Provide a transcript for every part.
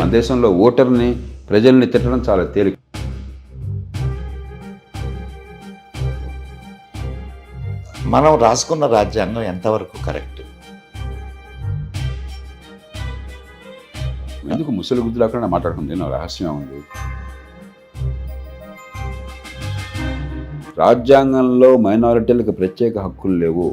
మన దేశంలో ఓటర్ని ప్రజల్ని తిట్టడం చాలా తేలిక. మనం రాసుకున్న రాజ్యాంగం ఎంతవరకు కరెక్ట్? ఎందుకు ముసలి గుద్దులు అక్కడ మాట్లాడుకుంది నా రహస్యం ఉంది. రాజ్యాంగంలో మైనారిటీలకు ప్రత్యేక హక్కులు లేవు.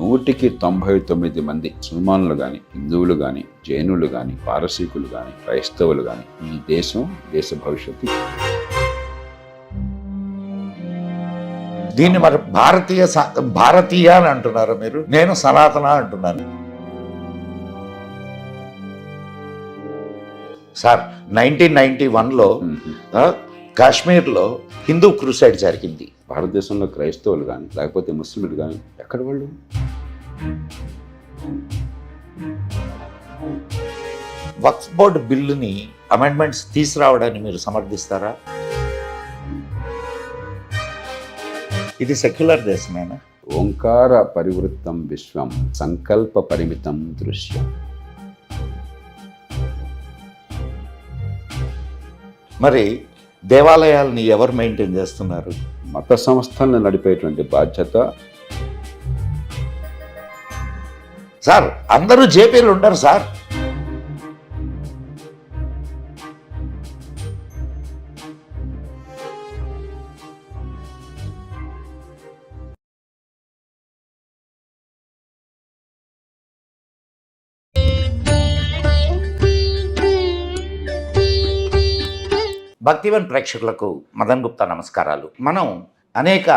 199 మంది ముస్లిమాన్లు కానీ, హిందువులు కానీ, జైనులు కానీ, పారసీకులు కానీ, క్రైస్తవులు కానీ ఈ దేశం దేశ భవిష్యత్తు. దీన్ని మరి భారతీయ అని అంటున్నారు మీరు, నేను సనాతన అంటున్నాను. సార్ 1991లో కాశ్మీర్లో హిందూ క్రూసైడ్ జరిగింది. భారతదేశంలో క్రైస్తవులు కానీ లేకపోతే ముస్లింలు కానీ ఎక్కడ వాళ్ళు? వక్ఫ్ బోర్డు బిల్లుని అమెండ్మెంట్స్ తీసుకురావడాన్ని మీరు సమర్థిస్తారా? ఇది సెక్యులర్ దేశమేనా? ఓంకార పరివృత్తం విశ్వం సంకల్ప పరిమితం దృశ్యం. మరి దేవాలయాల్ని ఎవరు మెయింటైన్ చేస్తున్నారు? మత సంస్థలను నడిపేటువంటి బాధ్యత. సార్ అందరూ జేపీలు ఉండరు సార్. భక్తివన్ ప్రేక్షకులకు మదన్ గుప్తా నమస్కారాలు. మనం అనేక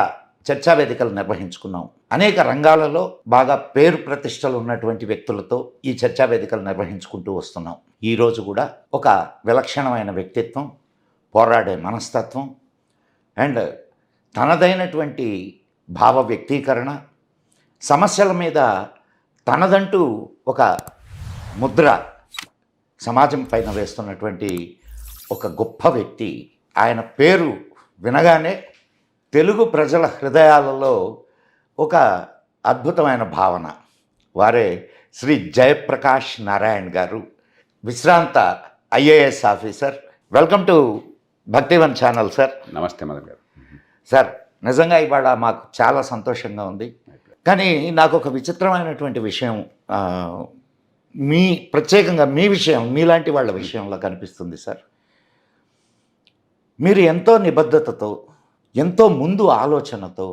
చర్చా వేదికలు నిర్వహించుకున్నాం. అనేక రంగాలలో బాగా పేరు ప్రతిష్టలు ఉన్నటువంటి వ్యక్తులతో ఈ చర్చా వేదికలు నిర్వహించుకుంటూ వస్తున్నాం. ఈరోజు కూడా ఒక విలక్షణమైన వ్యక్తిత్వం, పోరాడే మనస్తత్వం అండ్ తనదైనటువంటి భావ వ్యక్తీకరణ, సమస్యల మీద తనదంటూ ఒక ముద్ర సమాజం పైన వేస్తున్నటువంటి ఒక గొప్ప వ్యక్తి. ఆయన పేరు వినగానే తెలుగు ప్రజల హృదయాలలో ఒక అద్భుతమైన భావన. వారే శ్రీ జయప్రకాష్ నారాయణ్ గారు, విశ్రాంత IAS officer. Welcome to Bhaktivan channel sir. నమస్తే మదన్ గారు. సార్ నిజంగా ఇవాళ మాకు చాలా సంతోషంగా ఉంది. కానీ నాకు ఒక విచిత్రమైనటువంటి విషయం ప్రత్యేకంగా మీ విషయం, మీలాంటి వాళ్ళ విషయంలో కనిపిస్తుంది సార్. మీరు ఎంతో నిబద్ధతతో, ఎంతో ముందు ఆలోచనతో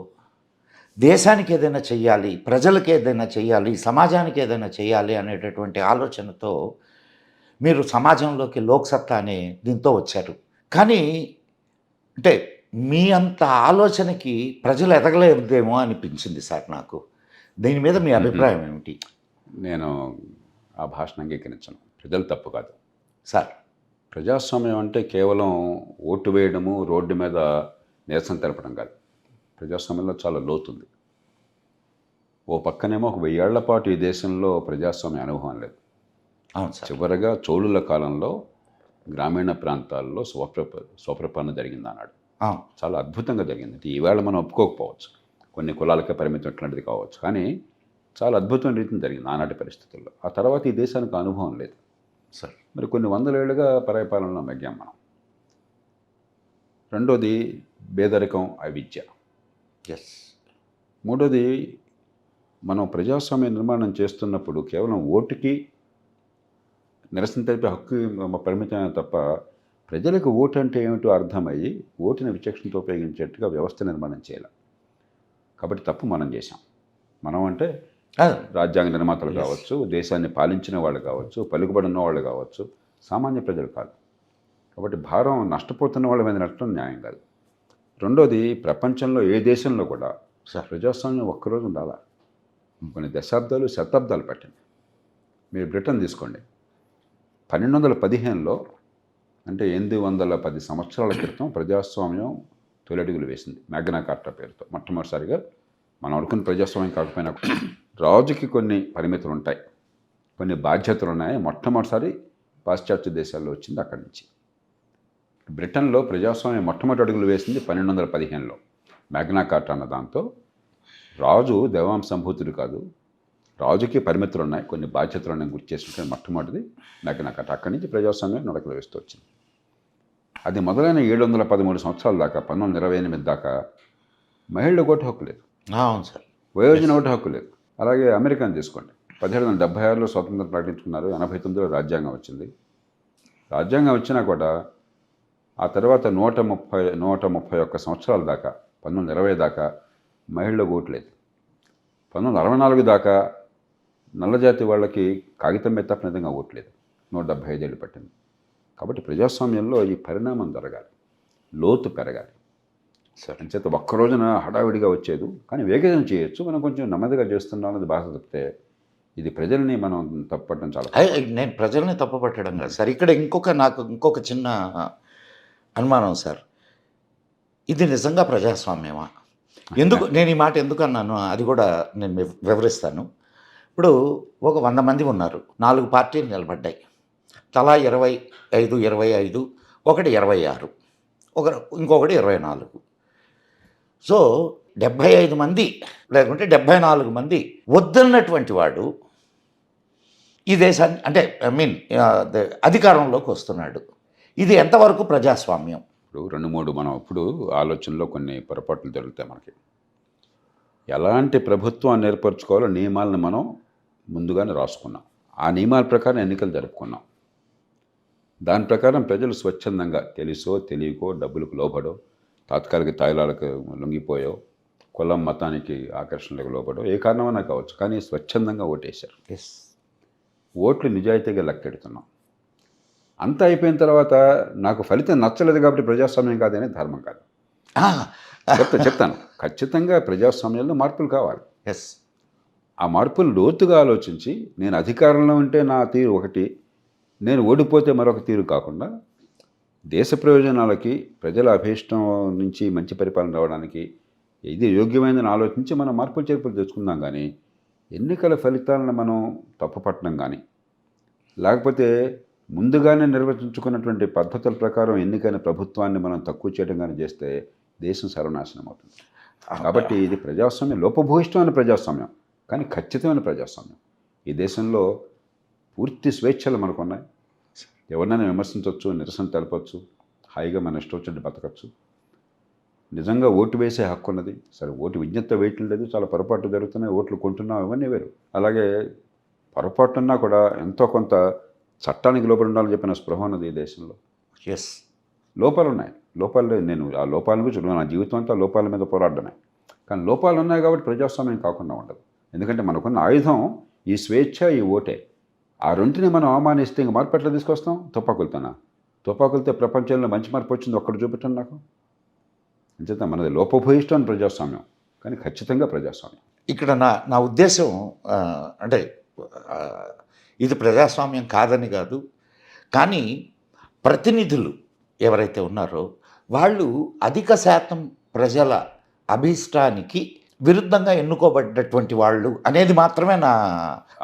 దేశానికి ఏదైనా చెయ్యాలి, ప్రజలకు ఏదైనా చెయ్యాలి, సమాజానికి ఏదైనా చెయ్యాలి అనేటటువంటి ఆలోచనతో మీరు సమాజంలోకి లోక్సత్తా అనే దీంతో వచ్చారు. కానీ అంటే మీ అంత ఆలోచనకి ప్రజలు ఎదగలేదేమో అనిపించింది సార్ నాకు. దీని మీద మీ అభిప్రాయం ఏమిటి? నేను ఆ భాషను అంగీకరించను. ప్రజలు తప్పు కాదు సార్. ప్రజాస్వామ్యం అంటే కేవలం ఓటు వేయడము, రోడ్డు మీద నిరసన తెలపడం కాదు. ప్రజాస్వామ్యంలో చాలా లోతుంది. ఓ పక్కనేమో ఒక 1000 ఏళ్ల పాటు ఈ దేశంలో ప్రజాస్వామ్య అనుభవం లేదు. అవును సార్. చివరగా చోళుల కాలంలో గ్రామీణ ప్రాంతాల్లో స్వప్రపాలన జరిగింది అన్నాడు. చాలా అద్భుతంగా జరిగింది. ఈవేళ మనం ఒప్పుకోకపోవచ్చు, కొన్ని కులాలకే పరిమితం ఇట్లాంటిది కావచ్చు, కానీ చాలా అద్భుతమైన రీతిని జరిగింది ఆనాటి పరిస్థితుల్లో. ఆ తర్వాత ఈ దేశానికి అనుభవం లేదు సార్. మరి కొన్ని 100 ఏళ్ళుగా పరాయపాలనలో మగ్గాం మనం. రెండోది పేదరికం, అవిద్య. ఎస్. మూడోది మనం ప్రజాస్వామ్య నిర్మాణం చేస్తున్నప్పుడు కేవలం ఓటుకి నిరసన తెలిపే హక్కు పరిమితమైన తప్ప ప్రజలకు ఓటు అంటే ఏమిటో అర్థమయ్యి ఓటుని విచక్షణతో ఉపయోగించేట్టుగా వ్యవస్థ నిర్మాణం చేయాలి. కాబట్టి తప్పు మనం చేశాం. మనం అంటే రాజ్యాంగ నిర్మాతలు కావచ్చు, దేశాన్ని పాలించిన వాళ్ళు కావచ్చు, పలుకుబడి ఉన్న వాళ్ళు కావచ్చు, సామాన్య ప్రజలు కాదు. కాబట్టి భారం నష్టపోతున్న వాళ్ళ మీద నష్టం న్యాయం కాదు. రెండోది, ప్రపంచంలో ఏ దేశంలో కూడా ప్రజాస్వామ్యం ఒక్కరోజు ఉండాలా, కొన్ని దశాబ్దాలు శతాబ్దాలు పట్టింది. మీరు బ్రిటన్ తీసుకోండి. 1215లో అంటే 810 సంవత్సరాల క్రితం ప్రజాస్వామ్యం తొలడుగులు వేసింది మ్యాగ్నా కార్టా పేరుతో. మొట్టమొదటిసారిగా మనం అనుకున్న ప్రజాస్వామ్యం కాకపోయినా రాజుకి కొన్ని పరిమితులు ఉంటాయి, కొన్ని బాధ్యతలు ఉన్నాయి. మొట్టమొదటిసారి పాశ్చాత్య దేశాల్లో వచ్చింది అక్కడి నుంచి. బ్రిటన్లో ప్రజాస్వామ్యం మొట్టమొదటి అడుగులు వేసింది 1215లో మ్యాగ్నా కార్టా అన్న దాంతో. రాజు దేవాంశ సంభూతుడు కాదు, రాజుకి పరిమితులు ఉన్నాయి, కొన్ని బాధ్యతలు నేను గుర్తు చేసినట్టు మొట్టమొదటిది నాకు అక్కడి నుంచి ప్రజాస్వామ్యం నడకలు వేస్తూ వచ్చింది. అది మొదలైన 713 సంవత్సరాల దాకా 1928 దాకా మహిళలకు ఓటు హక్కు లేదు, అవును సార్. వయోజన ఓటు హక్కు లేదు. అలాగే అమెరికాని తీసుకోండి, 1776లో స్వాతంత్రం ప్రకటించుకున్నారు, 89లో రాజ్యాంగం వచ్చింది. రాజ్యాంగం వచ్చినా కూడా ఆ తర్వాత 131 సంవత్సరాల దాకా 1920 దాకా మహిళలకు ఓటు లేదు. 1964 దాకా నల్లజాతి వాళ్ళకి కాగితం మీద తప్ప నిజంగా ఓటు లేదు. 175 ఏళ్ళు పట్టింది. కాబట్టి ప్రజాస్వామ్యంలో ఈ పరిణామం జరగాలి, లోతు పెరగాలి. సరే అంచేత ఒక్క రోజున హడావిడిగా వచ్చేది, కానీ వేగంగా చేయొచ్చు. మనం కొంచెం నెమ్మదిగా చేస్తున్నాం అన్నది బాధ తప్పితే ఇది ప్రజల్ని మనం తప్పట్టడం చాలా నేను ప్రజల్ని తప్పుపట్టడం కాదు సార్. ఇక్కడ నాకు ఇంకొక చిన్న అనుమానం సార్. ఇది నిజంగా ప్రజాస్వామ్యమా? నేను ఈ మాట ఎందుకు అన్నాను అది కూడా నేను వివరిస్తాను. ఇప్పుడు ఒక 100 మంది ఉన్నారు, 4 పార్టీలు నిలబడ్డాయి, తలా 25, 25, ఒకటి 26, ఇంకొకటి 24. సో 75 మంది లేకుంటే 74 మంది వద్దన్నటువంటి వాడు ఈ దేశాన్ని అంటే అధికారంలోకి వస్తున్నాడు. ఇది ఎంతవరకు ప్రజాస్వామ్యం? ఇప్పుడు 2-3 మనం ఇప్పుడు ఆలోచనలో కొన్ని పొరపాట్లు జరుగుతాయి. మనకి ఎలాంటి ప్రభుత్వాన్ని ఏర్పరచుకోవాలో నియమాలను మనం ముందుగానే రాసుకున్నాం. ఆ నియమాల ప్రకారం ఎన్నికలు జరుపుకున్నాం. దాని ప్రకారం ప్రజలు స్వచ్ఛందంగా తెలుసో తెలియకో డబ్బులకు లోబడో తాత్కాలిక తాయిలాలకు లొంగిపోయో కులం మతానికి ఆకర్షణలకు లోబడో ఏ కారణమైనా కావచ్చు, కానీ స్వచ్ఛందంగా ఓటేశారు. ఓట్లు నిజాయితీగా లెక్కెడుతున్నాం. అంతా అయిపోయిన తర్వాత నాకు ఫలితం నచ్చలేదు కాబట్టి ప్రజాస్వామ్యం కాదనే ధర్మం కాదు. చెప్తాను ఖచ్చితంగా ప్రజాస్వామ్యంలో మార్పులు కావాలి. ఆ మార్పులు లోతుగా ఆలోచించి నేను అధికారంలో ఉంటే నా తీరు ఒకటి, నేను ఓడిపోతే మరొక తీరు కాకుండా దేశ ప్రయోజనాలకి ప్రజల అభీష్టం నుంచి మంచి పరిపాలన రావడానికి ఇది యోగ్యమైనదని ఆలోచించి మనం మార్పులు చేర్పులు తెచ్చుకుందాం. కానీ ఎన్నికల ఫలితాలను మనం తప్పుపట్టడం కానీ లేకపోతే ముందుగానే నిర్వచించుకున్నటువంటి పద్ధతుల ప్రకారం ఎన్నికైన ప్రభుత్వాన్ని మనం తక్కువ చేయడం కానీ చేస్తే దేశం సర్వనాశనం అవుతుంది. కాబట్టి ఇది ప్రజాస్వామ్యం, లోపభూయిష్టమైన ప్రజాస్వామ్యం కానీ ఖచ్చితమైన ప్రజాస్వామ్యం. ఈ దేశంలో పూర్తి స్వేచ్ఛలు మనకున్నాయి. ఎవరినైనా విమర్శించవచ్చు, నిరసన తెలపచ్చు, హాయిగా మన ఇష్టం వచ్చినట్టు బతకచ్చు. నిజంగా ఓటు వేసే హక్కు ఉన్నది. సరే ఓటు విజ్ఞత వేయటం లేదు, చాలా పొరపాటు జరుగుతున్నాయి, ఓట్లు కొంటున్నాం, ఇవన్నీ వేరు. అలాగే పొరపాటున్నా కూడా ఎంతో కొంత చట్టానికి లోపల ఉండాలని చెప్పిన స్పృహ ఉన్నది ఈ దేశంలో. లోపాలు ఉన్నాయి, లోపాలు నేను ఆ లోపాల గురించి నా జీవితం అంతా లోపాల మీద పోరాడమే. కానీ లోపాలు ఉన్నాయి కాబట్టి ప్రజాస్వామ్యం కాకుండా ఉండదు. ఎందుకంటే మనకున్న ఆయుధం ఈ స్వేచ్ఛ, ఈ ఓటే. ఆ రెంటిని మనం అవమానిస్తే ఇంక మార్పు ఎట్లా తీసుకొస్తాం? తుపాకులతో ప్రపంచంలో మంచి మార్పు వచ్చింది ఒక్కడు చూపెట్టండి నాకు. అంచేత మనది లోపభూయిష్టం ప్రజాస్వామ్యం కానీ ఖచ్చితంగా ప్రజాస్వామ్యం. ఇక్కడ నా ఉద్దేశం అంటే ఇది ప్రజాస్వామ్యం కాదని కాదు, కానీ ప్రతినిధులు ఎవరైతే ఉన్నారో వాళ్ళు అధిక శాతం ప్రజల అభీష్టానికి విరుద్ధంగా ఎన్నుకోబడ్డటువంటి వాళ్ళు అనేది మాత్రమే నా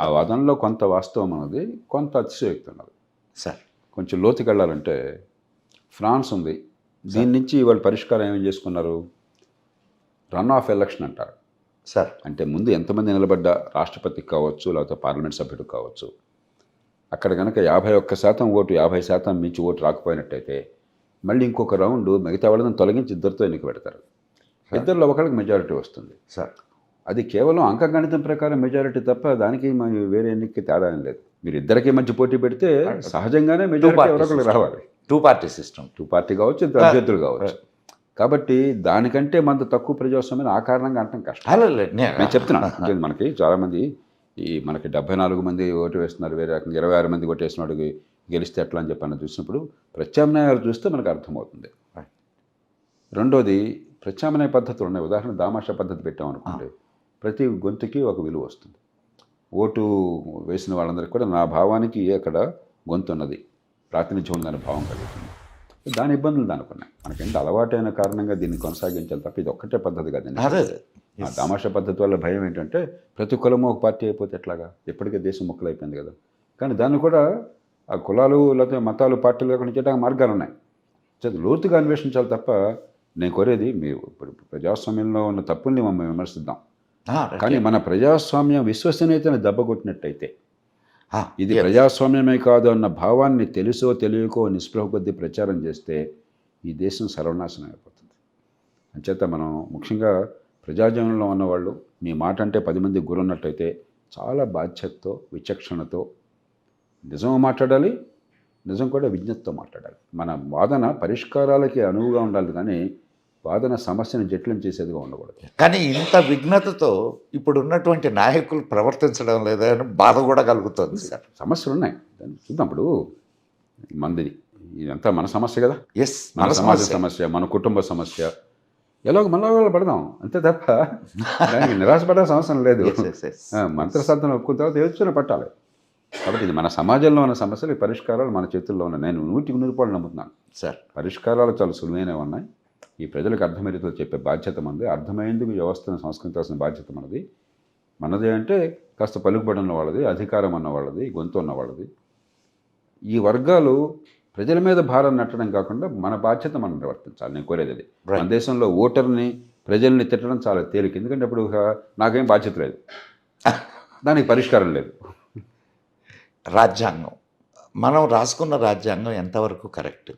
ఆ వాదనలో కొంత వాస్తవం ఉన్నది, కొంత అతిశయోక్తి ఉన్నది. సార్ కొంచెం లోతుకి వెళ్ళాలంటే ఫ్రాన్స్ ఉంది. దీని నుంచి వాళ్ళు పరిష్కారం ఏమేం చేసుకున్నారు? రన్ ఆఫ్ ఎలక్షన్ అంటారు సార్. అంటే ముందు ఎంతమంది నిలబడ్డా రాష్ట్రపతికి కావచ్చు లేకపోతే పార్లమెంట్ సభ్యుడికి కావచ్చు, అక్కడ కనుక 51% ఓటు 50% మించి ఓటు రాకపోయినట్టయితే మళ్ళీ ఇంకొక రౌండ్ మిగతా వాళ్ళని తొలగించి ఇద్దరితో ఎన్నిక పెడతారు. ఇద్దరిలో ఒకరికి మెజారిటీ వస్తుంది సార్. అది కేవలం అంకగణితం ప్రకారం మెజారిటీ తప్ప దానికి వేరే ఎన్నికకి తేడా ఏం లేదు. మీరు ఇద్దరికి మధ్య పోటీ పెడితే సహజంగానే మెజారిటీ ఎవరొకరికి రావాలి. 2 పార్టీ సిస్టమ్, 2 పార్టీ కావచ్చు, ఇద్దరు అభ్యర్థులు కావచ్చు. కాబట్టి దానికంటే మన తక్కువ ప్రజాస్వామ్యం ఆ కారణంగా అంటాం కష్టం. నేను చెప్తున్నాను, మనకి చాలామంది మనకి 74 మంది ఓటు వేస్తున్నారు, వేరే రకంగా 26 మంది ఓటు వేసిన వాడికి గెలిస్తే ఎట్లా అని చెప్పి చూసినప్పుడు ప్రత్యామ్నాయాలు చూస్తే మనకు అర్థమవుతుంది. రెండోది ప్రత్యామ్నాయ పద్ధతులు ఉన్నాయి. ఉదాహరణ దామాషా పద్ధతి పెట్టామనుకోండి, ప్రతి గొంతుకి ఒక విలువ వస్తుంది. ఓటు వేసిన వాళ్ళందరికీ కూడా నా భావానికి అక్కడ గొంతు ఉన్నది, ప్రాతినిధ్యం ఉందనే భావం కలుగుతుంది. దాని ఇబ్బందులు దానికి ఉన్నాయి. మనకంటే అలవాటైన కారణంగా దీన్ని కొనసాగించాలి తప్ప ఇది ఒక్కటే పద్ధతి కదండి. ఆ దామాషా పద్ధతి వల్ల భయం ఏంటంటే ప్రతి కులము ఒక పార్టీ అయిపోతే ఎట్లాగా, ఎప్పటికే దేశం ముక్కలు అయిపోయింది కదా. కానీ దాన్ని కూడా ఆ కులాలు లేకపోతే మతాలు పార్టీలు లేకుండా చేయడానికి మార్గాలు ఉన్నాయి. లోతుగా అన్వేషించాలి తప్ప నేను కోరేది మీరు ఇప్పుడు ప్రజాస్వామ్యంలో ఉన్న తప్పుల్ని మమ్మల్ని విమర్శిద్దాం, కానీ మన ప్రజాస్వామ్యం విశ్వసనీయతను దెబ్బకొట్టినట్టయితే ఇది yes. ప్రజాస్వామ్యమే కాదు అన్న భావాన్ని తెలుసో తెలియకో నిస్పృహ కొద్దీ ప్రచారం చేస్తే ఈ దేశం సర్వనాశనం అయిపోతుంది. అంచేత మనం ముఖ్యంగా ప్రజాజీవనంలో ఉన్నవాళ్ళు మీ మాట అంటే 10 మంది గురున్నట్టయితే చాలా బాధ్యతతో విచక్షణతో నిజం మాట్లాడాలి, నిజం కూడా విజ్ఞతతో మాట్లాడాలి. మన వాదన పరిష్కారాలకి అనువుగా ఉండాలి కానీ వాదన సమస్యను జటిలం చేసేదిగా ఉండకూడదు. కానీ ఇంత విఘ్నతతో ఇప్పుడు ఉన్నటువంటి నాయకులు ప్రవర్తించడం లేదని బాధ కూడా కలుగుతుంది సార్. సమస్యలు ఉన్నాయి, దాన్ని చూద్దాం. ఇప్పుడు మందిది ఇదంతా మన సమస్య కదా, ఎస్, మన సమాజ సమస్య, మన కుటుంబ సమస్య, ఎలాగో మనలో పడదాం అంతే తప్ప దానికి నిరాశపడాల్సిన అవసరం లేదు. మంత్రసాధన ఒప్పుకున్న తర్వాత ఏదైనా పట్టాలి. కాబట్టి ఇది మన సమాజంలో ఉన్న సమస్యలు, ఈ పరిష్కారాలు మన చేతుల్లో ఉన్నాయి. నేను 100% నమ్ముతున్నాను సార్. పరిష్కారాలు చాలా సులువైనవి ఉన్నాయి. ఈ ప్రజలకు అర్థమయ్యేతో చెప్పే బాధ్యత మనది, అర్థమయ్యేందుకు వ్యవస్థను సంస్కరించాల్సిన బాధ్యత మనది. మనది అంటే కాస్త పలుకుబడి ఉన్న వాళ్ళది, అధికారం ఉన్న వాళ్ళది, గొంతు ఉన్న వాళ్ళది. ఈ వర్గాలు ప్రజల మీద భారం నెట్టడం కాకుండా మన బాధ్యత మనం నిర్వర్తించాలి. నేను కోరేది అది. మన దేశంలో ఓటర్ని ప్రజల్ని తిట్టడం చాలా తేలిక, ఎందుకంటే అప్పుడు నాకేం బాధ్యత లేదు, దానికి పరిష్కారం లేదు. రాజ్యాంగం, మనం రాసుకున్న రాజ్యాంగం ఎంతవరకు కరెక్ట్?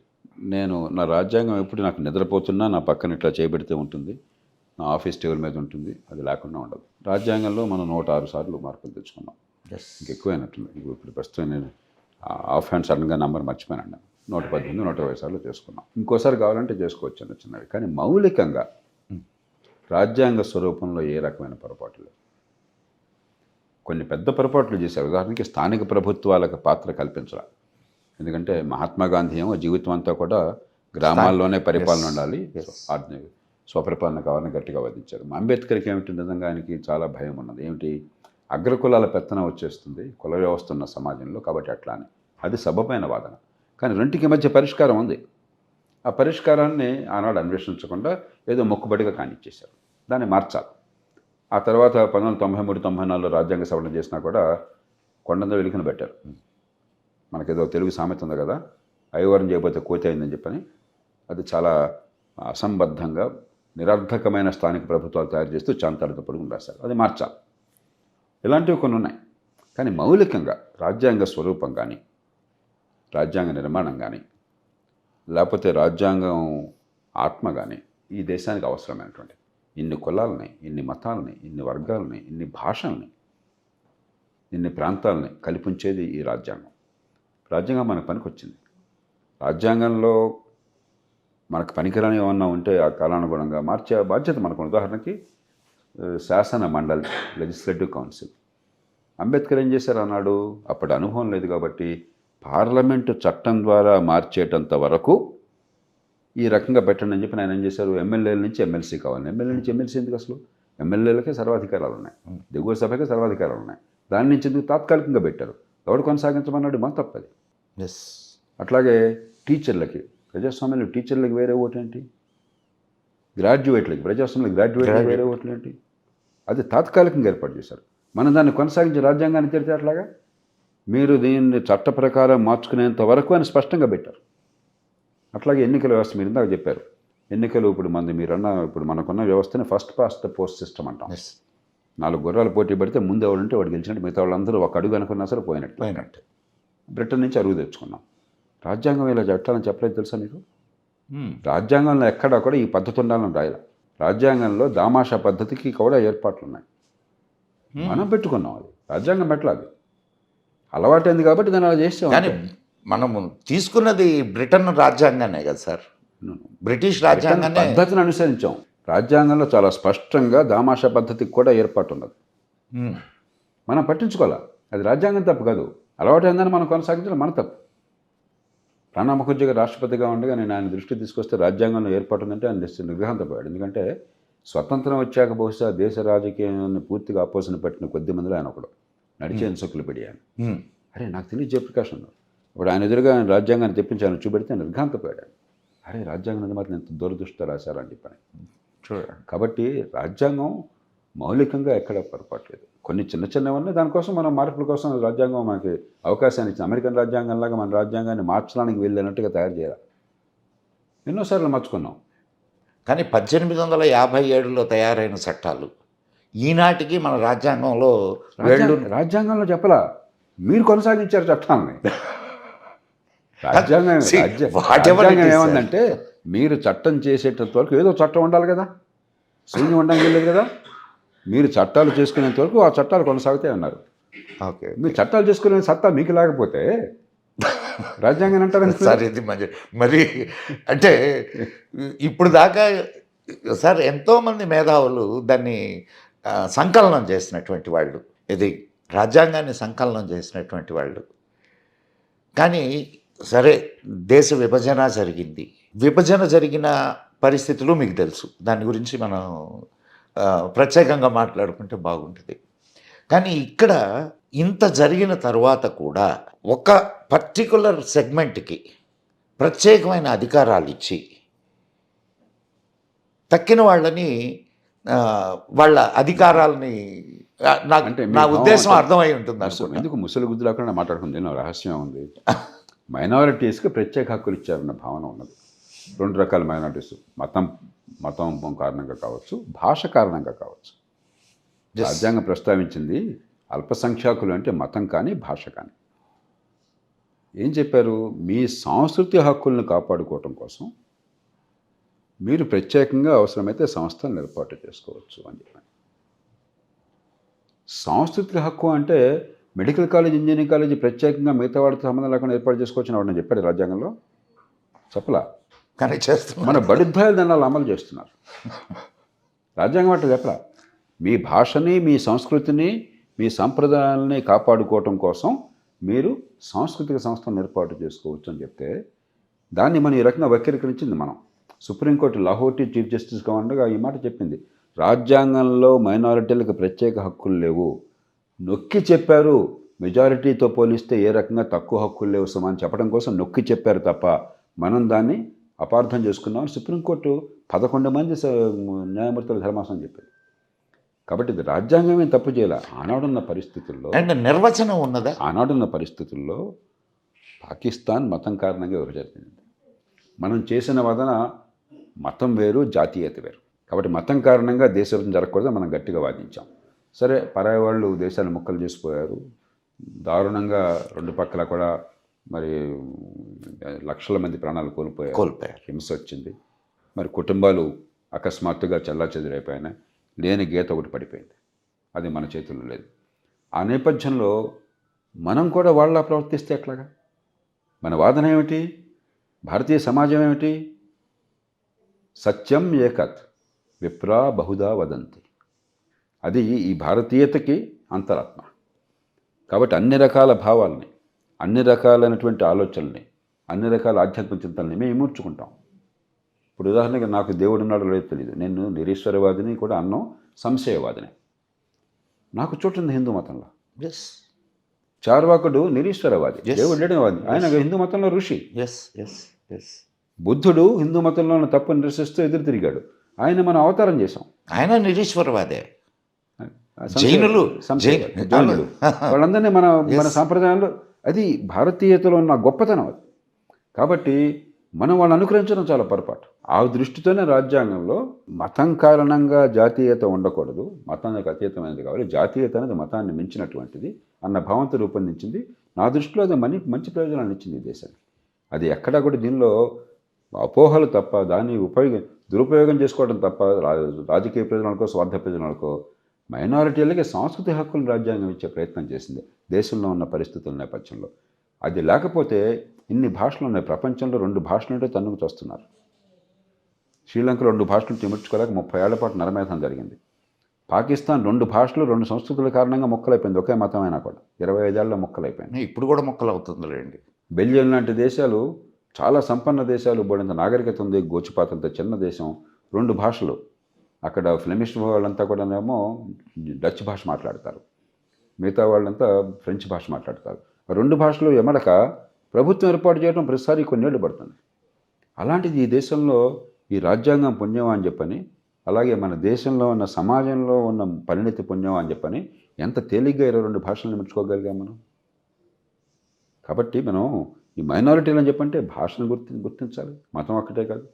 నేను నా రాజ్యాంగం ఎప్పుడు నాకు నిద్రపోతున్నా నా పక్కన ఇట్లా చేయబెడితే ఉంటుంది, నా ఆఫీస్ టేబుల్ మీద ఉంటుంది, అది లేకుండా ఉండదు. రాజ్యాంగంలో మనం 106 సార్లు మార్పులు తెచ్చుకున్నాం. ఇంకెక్కువైనట్టుంది. ఇప్పుడు ప్రస్తుతం నేను ఆఫ్ హ్యాండ్ సడన్గా నంబర్ మర్చిపోయాను. 118, 120 సార్లు చేసుకున్నాం. ఇంకోసారి కావాలంటే చేసుకోవచ్చు చిన్నవి. కానీ మౌలికంగా రాజ్యాంగ స్వరూపంలో ఏ రకమైన పొరపాటు లేదు. కొన్ని పెద్ద పొరపాట్లు చేశారు. ఉదాహరణకి స్థానిక ప్రభుత్వాలకు పాత్ర కల్పించాలి. ఎందుకంటే మహాత్మా గాంధీ ఏమో జీవితం అంతా కూడా గ్రామాల్లోనే పరిపాలన ఉండాలి, స్వపరిపాలన కావాలని గట్టిగా వాదించారు. అంబేద్కర్కి ఏమిటి, నిజంగా ఆయనకి చాలా భయం ఉన్నది. ఏమిటి, అగ్రకులాల పెత్తనం వచ్చేస్తుంది కుల వ్యవస్థ ఉన్న సమాజంలో, కాబట్టి అట్లా అని. అది సబబైన వాదన. కానీ రెంటికి మధ్య పరిష్కారం ఉంది. ఆ పరిష్కారాన్ని ఆనాడు అన్వేషించకుండా ఏదో మొక్కుబడిగా కానిచ్చేశారు. దాన్ని మార్చాలి. ఆ తర్వాత 1993-94 రాజ్యాంగ సవరణ చేసినా కూడా కొండంత వెలుగును పెట్టారు. మనకేదో తెలుగు సామెత ఉంది కదా, అయ్యవారం చేయకపోతే కోతి అయిందని చెప్పని. అది చాలా అసంబద్ధంగా నిరర్ధకమైన స్థానిక ప్రభుత్వాలు తయారు చేస్తూ చాంతాలతో పొడుగును రాశారు. అది మార్చాలి. ఇలాంటివి కొన్ని ఉన్నాయి. కానీ మౌలికంగా రాజ్యాంగ స్వరూపం కానీ, రాజ్యాంగ నిర్మాణం కానీ, లేకపోతే రాజ్యాంగం ఆత్మ కానీ ఈ దేశానికి అవసరమైనటువంటి ఇన్ని కులాలని, ఇన్ని మతాలని, ఇన్ని వర్గాలని, ఇన్ని భాషల్ని, ఇన్ని ప్రాంతాలని కల్పించేది ఈ రాజ్యాంగం. రాజ్యాంగం మనకు పనికొచ్చింది. రాజ్యాంగంలో మనకు పనికిరాని ఏమన్నా ఉంటే ఆ కాలానుగుణంగా మార్చే బాధ్యత మనకు. ఉదాహరణకి శాసన మండలి, లెజిస్లేటివ్ కౌన్సిల్. అంబేద్కర్ ఏం చేశారు అన్నాడు, అప్పటి అనుభవం లేదు కాబట్టి పార్లమెంటు చట్టం ద్వారా మార్చేటంత వరకు ఈ రకంగా పెట్టండి అని చెప్పి ఆయన ఏం చేశారు, ఎమ్మెల్యేల నుంచి ఎమ్మెల్సీ కావాలి. ఎమ్మెల్యే నుంచి ఎమ్మెల్సీ ఎందుకు? అసలు ఎమ్మెల్యేలకే సర్వాధికారాలు ఉన్నాయి, దిగువ సభకే సర్వాధికారాలు ఉన్నాయి. దాని నుంచి ఎందుకు తాత్కాలికంగా పెట్టారు? ఎవడు కొనసాగించమన్నాడు? మన తప్పది. అట్లాగే టీచర్లకి, ప్రజాస్వామ్యంలో టీచర్లకి వేరే ఓటు ఏంటి, గ్రాడ్యుయేట్లకి, ప్రజాస్వామ్యంలో గ్రాడ్యుయేట్లకి వేరే ఓట్లు ఏంటి? అది తాత్కాలికంగా ఏర్పాటు చేశారు. మనం దాన్ని కొనసాగించి రాజ్యాంగాన్ని తెరితే అట్లాగా మీరు దీన్ని చట్ట ప్రకారం మార్చుకునేంత వరకు అని స్పష్టంగా పెట్టారు. అట్లాగే ఎన్నికల వ్యవస్థ మీరు ఇందాక చెప్పారు. ఎన్నికలు ఇప్పుడు మీరన్న ఇప్పుడు మనకున్న వ్యవస్థని first past the post system అంటాం. 4 గుర్రాలు పోటీ పడితే ముందు ఎవడంటే వాడు గెలిచినట్టు, మిగతా వాళ్ళందరూ ఒక అడుగు అనుకున్నా సరే పోయినట్టు. బ్రిటన్ నుంచి అరుగు తెచ్చుకున్నాం. రాజ్యాంగం ఇలా చట్టాలని చెప్పలేదు తెలుసా మీకు? రాజ్యాంగంలో ఎక్కడా కూడా ఈ పద్ధతి ఉండాలని రాయాలి. రాజ్యాంగంలో దామాషా పద్ధతికి కూడా ఏర్పాట్లు ఉన్నాయి. మనం పెట్టుకున్నాం, అది రాజ్యాంగం పెట్టలేదు, అలవాటైంది కాబట్టి దాన్ని అలా చేసాం. కానీ మనము తీసుకున్నది బ్రిటన్ రాజ్యాంగానే కదా సార్, బ్రిటిష్ రాజ్యాంగాన్ని పద్ధతిని అనుసరించాం. రాజ్యాంగంలో చాలా స్పష్టంగా దామాషా పద్ధతికి కూడా ఏర్పాటు ఉన్నది. మనం పట్టించుకోవాలి. అది రాజ్యాంగం తప్పు కాదు, అలవాటైందని మనం కొనసాగించడం మన తప్పు. ప్రణబ్ ముఖర్జీ గారు రాష్ట్రపతిగా ఉండగా నేను ఆయన దృష్టి తీసుకొస్తే రాజ్యాంగంలో ఏర్పాటు ఉందంటే ఆయన నిర్గ్రహంతపోయాడు. ఎందుకంటే స్వతంత్రం వచ్చాక బహుశా దేశ రాజకీయాన్ని పూర్తిగా అపోజిషన్ పెట్టిన కొద్ది మందిలో ఆయన ఒకడు, నడిచే ఎన్సైక్లోపీడియా. అరే నాకు తెలియదు జయప్రకాష్ అన్నారు. ఇప్పుడు ఆయన ఎదురుగా ఆయన రాజ్యాంగాన్ని తెప్పించి ఆయన చూపెడితే నిర్ఘాంతపోయాడు. అరే రాజ్యాంగం మాత్రం ఎంత దురదృష్ట రాశారని చెప్పని చూడండి. కాబట్టి రాజ్యాంగం మౌలికంగా ఎక్కడ పొరపాటు లేదు. కొన్ని చిన్న చిన్నవన్నీ దానికోసం మనం మార్పుల కోసం రాజ్యాంగం మనకి అవకాశాన్ని ఇచ్చింది. అమెరికన్ రాజ్యాంగంలాగా మన రాజ్యాంగాన్ని మార్చడానికి వెళ్ళినట్టుగా తయారు చేయాలి. ఎన్నోసార్లు మార్చుకున్నాం. కానీ 1857లో తయారైన చట్టాలు ఈనాటికి మన రాజ్యాంగంలో వేళ్ళు రాజ్యాంగంలో చెప్పలా, మీరు కొనసాగించారు చట్టాలని. రాజ్యాంగం See, whatever it రాజ్యాంగం is, ఏమందంటే మీరు చట్టం చేసేటంత వరకు ఏదో చట్టం ఉండాలి కదా, శూన్యం ఉండడం లేదు కదా. మీరు చట్టాలు చేసుకునేంత వరకు ఆ చట్టాలు కొనసాగుతాయి అన్నారు. ఓకే మీరు చట్టాలు చేసుకునే సత్తా మీకు లేకపోతే రాజ్యాంగం అంటారు సార్ ఇది మరి అంటే ఇప్పుడు దాకా సార్ ఎంతోమంది మేధావులు దాన్ని సంకలనం చేసినటువంటి వాళ్ళు, ఇది రాజ్యాంగాన్ని సంకలనం చేసినటువంటి వాళ్ళు. కానీ సరే, దేశ విభజన జరిగింది, విభజన జరిగిన పరిస్థితులు మీకు తెలుసు, దాని గురించి మనం ప్రత్యేకంగా మాట్లాడుకుంటే బాగుంటుంది. కానీ ఇక్కడ ఇంత జరిగిన తర్వాత కూడా ఒక పర్టికులర్ సెగ్మెంట్కి ప్రత్యేకమైన అధికారాలు ఇచ్చి తక్కిన వాళ్ళని వాళ్ళ అధికారాలని నాకు అంటే నా ఉద్దేశం అర్థమై ఉంటుంది అసలు ఎందుకు ముసలి గుద్దు లేకుండా మాట్లాడుకుంది, నా రహస్యం ఉంది. మైనారిటీస్కి ప్రత్యేక హక్కులు ఇచ్చారన్న భావన ఉన్నది. రెండు రకాల మైనారిటీస్, మతం కారణంగా కావచ్చు, భాష కారణంగా కావచ్చు. రాజ్యాంగం ప్రస్తావించింది అల్పసంఖ్యాకులు అంటే మతం కానీ భాష కానీ. ఏం చెప్పారు, మీ సాంస్కృతిక హక్కులను కాపాడుకోవటం కోసం మీరు ప్రత్యేకంగా అవసరమైతే సంస్థలను ఏర్పాటు చేసుకోవచ్చు అని చెప్పాను. సాంస్కృతిక హక్కు అంటే మెడికల్ కాలేజ్, ఇంజనీరింగ్ కాలేజీ ప్రత్యేకంగా మిగతా వాడితో సంబంధం లేకుండా ఏర్పాటు చేసుకోవచ్చని వాడిని చెప్పాడు రాజ్యాంగంలో, చెప్పలా. కానీ చేస్తున్నారు మన బడుద్దాయిల దండాలు అమలు చేస్తున్నారు. రాజ్యాంగం అంటే చెప్పలా. మీ భాషని, మీ సంస్కృతిని, మీ సంప్రదాయాలని కాపాడుకోవటం కోసం మీరు సాంస్కృతిక సంస్థను ఏర్పాటు చేసుకోవచ్చు అని చెప్తే దాన్ని మనం ఈ రకంగా వక్రీకరించింది మనం. సుప్రీంకోర్టు లాహోటీ చీఫ్ జస్టిస్గా ఉండగా ఈ మాట చెప్పింది, రాజ్యాంగంలో మైనారిటీలకు ప్రత్యేక హక్కులు లేవు, నొక్కి చెప్పారు. మెజారిటీతో పోలిస్తే ఏ రకంగా తక్కువ హక్కులు లేవు సుమా అని చెప్పడం కోసం నొక్కి చెప్పారు తప్ప మనం దాన్ని అపార్థం చేసుకున్నామని సుప్రీంకోర్టు 11 మంది న్యాయమూర్తుల ధర్మాసనం చెప్పింది. కాబట్టి ఇది రాజ్యాంగమే తప్పు చేయాల. ఆనాడున్న పరిస్థితుల్లో అండ్ నిర్వచనం ఉన్నదా, ఆనాడున్న పరిస్థితుల్లో పాకిస్తాన్ మతం కారణంగా విభజించింది. మనం చేసిన వాదన మతం వేరు, జాతీయత వేరు. కాబట్టి మతం కారణంగా దేశ విభజన జరగకూడదు మనం గట్టిగా వాదించాం. సరే, పరాయి వాళ్ళు దేశాన్ని ముక్కలు చేసిపోయారు, దారుణంగా రెండు పక్కల కూడా మరి లక్షల మంది ప్రాణాలు కోల్పోయారు, హింస వచ్చింది. మరి కుటుంబాలు అకస్మాత్తుగా చెల్లాచెదురైపోయినాయి, లేని గీత ఒకటి పడిపోయింది, అది మన చేతుల్లో లేదు. ఆ నేపథ్యంలో మనం కూడా వాళ్ళ ప్రవర్తిస్తే ఎట్లాగా? మన వాదన ఏమిటి, భారతీయ సమాజం ఏమిటి? సత్యం ఏకత్ విప్రా బహుదా వదంతి, అది ఈ భారతీయతకి అంతరాత్మ. కాబట్టి అన్ని రకాల భావాల్ని, అన్ని రకాలైనటువంటి ఆలోచనల్ని, అన్ని రకాల ఆధ్యాత్మిక చింతనల్ని మేము ఇమూర్చుకుంటాం. ఇప్పుడు ఉదాహరణకి నాకు దేవుడు ఉన్నాడో లేదో తెలియదు, నేను నిరీశ్వరవాదిని కూడా అన్నం, సంశయవాదిని. నాకు చోటు ఉంది హిందూ మతంలో. చార్వాకుడు నిరీశ్వరవాది, దేవుడు లేడవాది, ఆయన హిందూ మతంలో ఋషి. బుద్ధుడు హిందూ మతంలో ఉన్న తప్పు నిరసిస్తూ ఎదురు తిరిగాడు, ఆయన మనం అవతారం చేశాం. ఆయన నిరీశ్వరవాదే. జైనులు వాళ్ళందరినీ మన సాంప్రదాయంలో, అది భారతీయతలో ఉన్న గొప్పతనం అది. కాబట్టి మనం వాళ్ళని అనుకరించడం చాలా పొరపాటు. ఆ దృష్టితోనే రాజ్యాంగంలో మతం కారణంగా జాతీయత ఉండకూడదు, మతానికి అతీతమైనది కావాలి, జాతీయత అనేది మతాన్ని మించినటువంటిది అన్న భావంతో రూపొందించింది. నా దృష్టిలో అది మంచి ప్రయోజనాన్ని ఇచ్చింది ఈ దేశానికి. అది ఎక్కడా కూడా దీనిలో అపోహలు తప్ప, దాన్ని దురుపయోగం చేసుకోవడం తప్ప, రాజకీయ ప్రయోజనాలకో స్వార్థ ప్రయోజనాలకో మైనారిటీలకి సాంస్కృతిక హక్కులను రాజ్యాంగం ఇచ్చే ప్రయత్నం చేసింది దేశంలో ఉన్న పరిస్థితుల నేపథ్యంలో. అది లేకపోతే ఇన్ని భాషలు ఉన్నాయి ప్రపంచంలో, 2 భాషలుంటే తన్నుకు వస్తున్నారు. శ్రీలంకలో 2 భాషలు చిముర్చుకోలేక 30 ఏళ్ల పాటు నరమేధం జరిగింది. పాకిస్తాన్ 2 భాషలు 2 సంస్కృతుల కారణంగా మొక్కలైపోయింది, ఒకే మతమైనా కూడా 25 ఏళ్ళలో మొక్కలైపోయింది. ఇప్పుడు కూడా మొక్కలు అవుతుందిలేండి. బెల్జియం లాంటి దేశాలు చాలా సంపన్న దేశాలు, బోడంత నాగరికత ఉంది, గోచిపాతంత చిన్న దేశం, 2 భాషలు. అక్కడ ఫ్లెమిష్ వాళ్ళంతా కూడానేమో డచ్ భాష మాట్లాడతారు, మిగతా వాళ్ళంతా ఫ్రెంచ్ భాష మాట్లాడతారు. 2 భాషలు ఎమడక ప్రభుత్వం ఏర్పాటు చేయడం ప్రతిసారి కొన్నేళ్ళు పడుతుంది. అలాంటిది ఈ దేశంలో ఈ రాజ్యాంగం పుణ్యం అని చెప్పని, అలాగే మన దేశంలో ఉన్న సమాజంలో ఉన్న పరిణితి పుణ్యం అని చెప్పని ఎంత తేలిగ్గా 22 భాషలను మెచ్చుకోగలిగాం మనం. కాబట్టి మనం ఈ మైనారిటీలు అని చెప్పంటే భాషను గుర్తించాలి, మతం ఒక్కటే కాదు,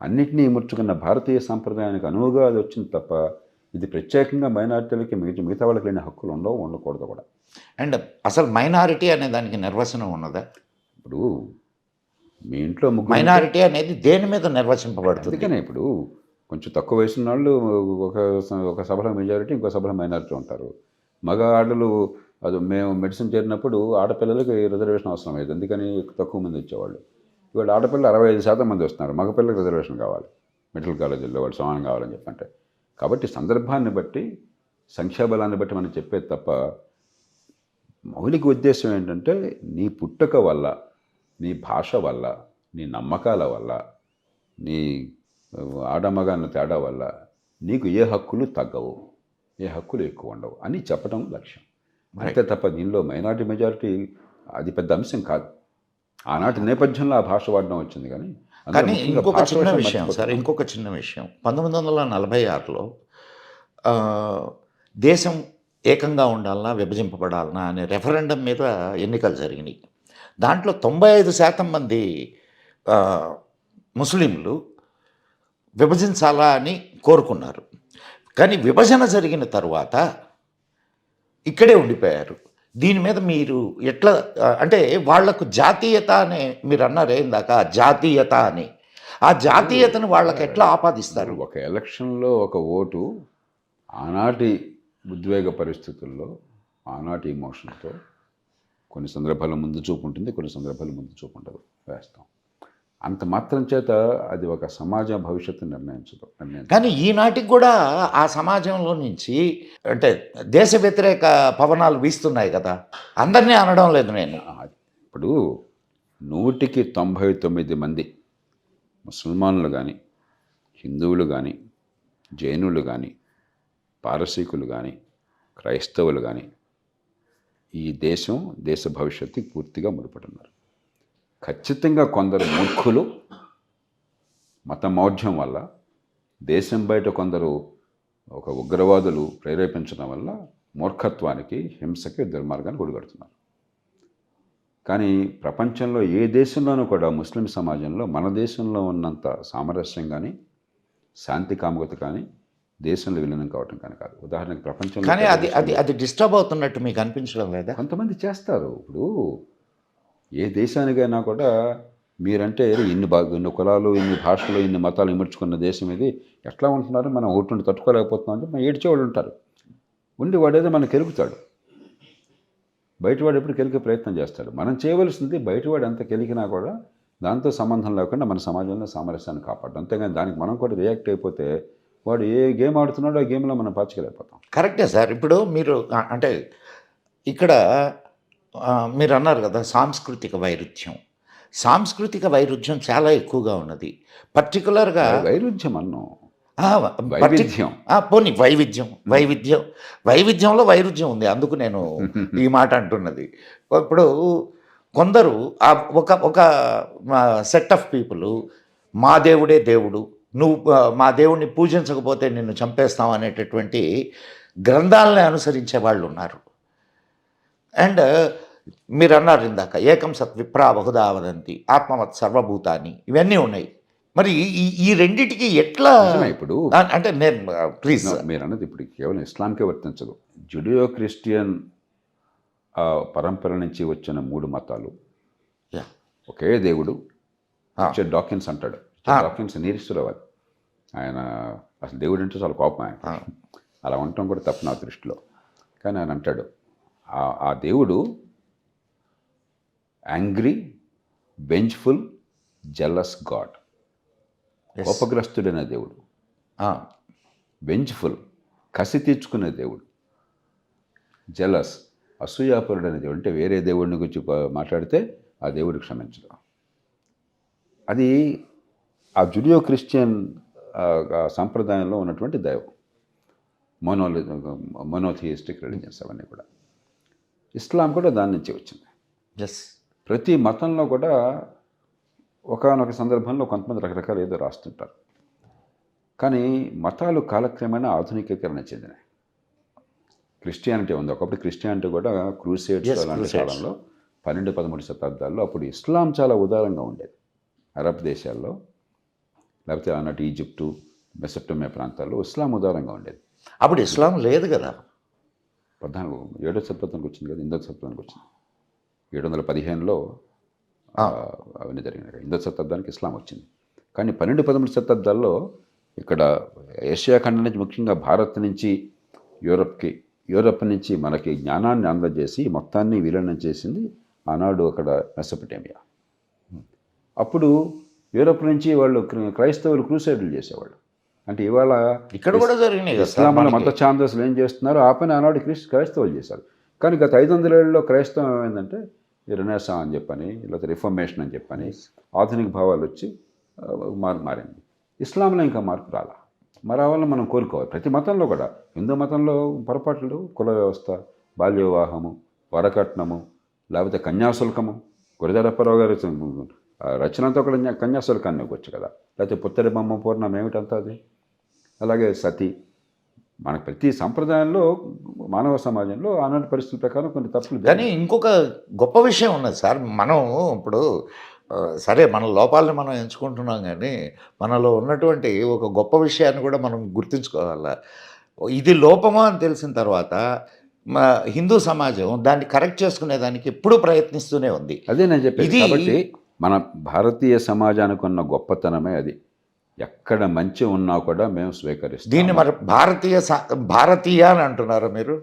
అన్నిటినీ ముడుచుకున్న భారతీయ సంప్రదాయానికి అనువుగా అది వచ్చింది తప్ప ఇది ప్రత్యేకంగా మైనారిటీలకి మిగతా వాళ్ళకి లేని హక్కులు ఉండకూడదు కూడా. అండ్ అసలు మైనారిటీ అనే దానికి నిర్వచనం ఉన్నదా? ఇప్పుడు మీ ఇంట్లో ముగ్గురు మైనారిటీ అనేది దేని మీద నిర్వచింపబడుతుంది? అందుకనే ఇప్పుడు కొంచెం తక్కువ వయసు వాళ్ళు ఒక సభలో మెజారిటీ, ఇంకో సభలో మైనారిటీ ఉంటారు. మగ ఆడలు అది మేము మెడిసిన్ చేరినప్పుడు ఆడపిల్లలకి రిజర్వేషన్ అవసరం అయ్యేది, ఎందుకని తక్కువ మంది వచ్చేవాళ్ళు. ఇవాళ ఆడపిల్లలు 65% మంది వస్తున్నారు, మగపిల్లలకు రిజర్వేషన్ కావాలి మెడికల్ కాలేజీల్లో, వాళ్ళు సమానం కావాలని చెప్పంటే. కాబట్టి సందర్భాన్ని బట్టి సంఖ్యాబలాన్ని బట్టి మనం చెప్పేది తప్ప మౌలిక ఉద్దేశం ఏంటంటే నీ పుట్టుక వల్ల, నీ భాష వల్ల, నీ నమ్మకాల వల్ల, నీ ఆడమగ అన్న తేడా వల్ల నీకు ఏ హక్కులు తగ్గవు, ఏ హక్కులు ఎక్కువ ఉండవు అని చెప్పడం లక్ష్యం. అంతే తప్ప దీనిలో మైనారిటీ మెజారిటీ అది పెద్ద అంశం కాదు. ఆనాటి నేపథ్యంలో ఆ భాష వాడడం వచ్చింది. కానీ ఇంకొక చిన్న విషయం సార్, ఇంకొక చిన్న విషయం, 1946లో దేశం ఏకంగా ఉండాలన్నా విభజింపబడాలన్నా అనే రెఫరెండం మీద ఎన్నికలు జరిగినాయి. దాంట్లో 95% మంది ముస్లింలు విభజించాలా అని కోరుకున్నారు. కానీ విభజన జరిగిన తర్వాత ఇక్కడే ఉండిపోయారు. దీని మీద మీరు ఎట్లా, అంటే వాళ్లకు జాతీయత అనే మీరు అన్నారే ఇందాక, జాతీయత అని, ఆ జాతీయతను వాళ్ళకి ఎట్లా ఆపాదిస్తారు? ఒక ఎలక్షన్లో ఒక ఓటు ఆనాటి ఉద్వేగ పరిస్థితుల్లో, ఆనాటి ఇమోషన్తో కొన్ని సందర్భాల్లో ముందు చూపు ఉంటుంది, కొన్ని సందర్భాల్లో ముందు చూపు ఉండదు, వేస్తాం. అంత మాత్రం చేత అది ఒక సమాజ భవిష్యత్తును నిర్ణయించదు. కానీ ఈనాటికి కూడా ఆ సమాజంలో నుంచి అంటే దేశ వ్యతిరేక పవనాలు వీస్తున్నాయి కదా, అందరినీ అనడం లేదు నేను. ఇప్పుడు 199 మంది ముసల్మానులు కానీ, హిందువులు కానీ, జైనులు కానీ, పారసీకులు కానీ, క్రైస్తవులు కానీ ఈ దేశ భవిష్యత్తుకి పూర్తిగా ముడిపడున్నారు. ఖచ్చితంగా కొందరు మూర్ఖులు మత మౌఢ్యం వల్ల, దేశం బయట కొందరు ఒక ఉగ్రవాదులు ప్రేరేపించడం వల్ల మూర్ఖత్వానికి, హింసకి, దుర్మార్గానికి ఒడిగడుతున్నారు. కానీ ప్రపంచంలో ఏ దేశంలోనూ కూడా ముస్లిం సమాజంలో మన దేశంలో ఉన్నంత సామరస్యం కానీ, శాంతి కాముకత కానీ దేశంలో విలీనం కావటం కానీ కాదు. ఉదాహరణకి ప్రపంచంలో కానీ అది డిస్టర్బ్ అవుతున్నట్టు మీకు అనిపించడం లేదా? కొంతమంది చేస్తారు. ఇప్పుడు ఏ దేశానికైనా కూడా మీరంటే ఇన్ని కులాలు, ఇన్ని భాషలు, ఇన్ని మతాలు ఇమర్చుకున్న దేశం ఇది, ఎట్లా ఉంటున్నారు, మనం ఓటు తట్టుకోలేకపోతున్నాం అంటే మనం ఏడ్చేవాళ్ళు ఉంటారు. ఉండి వాడేదో మనం కెలుకుతాడు, బయటవాడు ఎప్పుడు కెలికే ప్రయత్నం చేస్తాడు. మనం చేయవలసింది బయటవాడు ఎంత కెలికినా కూడా దాంతో సంబంధం లేకుండా మన సమాజంలో సామరస్యాన్ని కాపాడడం. అంతేగాని దానికి మనం కూడా రియాక్ట్ అయిపోతే వాడు ఏ గేమ్ ఆడుతున్నాడో ఆ గేమ్లో మనం పాచుకెళ్ళిపోతాం. కరెక్టే సార్. ఇప్పుడు మీరు అంటే ఇక్కడ మీరు అన్నారు కదా సాంస్కృతిక వైరుధ్యం చాలా ఎక్కువగా ఉన్నది. పర్టికులర్గా వైరుధ్యం అన్నాం, పోనీ వైవిధ్యంలో వైరుధ్యం ఉంది, అందుకు నేను ఈ మాట అంటున్నది. ఇప్పుడు కొందరు ఒక సెట్ ఆఫ్ పీపుల్ మా దేవుడే దేవుడు, నువ్వు మా దేవుడిని పూజించకపోతే నిన్ను చంపేస్తాం అనేటటువంటి గ్రంథాలని అనుసరించే వాళ్ళు ఉన్నారు. అండ్ మీరు అన్నారు ఇందాక ఏకం సత్ విప్రా బహుదా వదంతి ఆత్మవత్ సర్వభూతాన్ని, ఇవన్నీ ఉన్నాయి. మరి ఈ రెండిటికి ఎట్లా ఇప్పుడు అంటే నేను ప్లీజ్ మీరు అన్నది ఇప్పుడు కేవలం ఇస్లాంకే వర్తించదు. జుడియో క్రిస్టియన్ పరంపర నుంచి వచ్చిన 3 మతాలు ఒకే దేవుడు, డాకిన్స్ అంటాడు. డాకిన్స్ నీరిస్తురావాలి, ఆయన అసలు దేవుడు అంటే చాలా కోపం ఆయన, అలా ఉండటం కూడా తప్పు నా దృష్టిలో. కానీ ఆయన అంటాడు ఆ దేవుడు యాంగ్రీ, వెంజ్ఫుల్, జెలస్ గాడ్. కోపగ్రస్తుడైన దేవుడు, వెంజ్ఫుల్ కసి తీర్చుకునే దేవుడు, జెలస్ అసూయాపరుడైన దేవుడు. అంటే వేరే దేవుడిని గురించి మాట్లాడితే ఆ దేవుడు క్షమించడం. అది ఆ జుడియో క్రిస్టియన్ సంప్రదాయంలో ఉన్నటువంటి దైవం. మోనోథియిస్టిక్ రిలీజియన్స్ అవన్నీ కూడా. ఇస్లాం కూడా దాని నుంచి వచ్చింది. ప్రతి మతంలో కూడా ఒకానొక సందర్భంలో కొంతమంది రకరకాలు ఏదో రాస్తుంటారు. కానీ మతాలు కాలక్రమేణా ఆధునికీకరణ చెందినాయి. క్రిస్టియానిటీ ఉంది, ఒకప్పుడు క్రిస్టియానిటీ కూడా క్రూసేడ్స్ అలాంటి కాలంలో 12-13 శతాబ్దాల్లో అప్పుడు ఇస్లాం చాలా ఉదారంగా ఉండేది. అరబ్ దేశాల్లో లేకపోతే ఆనాటి ఈజిప్టు, మెసొపొటేమియా ప్రాంతాల్లో ఇస్లాం ఉదారంగా ఉండేది. అప్పుడు ఇస్లాం లేదు కదా. 7వ శతాబ్దానికి వచ్చింది కదా, 8వ శతాబ్దానికి వచ్చింది. 715లో అవన్నీ జరిగినాయి. 8వ శతాబ్దానికి ఇస్లాం వచ్చింది. కానీ 12-13 శతాబ్దాల్లో ఇక్కడ ఏషియా ఖండం నుంచి, ముఖ్యంగా భారత్ నుంచి యూరప్ నుంచి మనకి జ్ఞానాన్ని అందజేసి మొత్తాన్ని విలీనం చేసింది ఆనాడు అక్కడ మెసొపొటేమియా. అప్పుడు యూరప్ నుంచి వాళ్ళు క్రైస్తవులు క్రూసైడ్లు చేసేవాళ్ళు. అంటే ఇవాళ ఇక్కడ కూడా జరిగినాయి కదా ఇస్లాంలో మత ఛాందసులు ఏం చేస్తున్నారు, ఆ పని ఆనాడు క్రైస్తవులు చేశారు. కానీ గత 500 ఏళ్ళలో క్రైస్తవం ఏమైందంటే ఈ రెనెసా అని చెప్పని, లేకపోతే రిఫర్మేషన్ అని చెప్పని ఆధునిక భావాలు వచ్చి మారింది. ఇస్లాంలో ఇంకా మార్పు రాలా. మరి ఆ వల్ల మనం కోరుకోవాలి. ప్రతి మతంలో కూడా, హిందూ మతంలో పొరపాట్లు, కుల వ్యవస్థ, బాల్య వివాహము, వరకట్నము, లేకపోతే కన్యాశుల్కము. గురజాడప్పారావు గారు రచనతో కూడా కన్యాశుల్కాన్ని ఇవ్వచ్చు కదా. లేకపోతే పుత్తడి బొమ్మ పూర్ణం ఏమిటంతా అది. అలాగే సతీ. మనకు ప్రతి సంప్రదాయంలో, మానవ సమాజంలో ఆనాటి పరిస్థితుల ప్రకారం కొన్ని తప్పులు. కానీ ఇంకొక గొప్ప విషయం ఉన్నది సార్. మనం ఇప్పుడు సరే మన లోపాలని మనం ఎంచుకుంటున్నాం, కానీ మనలో ఉన్నటువంటి ఒక గొప్ప విషయాన్ని కూడా మనం గుర్తుంచుకోవాలి. ఇది లోపమా అని తెలిసిన తర్వాత హిందూ సమాజం దాన్ని కరెక్ట్ చేసుకునేదానికి ఎప్పుడూ ప్రయత్నిస్తూనే ఉంది. అదే నేను చెప్పేది. కాబట్టి మన భారతీయ సమాజానికి ఉన్న గొప్పతనమే అది. ఎక్కడ మంచి ఉన్నా కూడా మేము స్వీకరిస్తాం. దీన్ని మరి భారతీయ అని అంటున్నారా మీరు?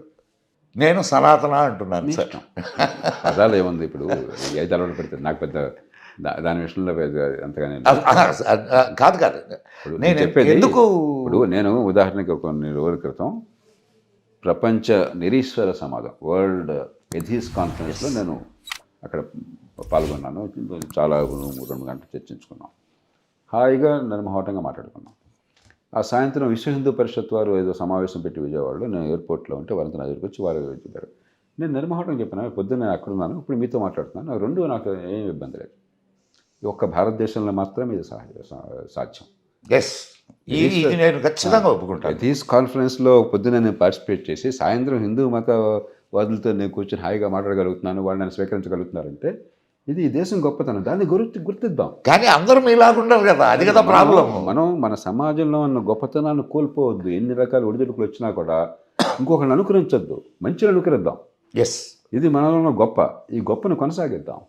నేను సనాతన అంటున్నాను సార్. పదాలు ఏముంది ఇప్పుడు, ఏ తలవాడు పెడితే నాకు పెద్ద దాని విషయంలో అంతగానే కాదు. నేను చెప్పేది ఎందుకు, ఇప్పుడు నేను ఉదాహరణకి కొన్ని రోజుల క్రితం ప్రపంచ నిరీశ్వర సమాజం, వరల్డ్ ఎథీస్ కాన్ఫరెన్స్లో నేను అక్కడ పాల్గొన్నాను. చాలా 2 గంటలు చర్చించుకున్నాం. హాయిగా నిర్మహోటంగా మాట్లాడుకున్నాం. ఆ సాయంత్రం విశ్వ హిందూ పరిషత్ వారు ఏదో సమావేశం పెట్టి విజయవాడలో, నేను ఎయిర్పోర్ట్లో ఉంటే వారంతా నా దగ్గరికి వచ్చి వారు చెప్పారు. నేను నిర్మహోటం చెప్పాను, పొద్దున్న నేను అక్కడున్నాను, ఇప్పుడు మీతో మాట్లాడుతున్నాను. నాకు 2 నాకు ఏం ఇబ్బంది లేదు. ఒక్క భారతదేశంలో మాత్రమే ఇది సాధ్యం. ఇది నేను ఖచ్చితంగా ఒప్పుకుంటాను. ఎథీస్ కాన్ఫరెన్స్లో పొద్దున్న నేను పార్టిసిపేట్ చేసి సాయంత్రం హిందూ మత వాదులతో నేను కూర్చొని హాయిగా మాట్లాడగలుగుతున్నాను, వాళ్ళు నన్ను స్వీకరించగలుగుతున్నారంటే ఇది ఈ దేశం గొప్పతనం. దాన్ని గుర్తిద్దాం. కానీ అందరూ మీలాగుండాలి కదా, అది కదా ప్రాబ్లం. మనం మన సమాజంలో ఉన్న గొప్పతనాన్ని కోల్పోవద్దు. ఎన్ని రకాల ఒడిదుడుకులు వచ్చినా కూడా ఇంకొకరిని అనుకరించొద్దు, మంచిని అనుకరిద్దాం. ఇది మనలో ఉన్న గొప్ప, ఈ గొప్పను కొనసాగిద్దాం,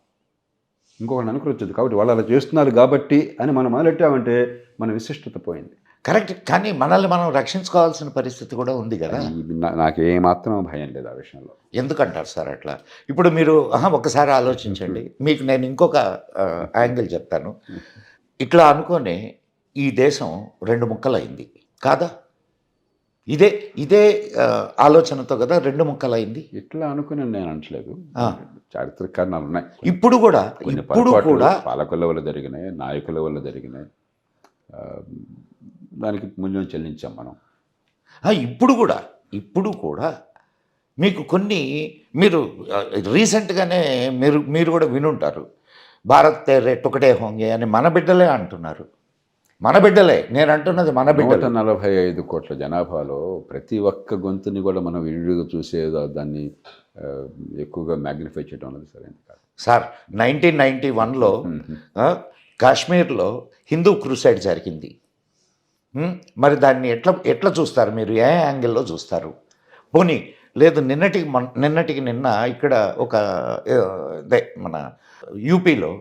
ఇంకొకరిని అనుకరించొద్దు. కాబట్టి వాళ్ళు అలా చేస్తున్నారు కాబట్టి అని మనం మొదలెట్టామంటే మన విశిష్టత పోయింది. కరెక్ట్. కానీ మనల్ని మనం రక్షించుకోవాల్సిన పరిస్థితి కూడా ఉంది కదా. నాకు ఏమాత్రం భయం లేదు ఆ విషయంలో. ఎందుకంటారు సార్ అట్లా? ఇప్పుడు మీరు ఒకసారి ఆలోచించండి. మీకు నేను ఇంకొక యాంగిల్ చెప్తాను. ఇట్లా అనుకొని ఈ దేశం 2 ముక్కలైంది కాదా? ఇదే ఆలోచనతో కదా 2 ముక్కలైంది. ఇట్లా అనుకుని నేను అనట్లేదు. చారిత్రక కారణాలు ఉన్నాయి. ఇప్పుడు కూడా పాలకుల వల్ల జరిగినాయి, నాయకుల వల్ల జరిగినాయి. దానికి మూల్యం చెల్లించాం మనం. ఇప్పుడు కూడా మీకు కొన్ని, మీరు రీసెంట్గానే మీరు కూడా వినుంటారు, భారత్ తేరే టుకడే హోంగే అని మన బిడ్డలే అంటున్నారు. మన బిడ్డలే, నేను అంటున్నది మన బిడ్డలు. 145 కోట్ల జనాభాలో ప్రతి ఒక్క గొంతుని కూడా మనం విడిగా చూసేదో దాన్ని ఎక్కువగా మ్యాగ్నిఫై చేయడం అనేది సరైనది కాదు సార్. 1991లో కాశ్మీర్లో హిందూ క్రూసైడ్ జరిగింది. మరి దాన్ని ఎట్లా చూస్తారు మీరు? ఏ యాంగిల్లో చూస్తారు? పోనీ లేదు, నిన్నటికి నిన్న ఇక్కడ ఒక మన యూపీలో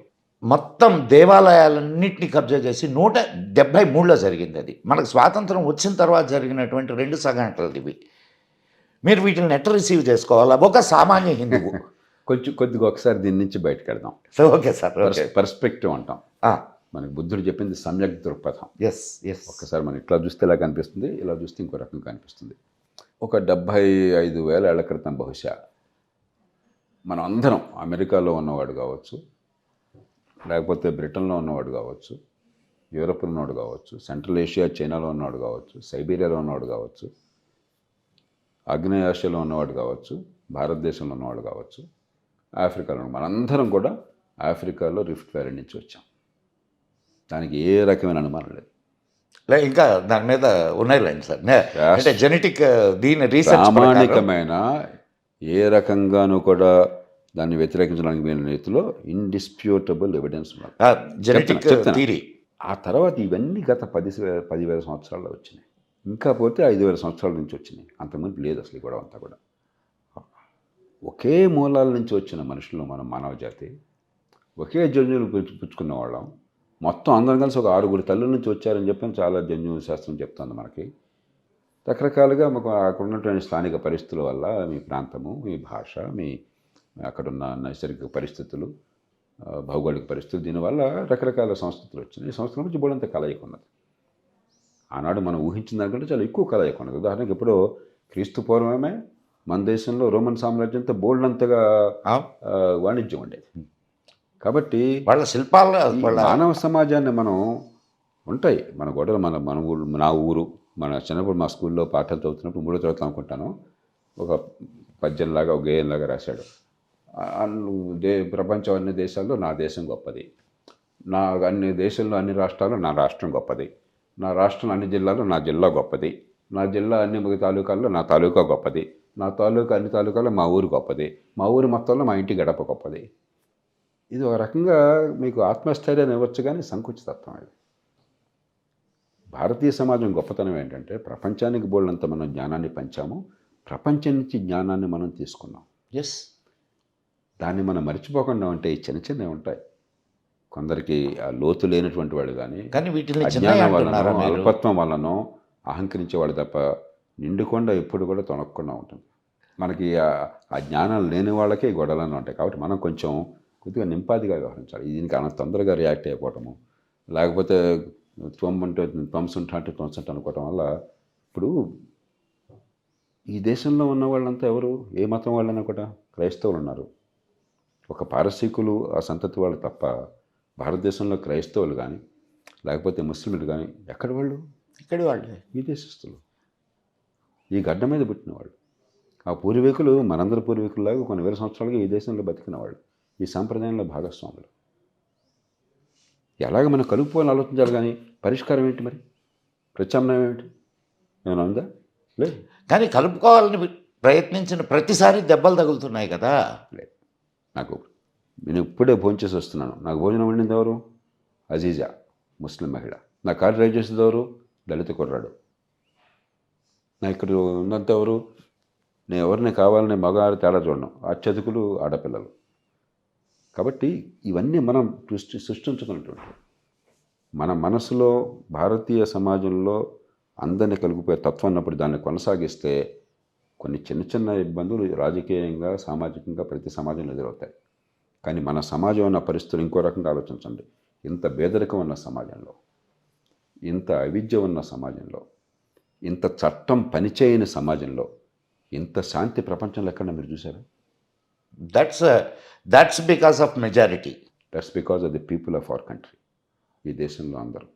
మొత్తం దేవాలయాలన్నింటినీ కబ్జా చేసి 173లో జరిగింది. అది మనకు స్వాతంత్రం వచ్చిన తర్వాత జరిగినటువంటి 2 సంఘటనలు ఇవి. మీరు వీటిని ఎట్లా రిసీవ్ చేసుకోవాలా ఒక సామాన్య హిందువు? కొద్దిగా ఒకసారి దీని నుంచి బయటకు వెళ్దాం. Okay sir. పర్స్పెక్టివ్ అంటాం. మనకి బుద్ధుడు చెప్పింది సమ్యక్ దృక్పథం. ఒక్కసారి మనం ఇట్లా చూస్తే ఇలా కనిపిస్తుంది, ఇలా చూస్తే ఇంకో రకంగా కనిపిస్తుంది. ఒక 75,000 ఏళ్ల క్రితం బహుశా మనం అందరం, అమెరికాలో ఉన్నవాడు కావచ్చు, లేకపోతే బ్రిటన్లో ఉన్నవాడు కావచ్చు, యూరోప్లో ఉన్నవాడు కావచ్చు, సెంట్రల్ ఏషియా చైనాలో ఉన్నవాడు కావచ్చు, సైబీరియాలో ఉన్నవాడు కావచ్చు, ఆగ్నేయ ఆసియాలో ఉన్నవాడు కావచ్చు, భారతదేశంలో ఉన్నవాడు కావచ్చు, ఆఫ్రికాలో మనందరం కూడా ఆఫ్రికాలో రిఫ్ట్ వ్యాలీ నుంచి వచ్చాం. దానికి ఏ రకమైన అనుమానం లేదు. ఇంకా దాని మీద ఉన్నాయిలేండి సార్. అంటే జెనెటిక్ దీని రీసెర్చ్ ప్రామాణికమైన ఏ రకంగానూ కూడా దాన్ని వ్యతిరేకించడానికి వీళ్ళ రీతిలో ఇండిస్ప్యూటబుల్ ఎవిడెన్స్ జెనెటిక్ థియరీ. ఆ తర్వాత ఇవన్నీ గత 10,000 సంవత్సరాల్లో వచ్చినాయి. ఇంకా పోతే 5,000 సంవత్సరాల నుంచి వచ్చినాయి. అంతకుముందు లేదు అసలు ఈ గొడవ అంతా కూడా. ఒకే మూలాల నుంచి వచ్చిన మనుషులు మనం మానవ జాతి. ఒకే జన్యువులు పుచ్చుకున్న వాళ్ళం. మొత్తం అందరం కలిసి ఒక 6 తల్లుల నుంచి వచ్చారని చెప్పని చాలా జన్యు శాస్త్రం చెప్తుంది మనకి. రకరకాలుగా మాకు అక్కడ ఉన్నటువంటి స్థానిక పరిస్థితుల వల్ల మీ ప్రాంతము, మీ భాష, మీ అక్కడున్న నైసర్గిక పరిస్థితులు, భౌగోళిక పరిస్థితులు దీనివల్ల రకరకాల సంస్కృతులు వచ్చినాయి. ఈ సంస్కృతుల నుంచి బోడంత కలయిక ఉన్నది. ఆనాడు మనం ఊహించిన దానికంటే చాలా ఎక్కువ కలయిక ఉన్నది. ఉదాహరణకి ఎప్పుడో క్రీస్తు పూర్వమే మన దేశంలో రోమన్ సామ్రాజ్యంతో బోల్డంతగా వాణిజ్యం ఉండేది. కాబట్టి వాళ్ళ శిల్పాలు మానవ సమాజాన్ని మనం ఉంటాయి మన గొడవలు మన ఊరు నా ఊరు మన చిన్నప్పుడు మా స్కూల్లో పాఠాలు చదువుతున్నప్పుడు 3వ తరగతి అనుకుంటాను ఒక పద్యంలాగా ఒక గేయంలాగా రాశాడు. ప్రపంచం అన్ని దేశాల్లో నా దేశం గొప్పది, నా అన్ని దేశంలో అన్ని రాష్ట్రాల్లో నా రాష్ట్రం గొప్పది, నా రాష్ట్రం అన్ని జిల్లాల్లో నా జిల్లా గొప్పది, నా జిల్లా అన్ని తాలూకాల్లో నా తాలూకా గొప్పది, నా తాలూకా అన్ని తాలూకాల్లో మా ఊరు గొప్పది, మా ఊరు మొత్తంలో మా ఇంటి గడప గొప్పది. ఇది ఒక రకంగా మీకు ఆత్మస్థైర్యాన్ని ఇవ్వచ్చు, కానీ సంకుచితత్వం ఇది. భారతీయ సమాజం గొప్పతనం ఏంటంటే ప్రపంచానికి బోల్డంత మనం జ్ఞానాన్ని పంచాము, ప్రపంచం నుంచి జ్ఞానాన్ని మనం తీసుకున్నాం. ఎస్, దాన్ని మనం మర్చిపోకుండా ఉంటే ఈ చిన్న చిన్నవి ఉంటాయి. కొందరికి ఆ లోతు లేనటువంటి వాళ్ళు కానీ వీటిని అజ్ఞానం వలన అల్పత్వం వలన అహంకరించే వాళ్ళు తప్ప నిండుకొండ ఎప్పుడు కూడా తొనక్కుండా ఉంటుంది. మనకి ఆ జ్ఞానం లేని వాళ్ళకే గొడవలను ఉంటాయి. కాబట్టి మనం కొద్దిగా నింపాదిగా వ్యవహరించాలి. దీనికి అంత తొందరగా రియాక్ట్ అయిపోవటము, లేకపోతే త్వంసుంటా అనుకోవటం వల్ల ఇప్పుడు ఈ దేశంలో ఉన్న వాళ్ళంతా ఎవరు, ఏ మతం వాళ్ళైనా కూడా క్రైస్తవులు ఉన్నారు. ఒక పారసీకులు ఆ సంతతి వాళ్ళు తప్ప భారతదేశంలో క్రైస్తవులు కానీ లేకపోతే ముస్లింలు కానీ ఎక్కడి వాళ్ళు, ఇక్కడి వాళ్ళే, ఈ దేశస్తులు, ఈ గడ్డ మీద పుట్టిన వాళ్ళు. ఆ పూర్వీకులు మనందరి పూర్వీకుల్లాగా కొన్ని వేల సంవత్సరాలుగా ఈ దేశంలో బతికిన వాళ్ళు, ఈ సాంప్రదాయంలో భాగస్వాములు. ఎలాగ మనం కలుపుకోవాలని ఆలోచించాలి, కానీ పరిష్కారం ఏంటి, మరి ప్రత్యామ్నాయం ఏమిటి, ఏమైనా ఉందా? లేదు. కానీ కలుపుకోవాలని ప్రయత్నించిన ప్రతిసారి దెబ్బలు తగులుతున్నాయి కదా. లేదు. నేను ఇప్పుడే భోంచేసి వస్తున్నాను. నాకు భోజనం వండింది ఎవరు? అజీజా, ముస్లిం మహిళ. నా కార్ డ్రైవ్ చేసేది ఎవరు? దళిత కుర్రాడు. నా ఇక్కడ ఉన్నంత ఎవరు? నేను ఎవరిని కావాలని మగవారు తేడా చూడను, అత్యధికులు ఆడపిల్లలు. కాబట్టి ఇవన్నీ మనం సృష్టించుకున్నటువంటి మన మనసులో భారతీయ సమాజంలో అందరినీ కలిగిపోయే తత్వం ఉన్నప్పుడు దాన్ని కొనసాగిస్తే కొన్ని చిన్న చిన్న ఇబ్బందులు రాజకీయంగా సామాజికంగా ప్రతి సమాజంలో ఎదురవుతాయి. కానీ మన సమాజం ఉన్న పరిస్థితులు ఇంకో రకంగా ఆలోచించండి. ఇంత పేదరికం ఉన్న సమాజంలో, ఇంత అవిద్య ఉన్న సమాజంలో, ఇంత చట్టం పనిచేయని సమాజంలో ఇంత శాంతి ప్రపంచంలో ఎక్కడ మీరు చూసారా? That's because of majority. That's because of the people of our country. ఈ దేశంలో అందరూ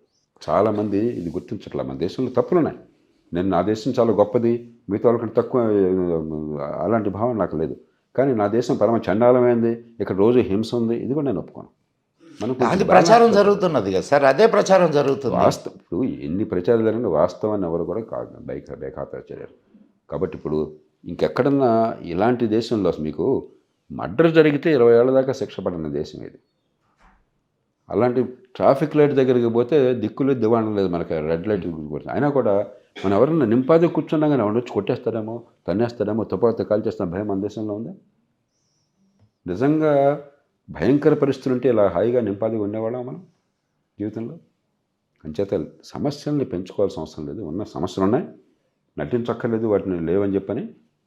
చాలామంది ఇది గుర్తించట్లా. మన దేశంలో తప్పులు ఉన్నాయి. నేను నా దేశం చాలా గొప్పది, మిగతా వాళ్ళకంటే తక్కువ, అలాంటి భావన నాకు లేదు. కానీ నా దేశం పరమ చండాలమైంది, ఇక్కడ రోజు హింస ఉంది, ఇది కూడా నేను ఒప్పుకోను. అది ప్రచారం జరుగుతున్నది కదా సార్, అదే ప్రచారం జరుగుతుంది. ఇప్పుడు ఎన్ని ప్రచారాలు జరిగినా వాస్తవాన్ని ఎవరు కూడా బేఖాతరు చేయలేరు. కాబట్టి ఇప్పుడు ఇంకెక్కడన్నా ఇలాంటి దేశంలో మీకు మర్డర్ జరిగితే 20 ఏళ్ల దాకా శిక్ష పడిన దేశం ఇది. అలాంటి ట్రాఫిక్ లైట్ దగ్గరికి పోతే దిక్కులు దివాణం లేదు, మనకి రెడ్ లైట్ పోతుంది. అయినా కూడా మనం ఎవరన్నా నింపాది కూర్చున్నా కానీ ఎవరు వచ్చి కొట్టేస్తాడేమో, తన్నేస్తాడేమో, తుపాకుతో కాల్చేస్తున్న భయం మన దేశంలో ఉంది. నిజంగా భయంకర పరిస్థితులు ఉంటే ఇలా హాయిగా నింపాదిగా ఉండేవాళ్ళం మనం జీవితంలో. అంచేత సమస్యల్ని పెంచుకోవాల్సిన అవసరం లేదు. ఉన్న సమస్యలు ఉన్నాయి, నటించక్కర్లేదు వాటిని లేవని చెప్పని.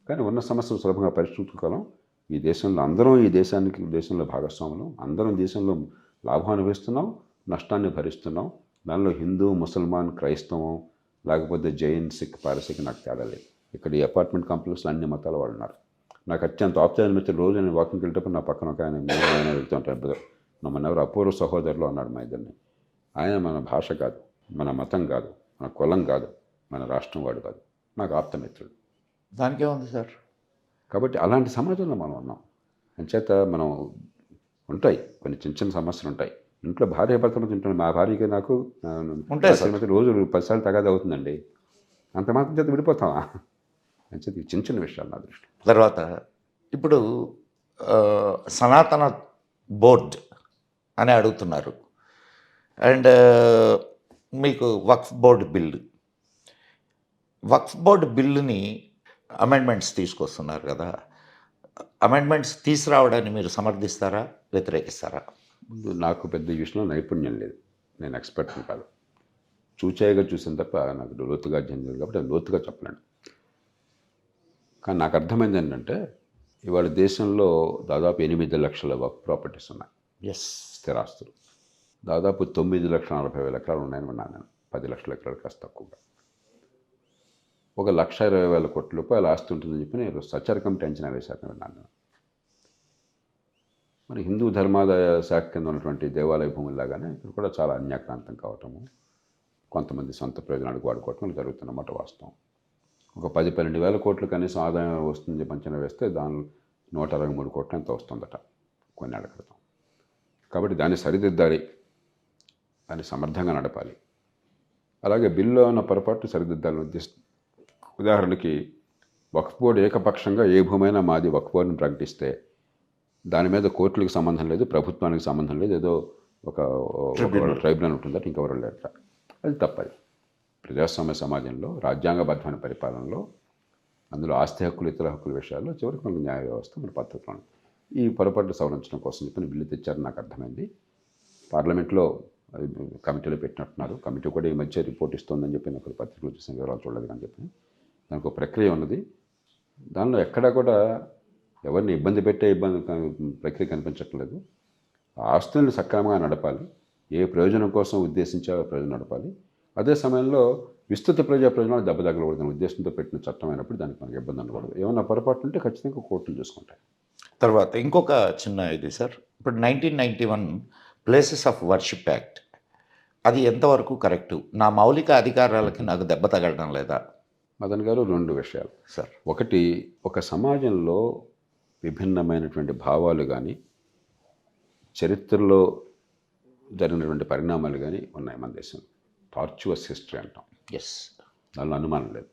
కానీ ఉన్న సమస్యలు సులభంగా పరిష్కరించుకోగలం. ఈ దేశంలో అందరం దేశంలో భాగస్వాములు, అందరం దేశంలో లాభం అనుభవిస్తున్నాం, నష్టాన్ని భరిస్తున్నాం. దానిలో హిందూ, ముసల్మాన్, క్రైస్తవం, లేకపోతే జైన్, సిక్, పారసిక్ నాకు తేడా లేదు. ఇక్కడ ఈ అపార్ట్మెంట్ కాంప్లెక్స్లో అన్ని మతాల వాళ్ళు ఉన్నారు. నాకు అత్యంత ఆప్యాయన మిత్రులు రోజు నేను వాకింగ్కి వెళ్ళేటప్పుడు నా పక్కన ఒక ఆయన వెళ్తూ ఉంటారు. మన ఎవరు అపూర్వ సహోదరులు అన్నాడు మా ఇద్దరిని. ఆయన మన భాష కాదు, మన మతం కాదు, మన కులం కాదు, మన రాష్ట్రం వాడు కాదు, నాకు ఆప్తమిత్రుడు. దానికే ఉంది సార్. కాబట్టి అలాంటి సమాజంలో మనం ఉన్నాం. అంచేత మనం ఉంటాయి కొన్ని చిన్న చిన్న సమస్యలు ఉంటాయి. ఇంట్లో భార్య భర్తలు తింటున్నాను, మా భార్యకి నాకు ఉంటాయి రోజు 10 సార్లు తగాద అవుతుందండి. అంత మాత్రం చేత విడిపోతావా? అంచేత చిన్న చిన్న విషయాలు నా దృష్టి. తర్వాత ఇప్పుడు సనాతన బోర్డ్ అని అడుగుతున్నారు. అండ్ మీకు వక్ఫ్ బోర్డు బిల్లు వక్ఫ్ బోర్డు బిల్లుని అమెండ్మెంట్స్ తీసుకొస్తున్నారు కదా, అమెండ్మెంట్స్ తీసుకురావడాన్ని మీరు సమర్థిస్తారా, వ్యతిరేకిస్తారా? ముందు నాకు పెద్ద ఈ విషయంలో నైపుణ్యం లేదు, నేను ఎక్స్పర్ట్ని కాదు, చూచాయిగా చూసిన తప్ప నాకు లోతుగా చెందింది కాబట్టి నేను లోతుగా చెప్పలేను. కానీ నాకు అర్థమైంది ఏంటంటే ఇవాళ దేశంలో దాదాపు 8 లక్షల వక్ఫ్ ప్రాపర్టీస్ ఉన్నాయి, ఎస్. స్థిరాస్తులు. దాదాపు 9,40,000 ఎకరాలు ఉన్నాయని విన్నాను నేను, 10 లక్షల ఎకరాలు కాస్త తక్కువగా. 1,20,000 కోట్ల రూపాయలు ఆస్తి ఉంటుందని చెప్పి నేను సచార కమిటీ అంచనా వేశారని విన్నాను నేను. మరి హిందూ ధర్మాదాయ శాఖ కింద ఉన్నటువంటి దేవాలయ భూముల్లాగానే ఇక్కడ కూడా చాలా అన్యాక్రాంతం కావటము, కొంతమంది సొంత ప్రయోజనాలకు వాడుకోవటం జరుగుతున్నమాట వాస్తవం. ఒక 10-12 వేల కోట్లు కనీసం ఆదాయం వస్తుంది అంచనా వేస్తే దానిలో 123 కోట్లు ఎంత వస్తుందట కొన్నేళ్ల క్రితం. కాబట్టి దాన్ని సరిదిద్దాలి, దాన్ని సమర్థంగా నడపాలి. అలాగే బిల్లులో ఉన్న పొరపాటు సరిదిద్దాలని ఉద్దేశం. ఉదాహరణకి వక్ఫ్ బోర్డు ఏకపక్షంగా ఏ భూమైనా మాది వక్ఫ్ బోర్డుని ప్రకటిస్తే దాని మీద కోర్టులకు సంబంధం లేదు, ప్రభుత్వానికి సంబంధం లేదు, ఏదో ఒక ట్రైబ్యునల్ ఉంటుందట, ఇంకెవరు లేట. అది తప్పది. ప్రజాస్వామ్య సమాజంలో రాజ్యాంగబద్ధమైన పరిపాలనలో అందులో ఆస్తి హక్కులు ఇతర హక్కుల విషయాల్లో చివరికి మనకు న్యాయ వ్యవస్థ మన పద్ధతిలో ఈ పొరపాట్లు సవరించడం కోసం చెప్పిన బిల్లు తెచ్చారని నాకు అర్థమైంది. పార్లమెంట్లో కమిటీలో పెట్టినట్టున్నారు. కమిటీ కూడా ఈ మధ్య రిపోర్ట్ ఇస్తుందని చెప్పి నాకు పత్రికలు చూసిన వివరాలు చూడలేదు కానీ చెప్పి దానికి ఒక ప్రక్రియ ఉన్నది. దానిలో ఎక్కడా కూడా ఎవరిని ఇబ్బంది పెట్టే ప్రక్రియ కనిపించట్లేదు. ఆస్తులను సక్రమంగా నడపాలి, ఏ ప్రయోజనం కోసం ఉద్దేశించాలో ప్రయోజనం నడపాలి. అదే సమయంలో విస్తృత ప్రయోజనాలు దెబ్బతగలకూడదని ఉద్దేశంతో పెట్టిన చట్టం అయినప్పుడు దానికి మనకి ఇబ్బంది ఉండకూడదు. ఏమన్నా పొరపాటు ఉంటే ఖచ్చితంగా కోర్టులు చూసుకుంటాయి. తర్వాత ఇంకొక చిన్న ఇది సార్, ఇప్పుడు 1991 ప్లేసెస్ ఆఫ్ వర్షిప్ యాక్ట్, అది ఎంతవరకు కరెక్టు? నా మౌలిక అధికారాలకి నాకు దెబ్బ తగలడం లేదా? మదన్ గారు, 2 విషయాలు సార్. ఒకటి, ఒక సమాజంలో విభిన్నమైనటువంటి భావాలు కానీ చరిత్రలో జరిగినటువంటి పరిణామాలు కానీ ఉన్నాయి మన దేశంలో. టార్చువస్ హిస్టరీ అంటాం. ఎస్. దానిలో అనుమానం లేదు.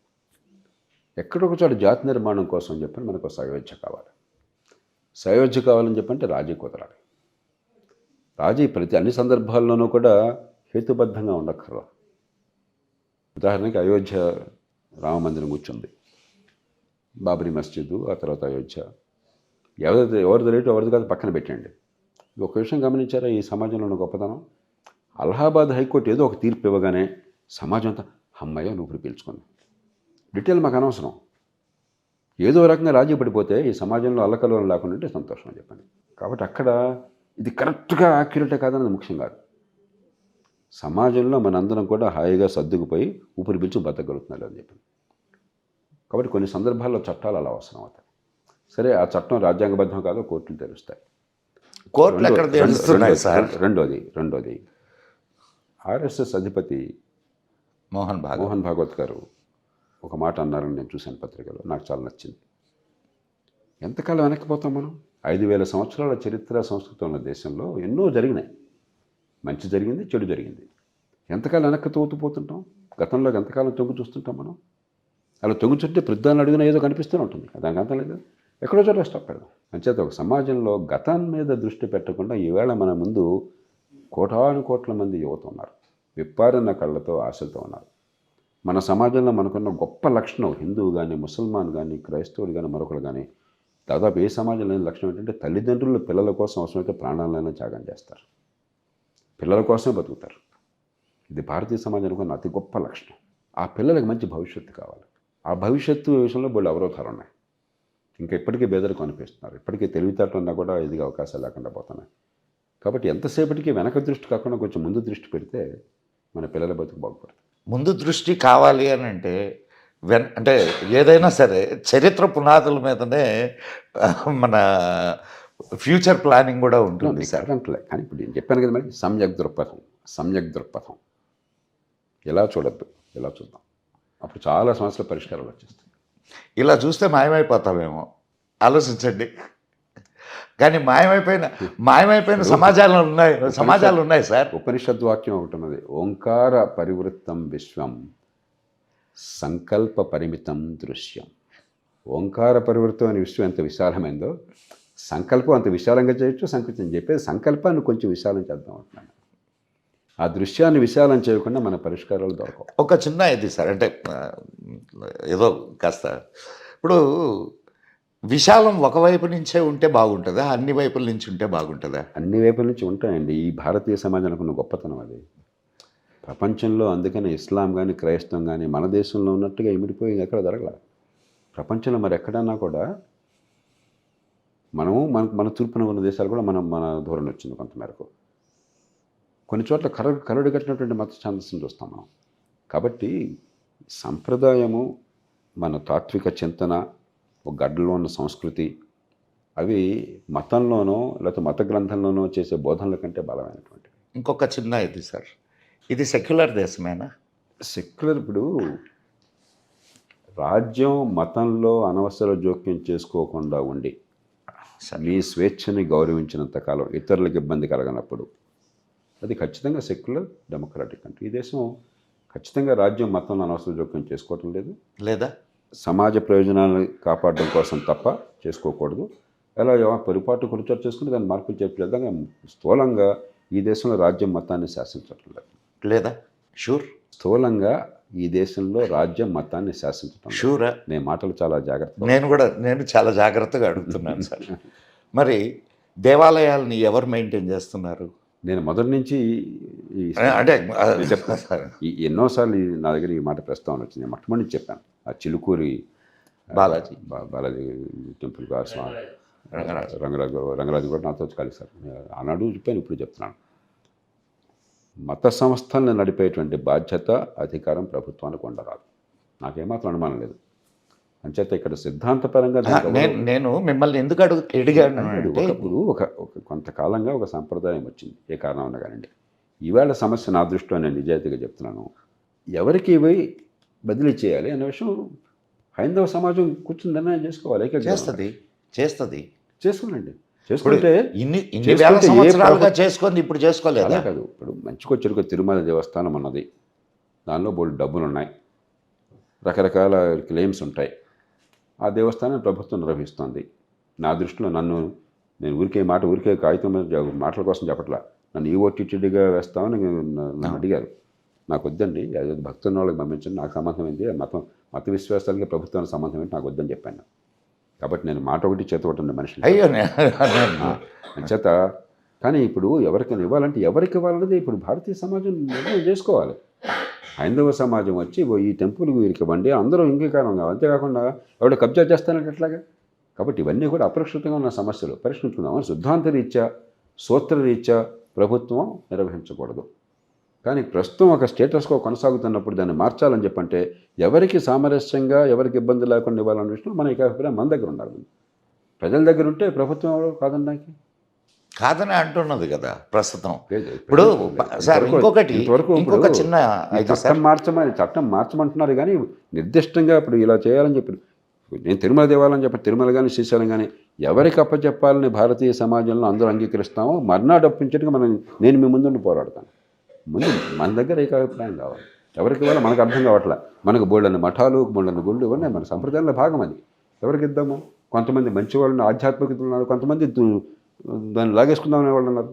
ఎక్కడొక చోట జాతి నిర్మాణం కోసం చెప్పని మనకు సయోధ్య కావాలి. సయోధ్య కావాలని చెప్పంటే రాజీ కుదరాలి. రాజీ అన్ని సందర్భాల్లోనూ కూడా హేతుబద్ధంగా ఉండక్కర్లా. ఉదాహరణకి అయోధ్య రామమందిరం కూర్చుంది, బాబరీ మస్జిద్, ఆ తర్వాత అయోధ్య, ఎవరిది రేటు ఎవరిది కాదు పక్కన పెట్టండి. ఒక విషయం గమనించారా ఈ సమాజంలో ఉన్న గొప్పతనం? అలహాబాద్ హైకోర్టు ఏదో ఒక తీర్పు ఇవ్వగానే సమాజం అంతా అమ్మయ్య నువ్వు పీల్చుకుంది. డీటెయిల్ మాకు అనవసరం. ఏదో రకంగా రాజీ పడిపోతే ఈ సమాజంలో అల్లకల్లోలం లేకుండా ఉంటే సంతోషం అని చెప్పండి. కాబట్టి అక్కడ ఇది కరెక్ట్గా యాక్యురేటే కాదన్నది ముఖ్యం కాదు. సమాజంలో మనందరం కూడా హాయిగా సర్దుకుపోయి ఊపిరి పీల్చి బతకగలుగుతున్నారు అని చెప్పండి. కాబట్టి కొన్ని సందర్భాల్లో చట్టాలు అలా అవసరం అవుతాయి. సరే, ఆ చట్టం రాజ్యాంగబద్ధం కాదో కోర్టులు తెలుస్తాయి. కోర్టులు ఎక్కడ తెలుస్తున్నాయి సార్? రెండోది ఆర్ఎస్ఎస్ అధిపతి మోహన్ భాగవత్ గారు ఒక మాట అన్నారని నేను చూశాను పత్రికలో, నాకు చాలా నచ్చింది. ఎంతకాలం వెనక్కిపోతాం మనం? 5,000 సంవత్సరాల చరిత్ర సంస్కృతి ఉన్న దేశంలో ఎన్నో జరిగినాయి. మంచి జరిగింది, చెడు జరిగింది. ఎంతకాలం వెనక్కి తోతుపోతుంటాం? గతంలోకి ఎంతకాలం తొంగి చూస్తుంటాం మనం? అలా తొంగి చుట్టే ప్రధాని అడిగినా ఏదో కనిపిస్తూనే ఉంటుంది. దానికి అంతం లేదు, ఎక్కడో చోట స్టాప్ పెడదాం. అంచేత ఒక సమాజంలో గతం మీద దృష్టి పెట్టకుండా ఈవేళ మన ముందు కోటాను కోట్ల మంది యువత ఉన్నారు, విప్పారిన కళ్ళతో ఆశలతో ఉన్నారు. మన సమాజంలో మనకున్న గొప్ప లక్షణం, హిందువు కానీ ముసల్మాన్ కానీ క్రైస్తవుడు కానీ మరొకరు కానీ, దాదాపు ఏ సమాజంలో లేని లక్షణం ఏంటంటే తల్లిదండ్రులు పిల్లల కోసం అవసరమైతే ప్రాణాలైనా త్యాగం చేస్తారు, పిల్లల కోసమే బతుకుతారు. ఇది భారతీయ సమాజానికి ఉన్న అతి గొప్ప లక్షణం. ఆ పిల్లలకు మంచి భవిష్యత్తు కావాలి. ఆ భవిష్యత్తు విషయంలో బోళ్ళు అవరోధాలు ఉన్నాయి. ఇంకా ఇప్పటికీ బేదలకు అనిపిస్తున్నారు. ఇప్పటికీ తెలివితేటలు ఉన్నా కూడా ఎదిగే అవకాశాలు లేకుండా పోతున్నాయి. కాబట్టి ఎంతసేపటికి వెనక దృష్టి కాకుండా కొంచెం ముందు దృష్టి పెడితే మన పిల్లల బతుకు బాగుపడుతుంది. ముందు దృష్టి కావాలి అని అంటే అంటే ఏదైనా సరే చరిత్ర పునాదుల మీదనే మన ఫ్యూచర్ ప్లానింగ్ కూడా ఉంటుంది సార్. అంటే కానీ ఇప్పుడు నేను చెప్పాను కదా మరి, సమ్యక్ దృక్పథం ఎలా చూడద్దు, ఎలా చూద్దాం. అప్పుడు చాలా సమస్యల పరిష్కారాలు వచ్చేస్తాయి. ఇలా చూస్తే మాయమైపోతామేమో, ఆలోచించండి. కానీ మాయమైపోయిన సమాజాలు ఉన్నాయి సార్. ఉపనిషద్ వాక్యం ఒకటి ఉన్నది, ఓంకార పరివృత్తం విశ్వం సంకల్ప పరిమితం దృశ్యం. ఓంకార పరివృత్తం అనే విశ్వం ఎంత విశాలమైందో సంకల్పం అంత విశాలంగా చేయొచ్చు, సంకుచం చెప్పేది సంకల్పాన్ని కొంచెం విశాలం చేద్దాం అంటున్నాను. ఆ దృశ్యాన్ని విశాలం చేయకుండా మన పరిష్కారాలు దొరకవు. ఒక చిన్న ఇది సార్, అంటే ఏదో కాస్త ఇప్పుడు విశాలం ఒకవైపు నుంచే ఉంటే బాగుంటుందా, అన్ని వైపుల నుంచి ఉంటే బాగుంటుందా? అన్ని వైపుల నుంచి ఉంటాయండి. ఈ భారతీయ సమాజానికి ఉన్న గొప్పతనం అది. ప్రపంచంలో అందుకని ఇస్లాం కానీ క్రైస్తవం కానీ మన దేశంలో ఉన్నట్టుగా ఇమిడిపోయి ఎక్కడ జరగల. ప్రపంచంలో మరి ఎక్కడన్నా కూడా మనము మన తూర్పున ఉన్న దేశాలు కూడా మన ధోరణి వచ్చింది కొంతమేరకు. కొన్ని చోట్ల కరడు కట్టినటువంటి మత ఛాందస్సును చూస్తాం మనం. కాబట్టి సంప్రదాయము, మన తాత్విక చింతన, ఒక గడ్డలో ఉన్న సంస్కృతి, అవి మతంలోనో లేకపోతే మత గ్రంథంలోనో చేసే బోధనల కంటే బలమైనటువంటివి. ఇంకొక చిన్న ఇది సార్, ఇది సెక్యులర్ దేశమేనా? సెక్యులర్ ఇప్పుడు రాజ్యం మతంలో అనవసర జోక్యం చేసుకోకుండా ఉండి మీ స్వేచ్ఛని గౌరవించినంత కాలం ఇతరులకు ఇబ్బంది కలగనప్పుడు అది ఖచ్చితంగా సెక్యులర్ డెమోక్రాటిక్ కంట్రీ. ఈ దేశం ఖచ్చితంగా రాజ్యం మతంలో అనవసర జోక్యం చేసుకోవటం లేదు, లేదా సమాజ ప్రయోజనాలను కాపాడడం కోసం తప్ప చేసుకోకూడదు. ఎలా పొరపాటు కొరచోటు చేసుకుంటే దాన్ని మార్పులు చెప్పలేదా స్థూలంగా ఈ దేశంలో రాజ్యం మతాన్ని శాసించటం లేదు. లేదా షూర్ స్థూలంగా ఈ దేశంలో రాజ్యం మతాన్ని శాసించటం లేదు. షూరా? నేను మాటలు చాలా జాగ్రత్త. నేను చాలా జాగ్రత్తగా అడుగుతున్నాను సార్. మరి దేవాలయాలని ఎవరు మెయింటైన్ చేస్తున్నారు? నేను మొదటి నుంచి అంటే చెప్తాను సార్, ఎన్నోసార్లు నా దగ్గర ఈ మాట ప్రస్తావన వచ్చింది. నేను మొట్టమొదటి చెప్పాను, ఆ చిలుకూరి బాలాజీ టెంపుల్ గారు స్వామి రంగరాజు కూడా నాతో కలిసి సార్ ఆనాడు చెప్పాను, ఇప్పుడు చెప్తున్నాను. మత సంస్థలను నడిపేటువంటి బాధ్యత, అధికారం ప్రభుత్వానికి ఉండరాదు. నాకేమాత్రం అనుమానం లేదు. అంచేత ఇక్కడ సిద్ధాంతపరంగా నేను మిమ్మల్ని ఎందుకు అడిగాను అంటే, ఇప్పుడు ఒక కొంతకాలంగా ఒక సంప్రదాయం వచ్చింది, ఏ కారణం ఉన్నా కానివ్వండి. ఈవేళ సమస్య నా దృష్టిలో నేను నిజాయితీగా చెప్తున్నాను, ఎవరికి ఇవి బదిలీ చేయాలి అనే విషయం హైందవ సమాజం కూర్చుని నిర్ణయం చేసుకోవాలి. చేసుకోనండి, చేసుకుంటే ఇన్ని వేల సంవత్సరాలుగా చేసుకుంది, ఇప్పుడు చేసుకోలేదు కాదు. ఇప్పుడు మంచికొచ్చేరుకు తిరుమల దేవస్థానం ఉన్నది, దానిలో బోల్డ్ డబ్బులు ఉన్నాయి, రకరకాల క్లెయిమ్స్ ఉంటాయి. ఆ దేవస్థానం ప్రభుత్వం నిర్వహిస్తుంది. నా దృష్టిలో నేను ఊరికే కాగితం మీద మాటల కోసం చెప్పట్లా, నన్ను ఈఓటీటీడీగా వేస్తామని నన్ను అడిగారు. నాకు వద్దండి, అది భక్తున్న వాళ్ళకి పంపించండి, నాకు సంబంధం ఏంటి, మత విశ్వాసాలకి ప్రభుత్వానికి సంబంధం ఏంటి నాకు వద్దని చెప్పాను. కాబట్టి నేను మాట ఒకటి చేత ఒకటి మనిషి చేత. కానీ ఇప్పుడు ఎవరికైనా ఇవ్వాలంటే ఎవరికి ఇవ్వాలన్నది ఇప్పుడు భారతీయ సమాజం నిర్ణయం చేసుకోవాలి. హైందవ సమాజం వచ్చి ఈ టెంపుల్ వీరికి ఇవ్వండి, అందరూ అంగీకారం కావాలి, అంతేకాకుండా ఎవడో కబ్జా చేస్తానంటే ఎట్లాగా. కాబట్టి ఇవన్నీ కూడా అపరిష్కృతంగా ఉన్న సమస్యలు పరిష్కరించుకుందామని సిద్ధాంత రీత్యా, సూత్రరీత్యా ప్రభుత్వం నిర్వహించకూడదు. కానీ ప్రస్తుతం ఒక స్టేటస్కో కొనసాగుతున్నప్పుడు దాన్ని మార్చాలని చెప్పంటే ఎవరికి సామరస్యంగా, ఎవరికి ఇబ్బంది లేకుండా ఇవ్వాలన్న విషయం మన అభిప్రాయం మన దగ్గర ఉండాలి. ప్రజల దగ్గర ఉంటే ప్రభుత్వం కాదని అంటున్నది కదా ప్రస్తుతం. ఇప్పుడు సార్ ఇంకొక చిన్న చట్టం మార్చమంటున్నారు కానీ నిర్దిష్టంగా ఇప్పుడు ఇలా చేయాలని చెప్పి నేను తిరుమల దేవాలని చెప్పి తిరుమల కానీ శ్రీశైలం కానీ ఎవరికి అప్పచెప్పాలని భారతీయ సమాజంలో అందరూ అంగీకరిస్తామో మర్నాడు అప్పించడానికి నేను మీ ముందు పోరాడతాను. ముందు మన దగ్గర ఏకాభిప్రాయం కావాలి. ఎవరికి ఇవ్వాలో మనకు అర్థం కావట్లే. మనకు బోళ్ళని మఠాలు, బోళ్ళని గుళ్ళు ఇవన్నీ మన సంప్రదాయంలో భాగం. అది ఎవరికి ఇద్దాము? కొంతమంది మంచి వాళ్ళని ఆధ్యాత్మికతలు ఉన్నారు, కొంతమంది దాన్ని లాగేసుకుందామనే వాళ్ళు ఉన్నారు,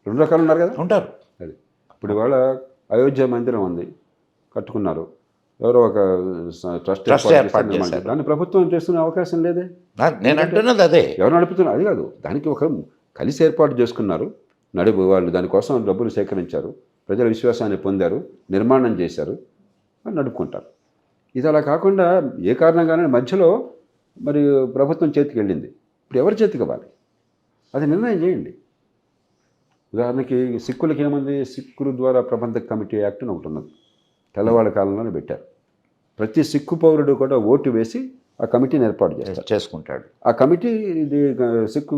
రెండు రకాలు ఉన్నారు కదా, ఉంటారు. అది ఇప్పుడు వాళ్ళ అయోధ్య మందిరం ఉంది, కట్టుకున్నారు, ఎవరో ఒక ట్రస్ట్ దాన్ని ప్రభుత్వం చేస్తున్న అవకాశం లేదే. నేను అంటున్నది అదే, ఎవరు నడుపుతున్నారు అది కాదు. దానికి ఒక కలిసి ఏర్పాటు చేసుకున్నారు, వాళ్ళు దానికోసం డబ్బులు సేకరించారు, ప్రజల విశ్వాసాన్ని పొందారు, నిర్మాణం చేశారు, అని నడుపుకుంటారు. ఇది అలా కాకుండా ఏ కారణంగానే మధ్యలో మరి ప్రభుత్వం చేతికి వెళ్ళింది. ఇప్పుడు ఎవరి చేతికి ఇవ్వాలి అది నిర్ణయం చేయండి. ఉదాహరణకి సిక్కులకి ఏముంది, సిక్కుల ద్వారా ప్రబంధక కమిటీ యాక్ట్ అని ఒకటి ఉన్నది, తెల్లవాళ్ళ కాలంలోనే పెట్టారు. ప్రతి సిక్కు పౌరుడు కూడా ఓటు వేసి ఆ కమిటీని ఏర్పాటు చేసుకుంటాడు. ఆ కమిటీ ఇది సిక్కు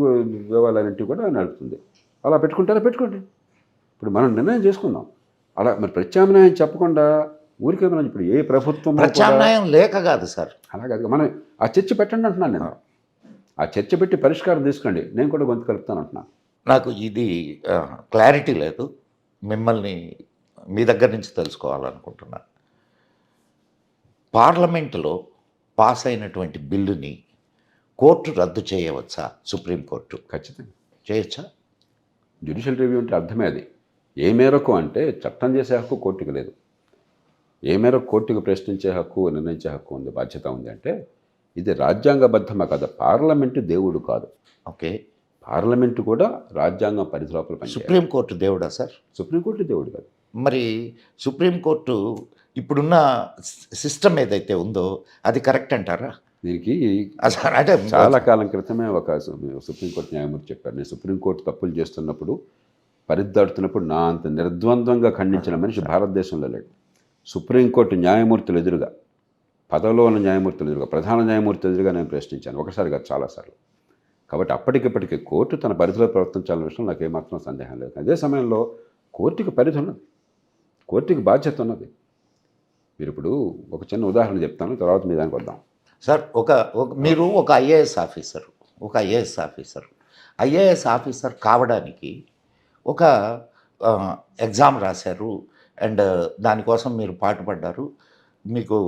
దేవాలయాన్నింటినీ కూడా నడుపుతుంది. అలా పెట్టుకోండి. ఇప్పుడు మనం నిర్ణయం చేసుకుందాం. అలా మరి ప్రత్యామ్నాయం చెప్పకుండా ఊరికే మనం ఇప్పుడు ఏ ప్రభుత్వం ప్రత్యామ్నాయం లేక కాదు సార్, అలా కాదు. మనం ఆ చర్చ పెట్టండి అంటున్నాను నేను. ఆ చర్చ పెట్టి పరిష్కారం తీసుకోండి, నేను కూడా గొంతు కలుపుతాను అంటున్నాను. నాకు ఇది క్లారిటీ లేదు, మిమ్మల్ని మీ దగ్గర నుంచి తెలుసుకోవాలనుకుంటున్నాను. పార్లమెంటులో పాస్ అయినటువంటి బిల్లుని కోర్టు రద్దు చేయవచ్చా? సుప్రీంకోర్టు ఖచ్చితంగా చేయొచ్చా? జ్యుడిషియల్ రివ్యూ అంటే అర్థమే అది. ఏ మేరకు అంటే చట్టం చేసే హక్కు కోర్టుకు లేదు. ఏ మేరకు కోర్టుకు ప్రశ్నించే హక్కు, నిర్ణయించే హక్కు ఉంది, బాధ్యత ఉంది అంటే ఇది రాజ్యాంగబద్ధమా కాదు. పార్లమెంటు దేవుడు కాదు. ఓకే. పార్లమెంటు కూడా రాజ్యాంగం పరిధి లోపల పనిచేయాలి. సుప్రీంకోర్టు దేవుడా సార్? సుప్రీంకోర్టు దేవుడు కాదు. మరి సుప్రీంకోర్టు ఇప్పుడున్న సిస్టమ్ ఏదైతే ఉందో అది కరెక్ట్ అంటారా? దీనికి అసలు అంటే చాలా కాలం క్రితమే ఒక సుప్రీంకోర్టు న్యాయమూర్తి చెప్పారు, నేను సుప్రీంకోర్టు తప్పులు చేస్తున్నప్పుడు, పరిదాడుతున్నప్పుడు నా అంత నిర్ద్వంద్వంగా ఖండించిన మనిషి భారతదేశంలో లేడు. సుప్రీంకోర్టు న్యాయమూర్తులు ఎదురుగా, పదవిలో ఉన్న న్యాయమూర్తులు ఎదురుగా, ప్రధాన న్యాయమూర్తి ఎదురుగా నేను ప్రశ్నించాను, ఒకసారి కాదు చాలాసార్లు. కాబట్టి అప్పటికిప్పటికీ కోర్టు తన పరిధిలో ప్రవర్తించాలనే విషయం నాకు ఏమాత్రం సందేహం లేదు. అదే సమయంలో కోర్టుకి పరిధి ఉన్నది, కోర్టుకి బాధ్యత ఉన్నది. మీరు ఇప్పుడు ఒక చిన్న ఉదాహరణ చెప్తాను, తర్వాత మీ దానికి వద్దాం. సార్ మీరు ఒక ఐఏఎస్ ఆఫీసర్ ఐఏఎస్ ఆఫీసర్ కావడానికి ఒక ఎగ్జామ్ రాశారు అండ్ దానికోసం మీరు పాటుపడ్డారు. మీకు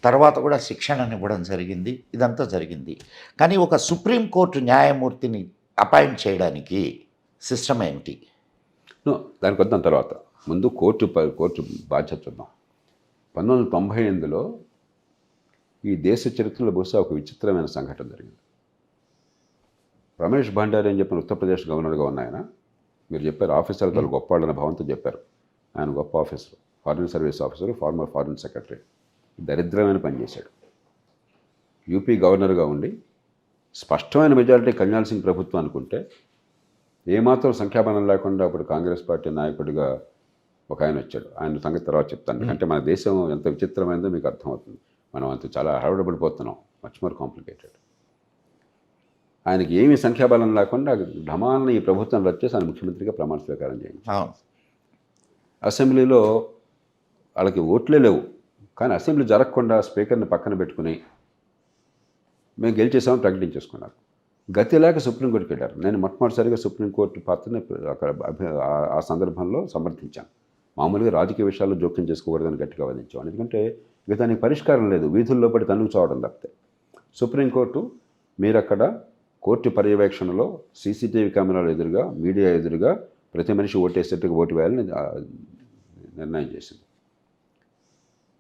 తర్వాత కూడా శిక్షణను ఇవ్వడం జరిగింది, ఇదంతా జరిగింది. కానీ ఒక సుప్రీంకోర్టు న్యాయమూర్తిని అపాయింట్ చేయడానికి సిస్టమ్ ఏమిటి? దానికి వద్దాం తర్వాత. ముందు కోర్టు బాధ్యత చూద్దాం. 1998లో ఈ దేశ చరిత్రలో బహుశా ఒక విచిత్రమైన సంఘటన జరిగింది. రమేష్ భండారీ అని చెప్పిన ఉత్తరప్రదేశ్ గవర్నర్గా ఉన్న ఆయన, మీరు చెప్పారు ఆఫీసర్ తల గొప్ప వాళ్ళని భావంతో చెప్పారు. ఆయన గొప్ప officer, foreign service officer, former foreign secretary. దరిద్రమైన పని చేశాడు. యూపీ గవర్నర్గా ఉండి స్పష్టమైన మెజారిటీ కళ్యాణ్ సింగ్ ప్రభుత్వం అనుకుంటే, ఏమాత్రం సంఖ్యాబలం లేకుండా అప్పుడు కాంగ్రెస్ పార్టీ నాయకుడిగా ఒక ఆయన వచ్చాడు. ఆయన సంగతి తర్వాత చెప్తాను. అంటే మన దేశం ఎంత విచిత్రమైందో మీకు అర్థమవుతుంది. మనం అంత చాలా హడావిడిపడిపోతున్నాం, మచ్ మోర్ కాంప్లికేటెడ్. ఆయనకి ఏమీ సంఖ్యాబలం లేకుండా ఢమాలను ఈ ప్రభుత్వం రద్దు చేసి ఆయన ముఖ్యమంత్రిగా ప్రమాణ స్వీకారం చేయింది. అసెంబ్లీలో వాళ్ళకి ఓట్లే లేవు, కానీ అసెంబ్లీ జరగకుండా స్పీకర్ని పక్కన పెట్టుకుని మేము గెలిచేసామని ప్రకటించేసుకున్నారు. గతి లేక సుప్రీంకోర్టుకి వెళ్ళారు. నేను మొట్టమొదటిసారిగా సుప్రీంకోర్టు పాత్రని అక్కడ ఆ సందర్భంలో సమర్థించాను. మామూలుగా రాజకీయ విషయాల్లో జోక్యం చేసుకోకూడదని గట్టిగా వాదించాను. ఎందుకంటే ఇక దానికి పరిష్కారం లేదు, వీధుల్లో పడి తనుగు చావడం తప్పితే. సుప్రీంకోర్టు మీరు అక్కడ కోర్టు పర్యవేక్షణలో సీసీటీవీ కెమెరాల ఎదురుగా, మీడియా ఎదురుగా ప్రతి మనిషి ఓటేసేట్టుగా ఓటు వేయాలని నిర్ణయం చేసింది.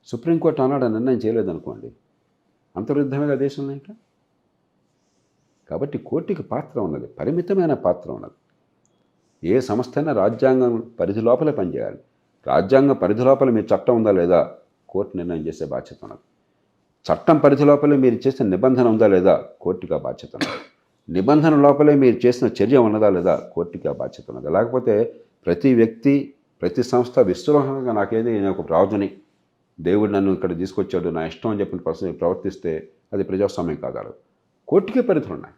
సుప్రీంకోర్టు ఆనాడు ఆ నిర్ణయం చేయలేదనుకోండి, అంతర్యుద్ధమేగా దేశంలో ఇంకా. కాబట్టి కోర్టుకి పాత్ర ఉన్నది, పరిమితమైన పాత్ర ఉన్నది. ఏ సంస్థ అయినా రాజ్యాంగం పరిధి లోపలే పనిచేయాలి. రాజ్యాంగం పరిధి లోపల మీ చట్టం ఉందా లేదా కోర్టు నిర్ణయం చేసే బాధ్యత ఉన్నది. చట్టం పరిధి లోపలే మీరు చేసిన నిబంధన ఉందా లేదా కోర్టుకి ఆ బాధ్యత ఉన్నది. నిబంధన లోపలే మీరు చేసిన చర్య ఉన్నదా లేదా కోర్టుకి ఆ బాధ్యత ఉన్నది. లేకపోతే ప్రతి వ్యక్తి, ప్రతి సంస్థ విస్తృతంగా నాకేది నేను ఒక రాజుని, దేవుడు నన్ను ఇక్కడ తీసుకొచ్చాడు, నా ఇష్టం అని చెప్పిన ప్రవర్తిస్తే అది ప్రజాస్వామ్యం కాదు. కోర్టుకే పరిధులు ఉన్నాయి.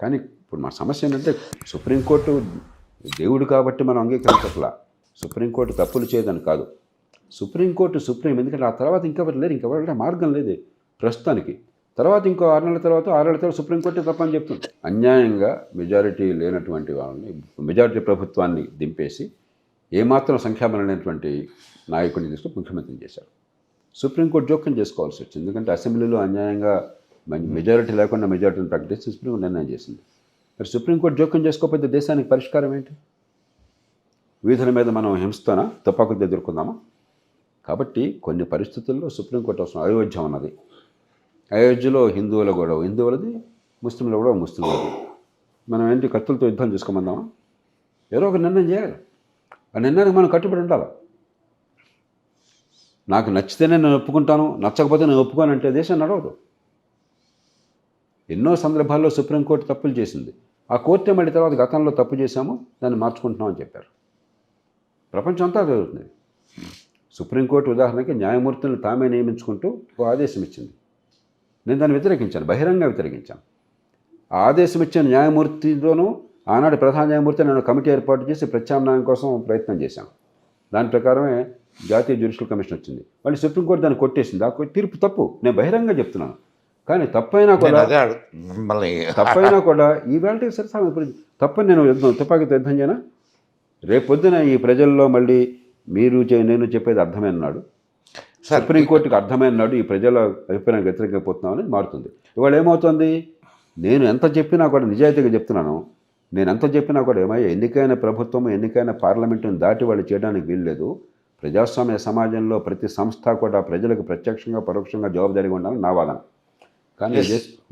కానీ ఇప్పుడు మా సమస్య ఏంటంటే సుప్రీంకోర్టు దేవుడు కాబట్టి మనం అంగీకరించట్లా. సుప్రీంకోర్టు తప్పులు చేయదని కాదు. సుప్రీంకోర్టు సుప్రీం, ఎందుకంటే ఆ తర్వాత ఇంకెవరు లేరు, ఇంకెవరు మార్గం లేదు ప్రస్తుతానికి. తర్వాత ఇంకో 6 నెలల తర్వాత సుప్రీంకోర్టు తప్పని చెప్తుంది. అన్యాయంగా మెజారిటీ లేనటువంటి వాళ్ళని, మెజారిటీ ప్రభుత్వాన్ని దింపేసి ఏమాత్రం సంఖ్యాబలం లేనటువంటి నాయకుడిని తీసుకుని ముఖ్యమంత్రిని చేశారు. సుప్రీంకోర్టు జోక్యం చేసుకోవాల్సి వచ్చింది. ఎందుకంటే అసెంబ్లీలో అన్యాయంగా మెజారిటీ లేకుండా మెజారిటీని ప్రకటించి సుప్రీంకోర్టు నిర్ణయం చేసింది. మరి సుప్రీంకోర్టు జోక్యం చేసుకోకపోతే దేశానికి పరిష్కారం ఏంటి? వీధుల మీద మనం హింసతోనా, తుపాకులతో ఎదుర్కొందామా? కాబట్టి కొన్ని పరిస్థితుల్లో సుప్రీంకోర్టు అవసరం. అయోధ్య ఉన్నది, అయోధ్యలో హిందువుల గొడవ హిందువులది, ముస్లింల గొడవ ముస్లింలది. మనం ఏంటి కత్తులతో యుద్ధం చేసుకోమందామా? ఏదో ఒక నిర్ణయం చేయాలి. ఆ నిర్ణయానికి మనం కట్టుబడి ఉండాలి. నాకు నచ్చితేనే నేను ఒప్పుకుంటాను, నచ్చకపోతే నేను ఒప్పుకోనంటే దేశం నడవదు. ఎన్నో సందర్భాల్లో సుప్రీంకోర్టు తప్పులు చేసింది. ఆ కోర్టే మళ్ళీ తర్వాత గతంలో తప్పు చేశాము, దాన్ని మార్చుకుంటున్నామని చెప్పారు. ప్రపంచం అంతా జరుగుతుంది. సుప్రీంకోర్టు ఉదాహరణకి న్యాయమూర్తులను తామే నియమించుకుంటూ ఓ ఆదేశం ఇచ్చింది. నేను దాన్ని వ్యతిరేకించాను, బహిరంగంగా వ్యతిరేకించాను. ఆ ఆదేశం ఇచ్చిన న్యాయమూర్తిలోనూ ఆనాడు ప్రధాన న్యాయమూర్తి నేను కమిటీ ఏర్పాటు చేసి ప్రత్యామ్నాయం కోసం ప్రయత్నం చేశాను. దాని ప్రకారమే జాతీయ జ్యుడిషియల్ కమిషన్ వచ్చింది. మళ్ళీ సుప్రీంకోర్టు దాన్ని కొట్టేసింది. ఆ తీర్పు తప్పు, నేను బహిరంగంగా చెప్తున్నాను. కానీ తప్పైనా కూడా ఈ వేళకి సరిసా తప్పని నేను తుపాకీతో యుద్ధం చేయనా? రేపొద్దున ఈ ప్రజల్లో మళ్ళీ మీరు నేను చెప్పేది అర్థమైనాడు, సుప్రీంకోర్టుకి అర్థమైనాడు, ఈ ప్రజల అభిప్రాయానికి వ్యతిరేకపోతున్నామని మారుతుంది. ఇవాళ ఏమవుతుంది? నేను ఎంత చెప్పినా కూడా నిజాయితీగా చెప్తున్నాను, నేను ఎంత చెప్పినా కూడా ఏమయ్యా, ఎన్నికైన ప్రభుత్వం ఎన్నికైన పార్లమెంటును దాటి వాళ్ళు చేయడానికి వీల్లేదు. ప్రజాస్వామ్య సమాజంలో ప్రతి సంస్థ కూడా ప్రజలకు ప్రత్యక్షంగా పరోక్షంగా జవాబుదారీగా ఉండాలని నా వాదన. కానీ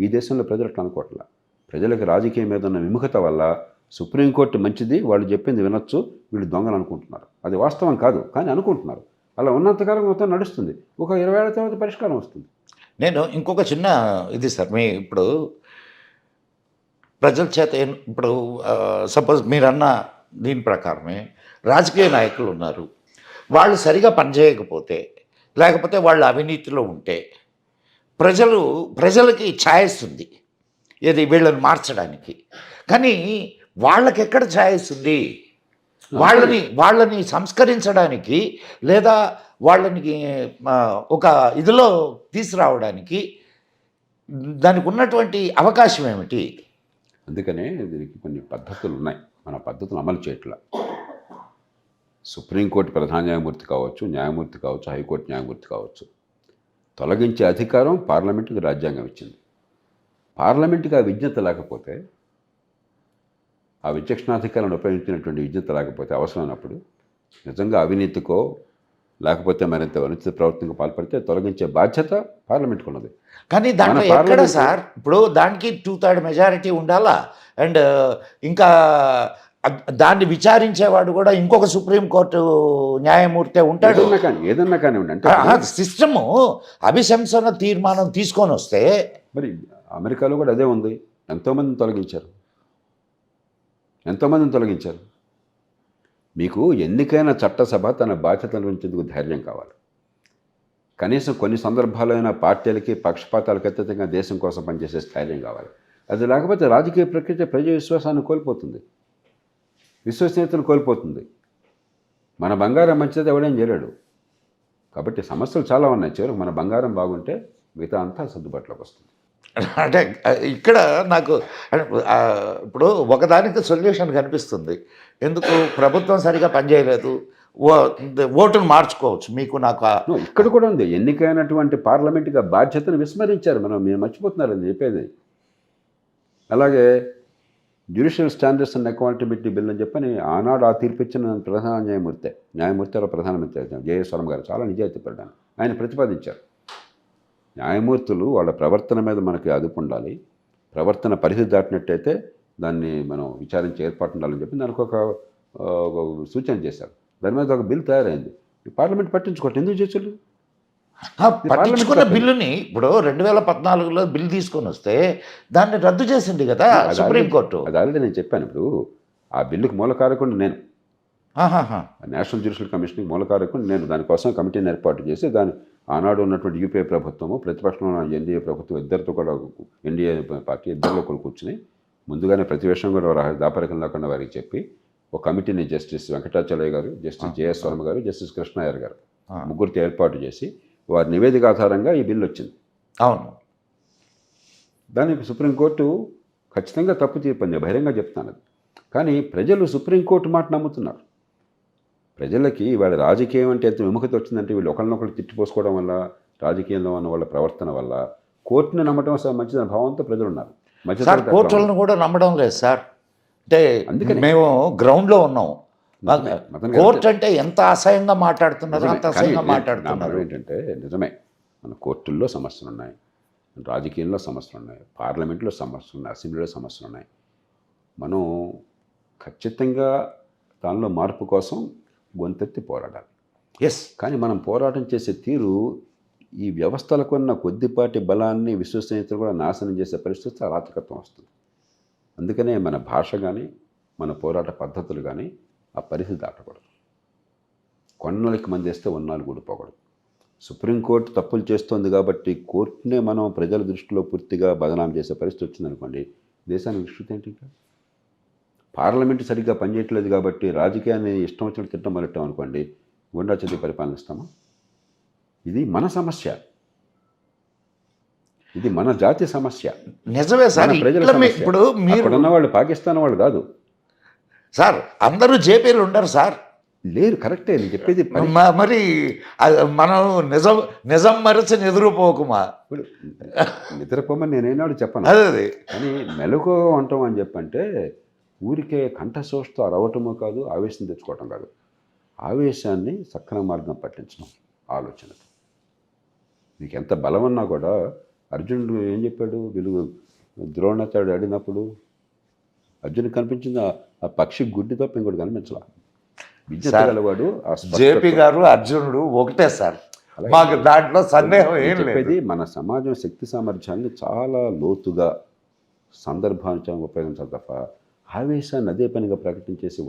ఈ దేశంలో ప్రజలు అట్లా అనుకోవట్లా. ప్రజలకు రాజకీయం మీద ఉన్న విముఖత వల్ల సుప్రీంకోర్టు మంచిది, వాళ్ళు చెప్పింది వినొచ్చు, వీళ్ళు దొంగలు అనుకుంటున్నారు. అది వాస్తవం కాదు, కానీ అనుకుంటున్నారు. అలా ఉన్నంతకాలం మొత్తం నడుస్తుంది. ఒక 20 ఏళ్ల తర్వాత పరిష్కారం వస్తుంది. నేను ఇంకొక చిన్న ఇది సార్, ఇప్పుడు ప్రజల చేత ఇప్పుడు సపోజ్ మీరన్న దీని ప్రకారమే రాజకీయ నాయకులు ఉన్నారు, వాళ్ళు సరిగా పనిచేయకపోతే లేకపోతే వాళ్ళు అవినీతిలో ఉంటే ప్రజలకి ఛాయిస్ ఉంది ఏది వీళ్ళని మార్చడానికి. కానీ వాళ్ళకి ఎక్కడ ఛాయిస్ ఉంది? వాళ్ళని సంస్కరించడానికి లేదా వాళ్ళని ఒక ఇదిలో తీసుకురావడానికి దానికి ఉన్నటువంటి అవకాశం ఏమిటి? అందుకనే దీనికి కొన్ని పద్ధతులు ఉన్నాయి. మన పద్ధతులు అమలు చేయట్లా. సుప్రీంకోర్టు ప్రధాన న్యాయమూర్తి కావచ్చు, న్యాయమూర్తి కావచ్చు, హైకోర్టు న్యాయమూర్తి కావచ్చు, తొలగించే అధికారం పార్లమెంటుకి రాజ్యాంగం ఇచ్చింది. పార్లమెంటుకి ఆ విజ్ఞత లేకపోతే, ఆ విచక్షణాధికారాన్ని ఉపయోగించినటువంటి విజ్ఞత లేకపోతే అవసరమైనప్పుడు నిజంగా అవినీతికో లేకపోతే మరింత అనుచిత ప్రవర్తనకు పాల్పడితే తొలగించే బాధ్యత పార్లమెంట్కు ఉన్నది. కానీ దాంట్లో ఎక్కడ సార్, ఇప్పుడు దానికి 2/3 మెజారిటీ ఉండాలా, అండ్ ఇంకా దాన్ని విచారించేవాడు కూడా ఇంకొక సుప్రీంకోర్టు న్యాయమూర్తే ఉంటాడు. ఏదన్నా కానివ్వండి, అంటే సిస్టము అభిశంసన తీర్మానం తీసుకొని వస్తే మరి అమెరికాలో కూడా అదే ఉంది. ఎంతోమందిని తొలగించారు. మీకు ఎన్నికైన చట్టసభ తన బాధ్యతల నుంచేందుకు ధైర్యం కావాలి. కనీసం కొన్ని సందర్భాలైన పార్టీలకి పక్షపాతాలకు అతీతంగా దేశం కోసం పనిచేసే స్థైర్యం కావాలి. అది లేకపోతే రాజకీయ ప్రక్రియ ప్రజా విశ్వాసాన్ని కోల్పోతుంది, విశ్వసనీయతను కోల్పోతుంది. మన బంగారం మంచిది ఎవడేం చేయలేడు. కాబట్టి సమస్యలు చాలా ఉన్నాయి. చివరికి మన బంగారం బాగుంటే మిగతా అంతా సర్దుబాటులోకి వస్తుంది. అంటే ఇక్కడ నాకు ఇప్పుడు ఒకదానికి సొల్యూషన్ కనిపిస్తుంది. ఎందుకు ప్రభుత్వం సరిగా పనిచేయలేదు, ఓటును మార్చుకోవచ్చు మీకు నాకు. ఇక్కడ కూడా ఉంది. ఎన్నికైనటువంటి పార్లమెంటుగా బాధ్యతను విస్మరించారు. మీరు మర్చిపోతున్నారు అని చెప్పేది. అలాగే judicial standards and accountability bill అని చెప్పని ఆనాడు ఆ తీర్పు ఇచ్చిన ప్రధాన న్యాయమూర్తి ప్రధానమంత్రి జేఎస్ వర్మ గారు చాలా నిజాయితీ పడ్డాను. ఆయన ప్రతిపాదించారు, న్యాయమూర్తులు వాళ్ళ ప్రవర్తన మీద మనకి అదుపు ఉండాలి, ప్రవర్తన పరిస్థితి దాటినట్టయితే దాన్ని మనం విచారించే ఏర్పాటు ఉండాలని చెప్పి దానికి ఒక సూచన చేశారు. దాని మీద ఒక బిల్ తయారైంది. పార్లమెంట్ పట్టించుకోవట్లేదు. ఎందుకు చేసారు? పట్టించుకున్న బిల్లుని ఇప్పుడు 2014లో బిల్ తీసుకొని వస్తే దాన్ని రద్దు చేసింది కదా సుప్రీంకోర్టు. అది ఆల్రెడీ నేను చెప్పాను. ఇప్పుడు ఆ బిల్లుకి మూలకారకుడు నేను, నేషనల్ జ్యుడిషియల్ కమిషన్కి మూలకారకుడు నేను. దానికోసం కమిటీని ఏర్పాటు చేసి ఆనాడు ఉన్నటువంటి యూపీఏ ప్రభుత్వము, ప్రతిపక్షంలో ఉన్న ఎన్డీఏ ప్రభుత్వం ఇద్దరితో కూడా, ఎన్డీఏ పార్టీ ఇద్దరిలో కూడా కూర్చుని ముందుగానే ప్రతిపక్షం కూడా దాపరికం లేకుండా వారికి చెప్పి ఒక కమిటీని జస్టిస్ వెంకటాచలయ్య గారు, జస్టిస్ జేఎస్ వర్మ గారు, జస్టిస్ కృష్ణయ్యర్ గారు ముగ్గురితో ఏర్పాటు చేసి వారి నివేదిక ఆధారంగా ఈ బిల్లు వచ్చింది. అవును. దానికి సుప్రీంకోర్టు ఖచ్చితంగా తప్పు తీర్పు, బహిరంగ చెప్తాను అది. కానీ ప్రజలు సుప్రీంకోర్టు మాట నమ్ముతున్నారు. ప్రజలకి వాళ్ళ రాజకీయం అంటే ఎంత విముఖత వచ్చిందంటే వీళ్ళు ఒకరినొకరు తిట్టిపోసుకోవడం వల్ల, రాజకీయంలో ఉన్న వాళ్ళ ప్రవర్తన వల్ల కోర్టును నమ్మటం మంచిదని భావంతో ప్రజలు ఉన్నారు. కోర్టులను కూడా నమ్మడం లేదు సార్. అంటే అందుకని మేము గ్రౌండ్లో ఉన్నాం. కోర్టు అంటే ఎంత అసహ్యంగా మాట్లాడుతున్నారు, అంత అసహ్యంగా మాట్లాడుతున్నారు. ఏంటంటే నిజమే, మన కోర్టుల్లో సమస్యలు ఉన్నాయి, రాజకీయంలో సమస్యలు ఉన్నాయి, పార్లమెంట్లో సమస్యలు ఉన్నాయి, అసెంబ్లీలో సమస్యలు ఉన్నాయి. మనం ఖచ్చితంగా దానిలో మార్పు కోసం గొంతెత్తి పోరాడాలి. కానీ మనం పోరాటం చేసే తీరు ఈ వ్యవస్థలకున్న కొద్దిపాటి బలాన్ని, విశ్వసనీయతను కూడా నాశనం చేసే పరిస్థితి అరాచకత్వం వస్తుంది. అందుకనే మన భాష కానీ మన పోరాట పద్ధతులు కానీ ఆ పరిస్థితి దాటకూడదు. కొన్నాళ్ళకి మంది వేస్తే ఉన్నాళ్ళు కూడిపోకూడదు. సుప్రీంకోర్టు తప్పులు చేస్తోంది కాబట్టి కోర్టునే మనం ప్రజల దృష్టిలో పూర్తిగా బదనాం చేసే పరిస్థితి వచ్చిందనుకోండి, దేశానికి విస్తృతి ఏంటి? ఇంకా పార్లమెంటు సరిగ్గా పనిచేయట్లేదు కాబట్టి రాజకీయాన్ని ఇష్టం వచ్చినట్టు తిట్టం మొదలెట్టాం అనుకోండి, గుండా చదివి పరిపాలనిస్తామా? ఇది మన సమస్య, ఇది మన జాతి సమస్య. నిజమే సార్. ఇప్పుడు మీరున్న వాళ్ళు పాకిస్తాన్ వాళ్ళు కాదు సార్, అందరూ జేపీలు ఉండరు సార్. లేరు, కరెక్టే నేను చెప్పేది. మరి మనం నిజం మరచి నిద్రపోకుమా? నిద్రపోమని నేనేనాడు చెప్పను. అదే కానీ మెలకువగా ఉంటాం అని చెప్పంటే ఊరికే కంఠశోషతో అరవటమో కాదు, ఆవేశం తెచ్చుకోవటం కాదు. ఆవేశాన్ని సక్రమ మార్గం పట్టించడం ఆలోచనతో. నీకు ఎంత బలం ఉన్నా కూడా అర్జునుడు ఏం చెప్పాడు? ద్రోణాచార్యుడు అడిగినప్పుడు అర్జునుడు కనిపించింది ఆ పక్షి గుడ్డి తప్ప ఇంకోటి కనిపించలా. విద్య గలవాడు ఆ జేపీ గారు అర్జునుడు ఒకటే సార్, మాకు దాంట్లో సందేహం ఏం చెప్పేది. లేదు. మన సమాజం శక్తి సామర్థ్యాన్ని చాలా లోతుగా సందర్భానుసారం ఉపయోగించాలి తప్ప ఆవేశాన్ని అదే పనిగా ప్రకటించేసి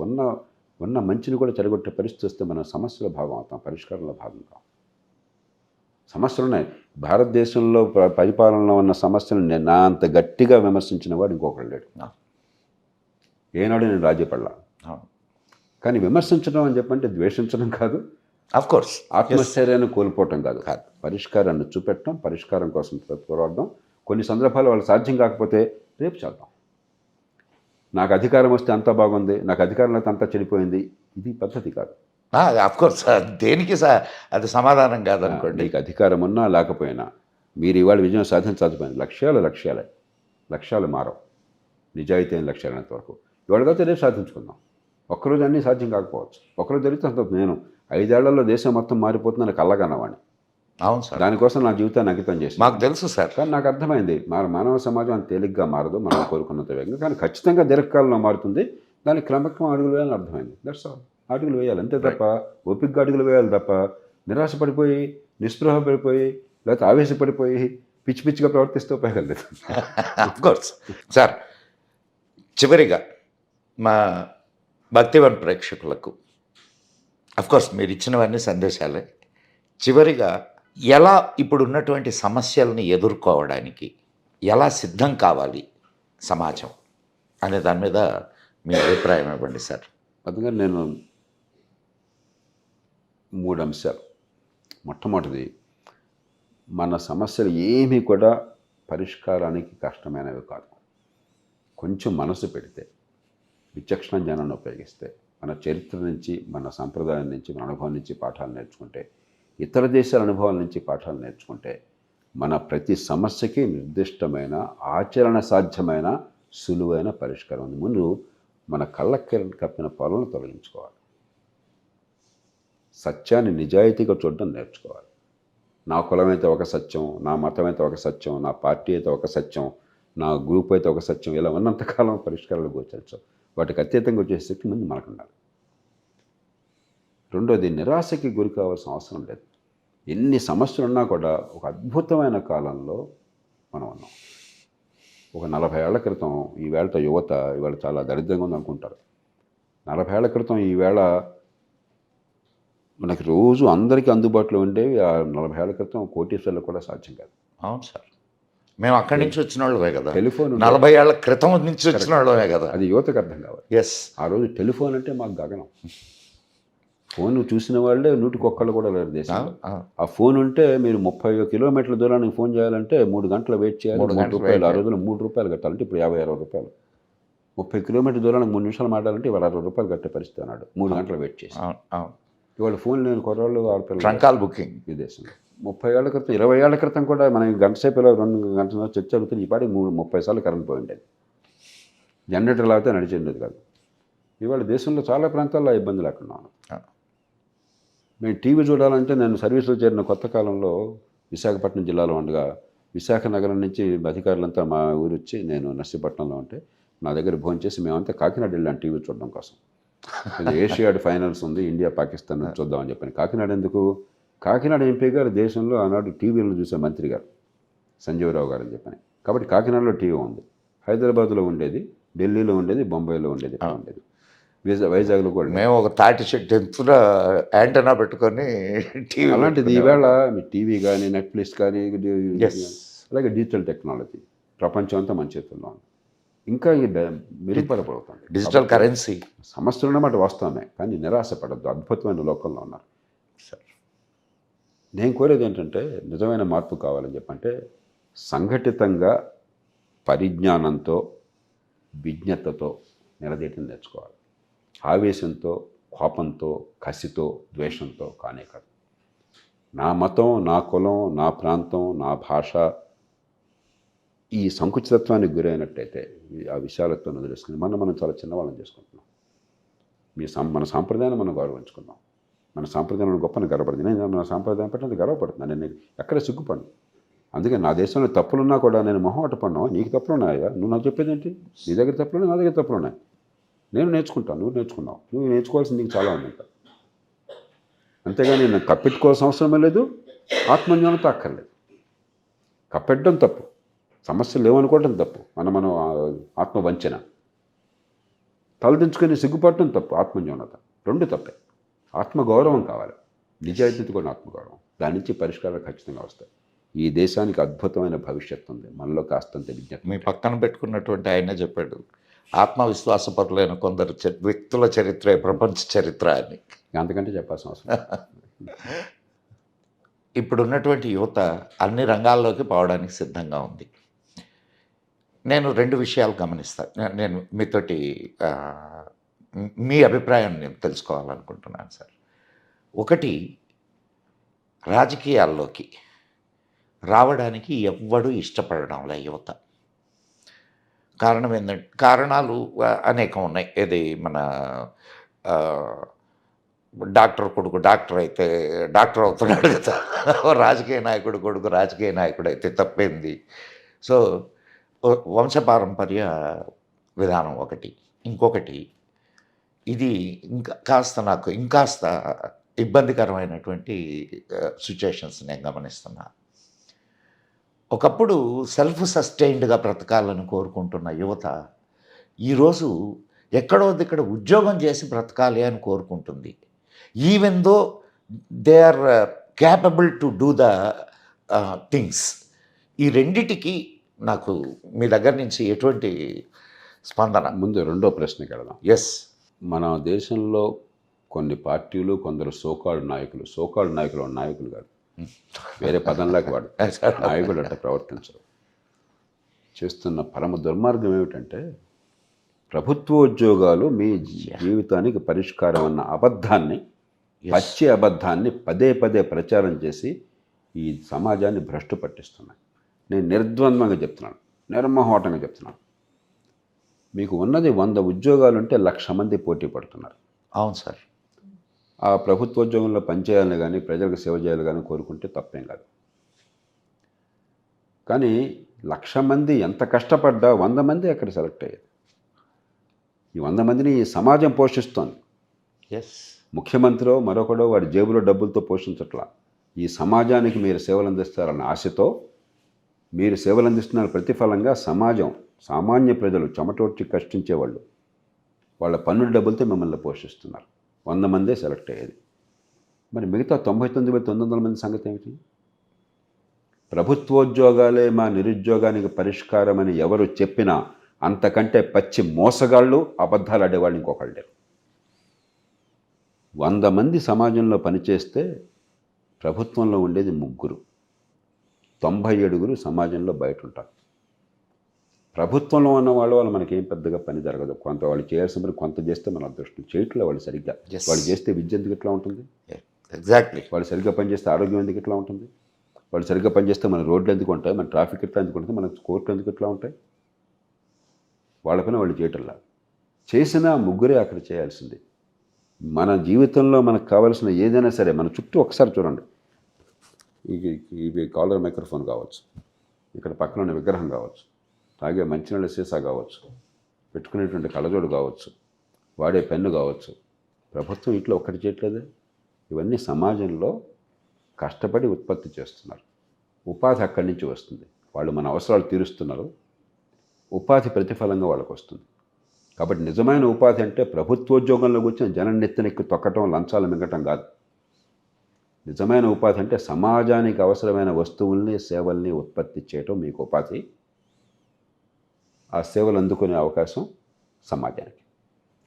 ఉన్న మంచిని కూడా చెడగొట్టే పరిస్థితి వస్తే మనం సమస్యల భాగం అవుతాం, పరిష్కారంలో భాగం కాం. సమస్యలు ఉన్నాయి. భారతదేశంలో పరిపాలనలో ఉన్న సమస్యలు నా అంత గట్టిగా విమర్శించిన వాడు ఇంకొకరు లేడు. ఏనాడు నేను రాజ్యపడలా. కానీ విమర్శించడం అని చెప్పంటే ద్వేషించడం కాదు, కోర్స్ ఆత్మస్థైర్యాన్ని కోల్పోవటం కాదు, పరిష్కారాన్ని చూపెట్టడం, పరిష్కారం కోసం పోరాడడం. కొన్ని సందర్భాలు వాళ్ళు సాధ్యం కాకపోతే రేపు చేద్దాం. నాకు అధికారం వస్తే అంతా బాగుంది, నాకు అధికారం లేకపోతే అంతా చెడిపోయింది, ఇది పద్ధతి కాదు. కోర్స్ దేనికి అది సమాధానం కాదనుకోండి. నీకు అధికారం ఉన్నా లేకపోయినా మీరు ఇవాళ విజయం సాధించకపోయినా లక్ష్యాలు మారవు. నిజాయితీ అయిన లక్ష్యాలు అంతవరకు ఇవాళ కాకపోతే రేపు సాధించుకుందాం. ఒక్కరోజు అన్నీ సాధ్యం కాకపోవచ్చు. ఒక్కరోజు జరిగితే అంత. నేను 5 ఏళ్లలో దేశం మొత్తం మారిపోతుందని కళ్ళగన్నవాడిని. అవును సార్. దానికోసం నా జీవితాన్ని అంకితం చేసి మాకు తెలుసు సార్. కానీ నాకు అర్థమైంది మానవ సమాజం అంత తేలిగ్గా మారదు మనం కోరుకున్నంత వేగంగా. కానీ ఖచ్చితంగా దీర్ఘకాలంలో మారుతుంది. దానికి క్రమక్రమం అడుగులు వేయాలని అర్థమైంది. That's all. అడుగులు వేయాలి అంతే తప్ప, ఓపికగా అడుగులు వేయాలి తప్ప నిరాశపడిపోయి, నిస్పృహ పడిపోయి, లేకపోతే ఆవేశపడిపోయి పిచ్చి పిచ్చిగా ప్రవర్తిస్తూ ఉపయోగం లేదు. కోర్స్ సార్, చివరిగా మా భక్తివన్ ప్రేక్షకులకు కోర్స్ మీరు ఇచ్చినవన్నీ సందేశాలే. చివరిగా ఎలా ఇప్పుడు ఉన్నటువంటి సమస్యలను ఎదుర్కోవడానికి ఎలా సిద్ధం కావాలి సమాజం అనే దాని మీద మీ అభిప్రాయం ఇవ్వండి సార్. అందుకని నేను 3 అంశాలు. మొట్టమొదటిది, మన సమస్యలు ఏమీ కూడా పరిష్కారానికి కష్టమైనవి కాదు. కొంచెం మనసు పెడితే, విచక్షణ జ్ఞానాన్ని ఉపయోగిస్తే, మన చరిత్ర నుంచి, మన సంప్రదాయం నుంచి, మన అనుభవం నుంచి పాఠాలు నేర్చుకుంటే, ఇతర దేశాల అనుభవాల నుంచి పాఠాలు నేర్చుకుంటే, మన ప్రతి సమస్యకి నిర్దిష్టమైన ఆచరణ సాధ్యమైన సులువైన పరిష్కారం ఉంది. ముందు మన కళ్ళకి కప్పిన పొలను తొలగించుకోవాలి. సత్యాన్ని నిజాయితీగా చూడడం నేర్చుకోవాలి. నా కులం అయితే ఒక సత్యం, నా మతం అయితే ఒక సత్యం, నా పార్టీ అయితే ఒక సత్యం, నా గ్రూప్ అయితే ఒక సత్యం, ఇలా ఉన్నంతకాలం పరిష్కారాలు గోచరించవు. వాటికి అతీతంగా వచ్చే శక్తి ముందు మనకు ఉండాలి. రెండోది, నిరాశకి గురి కావాల్సిన అవసరం లేదు. ఎన్ని సమస్యలు ఉన్నా కూడా ఒక అద్భుతమైన కాలంలో మనం ఉన్నాం. ఒక 40 ఏళ్ల క్రితం ఈవేళతో యువత ఇవాళ చాలా దరిద్రంగా ఉంది అనుకుంటారు. 40 ఏళ్ల క్రితం ఈవేళ మనకి రోజు అందరికీ అందుబాటులో ఉండేవి. ఆ 40 ఏళ్ల క్రితం కోటీశ్వర్లకు కూడా సాధ్యం కాదు. అవును సార్, మేము అక్కడి నుంచి వచ్చిన వాళ్ళమే కదా. టెలిఫోన్ 40 ఏళ్ల క్రితం నుంచి వచ్చిన వాళ్ళమే కదా. అది యువతకు అర్థం కావాలి. ఎస్, ఆ రోజు టెలిఫోన్ అంటే మాకు గగనం. ఫోన్ చూసిన వాళ్ళే 100 కూడా లేరు దేశంలో. ఆ ఫోన్ ఉంటే మీరు 30 కిలోమీటర్ల దూరానికి ఫోన్ చేయాలంటే 3 గంటలు వెయిట్ చేయాలి. 3 రూపాయలు. ఆ రోజుల్లో 3 రూపాయలు కట్టాలంటే ఇప్పుడు 50-60 రూపాయలు. 30 కిలోమీటర్ల దూరానికి 3 నిమిషాలు మాట్లాడాలంటే ఇవాళ 60 రూపాయలు కట్టే పరిస్థితి అన్నాడు. 3 గంటలు వెయిట్ చేసి. ఇవాళ ఫోన్ లేని కుర్రాళ్ళు ఆడపిల్లలు ట్రంకాల్ బుకింగ్ విదేశంలో. 30 ఏళ్ల క్రితం, 20 ఏళ్ల క్రితం కూడా మనం గంట సేపు 2 గంటల చర్చ అవుతుంది. ఈ పాటికి 30 సార్లు కరెంట్ పోయి ఉండేది. జనరేటర్ లాగితే నడిచేది కాదు. ఇవాళ దేశంలో చాలా ప్రాంతాల్లో ఇబ్బంది లేకుండా ఉన్నాం. మేము టీవీ చూడాలంటే, నేను సర్వీసులో చేరిన కొత్త కాలంలో విశాఖపట్నం జిల్లాలో ఉండగా, విశాఖ నగరం నుంచి అధికారులంతా మా ఊరు వచ్చి, నేను నర్సీపట్నంలో ఉంటే నా దగ్గర భోజనం చేసి మేమంతా కాకినాడ వెళ్ళాం టీవీ చూడడం కోసం. ఏషియాడ్ ఫైనల్స్ ఉంది, ఇండియా పాకిస్తాన్ చూద్దామని చెప్పాను. కాకినాడ ఎందుకు? కాకినాడ ఎంపీ గారు దేశంలో ఆనాడు టీవీలను చూసే మంత్రి గారు సంజీవరావు గారు అని చెప్పని. కాబట్టి కాకినాడలో టీవీ ఉంది. హైదరాబాద్లో ఉండేది, ఢిల్లీలో ఉండేది, బొంబాయిలో ఉండేది, ఉండేది, వైజాగ్లో కూడా. మేము ఒక తాటి చెట్టు ఎత్తున యాంటనా పెట్టుకొని టీవీ. అలాంటిది ఈవేళ మీ టీవీ కానీ, నెట్ఫ్లిక్స్ కానీ, అలాగే డిజిటల్ టెక్నాలజీ ప్రపంచం అంతా మన చేతుల్లో ఉంది. ఇంకా మెరుగుపడబడుతుంది. Digital currency. సమస్యలు ఉన్నమాట వాస్తవమే, కానీ నిరాశపడద్దు. అద్భుతమైన లోకంలో ఉన్నారు. నేను కోరేది ఏంటంటే, నిజమైన మార్పు కావాలని చెప్పంటే సంఘటితంగా పరిజ్ఞానంతో, విజ్ఞతతో నిలదీయటం నేర్చుకోవాలి. ఆవేశంతో, కోపంతో, కసితో, ద్వేషంతో కానే కాదు. నా మతం, నా కులం, నా ప్రాంతం, నా భాష, ఈ సంకుచితత్వానికి గురైనట్టయితే ఆ విశాలత్వాన్ని వదిలేసుకుని మనం చాలా చిన్నవాళ్ళని చేసుకుంటున్నాం. మన సాంప్రదాయాన్ని మనం గౌరవించుకుందాం. మన సాంప్రదాయం గొప్పని గర్వపడుతుంది. నేను మన సాంప్రదాయం పట్ల గర్వపడుతున్నాను. నేను ఎక్కడ సిగ్గుపడను. అందుకే నా దేశంలో తప్పులున్నా కూడా నేను మొహమాట పడినా, నీకు తప్పులు ఉన్నాయా, నువ్వు నాకు చెప్పేది ఏంటి, నీ దగ్గర తప్పులు, నా దగ్గర తప్పులు ఉన్నాయి, నేను నేర్చుకుంటాను, నువ్వు నేర్చుకున్నావు, నువ్వు నేర్చుకోవాల్సింది నీకు చాలా ఉంది ఇంకా. అంతేగాని నేను కప్పెట్టుకోవాల్సిన అవసరమే లేదు, ఆత్మజ్ఞానంతో అక్కర్లేదు. కప్పెట్టడం తప్పు, సమస్యలు లేవనుకోవడం తప్పు, మనం ఆత్మవంచన. తలదించుకొని సిగ్గుపడటం తప్పు, ఆత్మజ్ఞానత రెండు తప్పే. ఆత్మగౌరవం కావాలి, నిజాయితీతో కూడా ఆత్మగౌరవం. దాని నుంచి పరిష్కారాలు ఖచ్చితంగా వస్తాయి. ఈ దేశానికి అద్భుతమైన భవిష్యత్తు ఉంది, మనలో కాస్తంత విజ్ఞప్తి. మీ పక్కన పెట్టుకున్నటువంటి ఆయన చెప్పాడు, ఆత్మవిశ్వాసపరులైన కొందరు వ్యక్తుల చరిత్రే ప్రపంచ చరిత్ర అని. అంతకంటే చెప్పాల్సిన అవసరం. ఇప్పుడున్నటువంటి యువత అన్ని రంగాల్లోకి పోవడానికి సిద్ధంగా ఉంది. నేను 2 విషయాలు గమనిస్తాను. నేను మీతోటి మీ అభిప్రాయం నేను తెలుసుకోవాలనుకుంటున్నాను సార్. ఒకటి, రాజకీయాల్లోకి రావడానికి ఎవ్వడూ ఇష్టపడడంలే యువత. కారణం ఏంటంటే, కారణాలు అనేకం ఉన్నాయి. ఇది మన డాక్టర్ కొడుకు డాక్టర్ అయితే డాక్టర్ అవుతున్నాడు కదా, రాజకీయ నాయకుడు కొడుకు రాజకీయ నాయకుడు అయితే తప్పేంది. సో వంశపారంపర్య విధానం ఒకటి. ఇంకొకటి, ఇది నాకు ఇంకాస్త ఇబ్బందికరమైనటువంటి సిచ్యుయేషన్స్ నేను గమనిస్తున్నా. ఒకప్పుడు సెల్ఫ్ సస్టైన్డ్గా బ్రతకాలని కోరుకుంటున్న యువత ఈరోజు ఎక్కడో దిక్కడ ఉద్యోగం చేసి బ్రతకాలి అని కోరుకుంటుంది. Even though they are capable to do the things. ఈ రెండిటికి నాకు మీ దగ్గర నుంచి ఎటువంటి స్పందన? ముందు రెండో ప్రశ్నకి వెళదాం. ఎస్, మన దేశంలో కొన్ని పార్టీలు, కొందరు సోకాల్డ్ నాయకులు నాయకులు కాదు, వేరే పదంలాగా వాడు నాయకులు అట్లా ప్రవర్తించరు. చేస్తున్న పరమ దుర్మార్గం ఏమిటంటే, ప్రభుత్వోద్యోగాలు మీ జీవితానికి పరిష్కారం అన్న అబద్ధాన్ని, పచ్చి అబద్ధాన్ని పదే పదే ప్రచారం చేసి ఈ సమాజాన్ని భ్రష్టు పట్టిస్తున్నాయి. నేను నిర్ద్వంద్వంగా చెప్తున్నాను, నిర్మోహమాటంగా చెప్తున్నాను. మీకు ఉన్నది 100 ఉద్యోగాలుంటే 1,00,000 మంది పోటీ పడుతున్నారు. అవును సార్. ఆ ప్రభుత్వోద్యోగంలో పనిచేయాలని కానీ, ప్రజలకు సేవ చేయాలి కానీ కోరుకుంటే తప్పేం కాదు. కానీ 1,00,000 మంది ఎంత కష్టపడ్డా 100 మంది అక్కడ సెలెక్ట్ అయ్యేది. ఈ 100 మందిని ఈ సమాజం పోషిస్తోంది. ఎస్, ముఖ్యమంత్రో మరొకడో వాడి జేబులో డబ్బులతో పోషించట్లా. ఈ సమాజానికి మీరు సేవలు అందిస్తారన్న ఆశతో మీరు సేవలు అందిస్తున్న ప్రతిఫలంగా సమాజం, సామాన్య ప్రజలు, చెమటోడ్చి కష్టించేవాళ్ళు, వాళ్ళ పన్నుల డబ్బులతో మిమ్మల్ని పోషిస్తున్నారు. 100 మందే సెలెక్ట్ అయ్యేది. మరి మిగతా 99,900 మంది సంగతి ఏమిటి? ప్రభుత్వోద్యోగాలే మా నిరుద్యోగానికి పరిష్కారం అని ఎవరు చెప్పినా అంతకంటే పచ్చి మోసగాళ్ళు, అబద్ధాలు ఆడేవాళ్ళు ఇంకొకళ్ళు లేరు. 100 మంది సమాజంలో పనిచేస్తే ప్రభుత్వంలో ఉండేది 3, 97 సమాజంలో బయట ఉంటారు. ప్రభుత్వంలో ఉన్న వాళ్ళు మనకేం పెద్దగా పని జరగదు. కొంత వాళ్ళు చేయాల్సిన పని కొంత చేస్తే మన అదృష్టం. చేయట్లే వాళ్ళు సరిగ్గా. వాళ్ళు చేస్తే విద్య ఎందుకు ఎట్లా ఉంటుంది? ఎగ్జాక్ట్లీ. వాళ్ళు సరిగ్గా పనిచేస్తే ఆరోగ్యం ఎందుకు ఎట్లా ఉంటుంది? వాళ్ళు సరిగ్గా పనిచేస్తే మన రోడ్లు ఎందుకు ఉంటాయి, మన ట్రాఫిక్ ఎట్లా ఎందుకు ఉంటుంది, మన కోర్టులు ఎందుకు ఎట్లా ఉంటాయి? వాళ్ళ పని వాళ్ళు చేయటంలా. చేసిన 3 అక్కడ చేయాల్సింది. మన జీవితంలో మనకు కావాల్సిన ఏదైనా సరే మన చుట్టూ ఒకసారి చూడండి. ఇవి కాలర్ మైక్రోఫోన్ కావచ్చు, ఇక్కడ పక్కన ఉన్న విగ్రహం కావచ్చు, తాగే మంచినీళ్ళ సీసా కావచ్చు, పెట్టుకునేటువంటి కళ్ళజోడు కావచ్చు, వాడే పెన్ను కావచ్చు, ప్రభుత్వం ఇంట్లో ఒక్కటి చేయట్లేదే. ఇవన్నీ సమాజంలో కష్టపడి ఉత్పత్తి చేస్తున్నారు. ఉపాధి అక్కడి నుంచి వస్తుంది. వాళ్ళు మన అవసరాలు తీరుస్తున్నారు, ఉపాధి ప్రతిఫలంగా వాళ్ళకు వస్తుంది. కాబట్టి నిజమైన ఉపాధి అంటే ప్రభుత్వోద్యోగంలో కూర్చొని జనం నెత్తినెక్కి తొక్కటం, లంచాలు మింగటం కాదు. నిజమైన ఉపాధి అంటే సమాజానికి అవసరమైన వస్తువుల్ని, సేవల్ని ఉత్పత్తి చేయటం మీకు ఉపాధి. ఆ సేవలు అందుకునే అవకాశం సమాజానికి.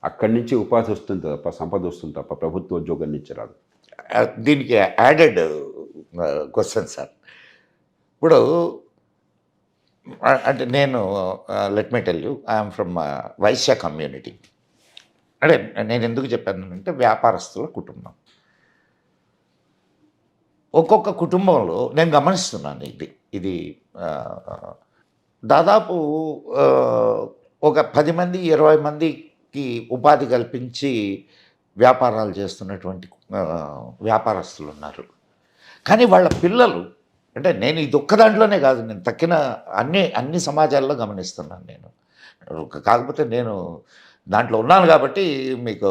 అక్కడి నుంచి ఉపాధి వస్తుంది తప్ప, సంపద వస్తుంది తప్ప ప్రభుత్వోద్యోగం నుంచి రాదు. దీనికి యాడెడ్ క్వశ్చన్ సార్. ఇప్పుడు అంటే నేను let me tell you, I'm from Vaishya community. అంటే నేను ఎందుకు చెప్పాను అంటే, వ్యాపారస్తుల కుటుంబం. ఒక్కొక్క కుటుంబంలో నేను గమనిస్తున్నాను ఇది దాదాపు ఆ, ఒక 10 మంది 20 మందికి ఉపాధి కల్పించి వ్యాపారాలు చేస్తున్నటువంటి వ్యాపారస్తులు ఉన్నారు. కానీ వాళ్ళ పిల్లలు, అంటే నేను ఇది ఒక్క దాంట్లోనే కాదు, నేను తక్కిన అన్ని సమాజాల్లో గమనిస్తున్నాను నేను. కాకపోతే నేను దాంట్లో ఉన్నాను కాబట్టి మీకు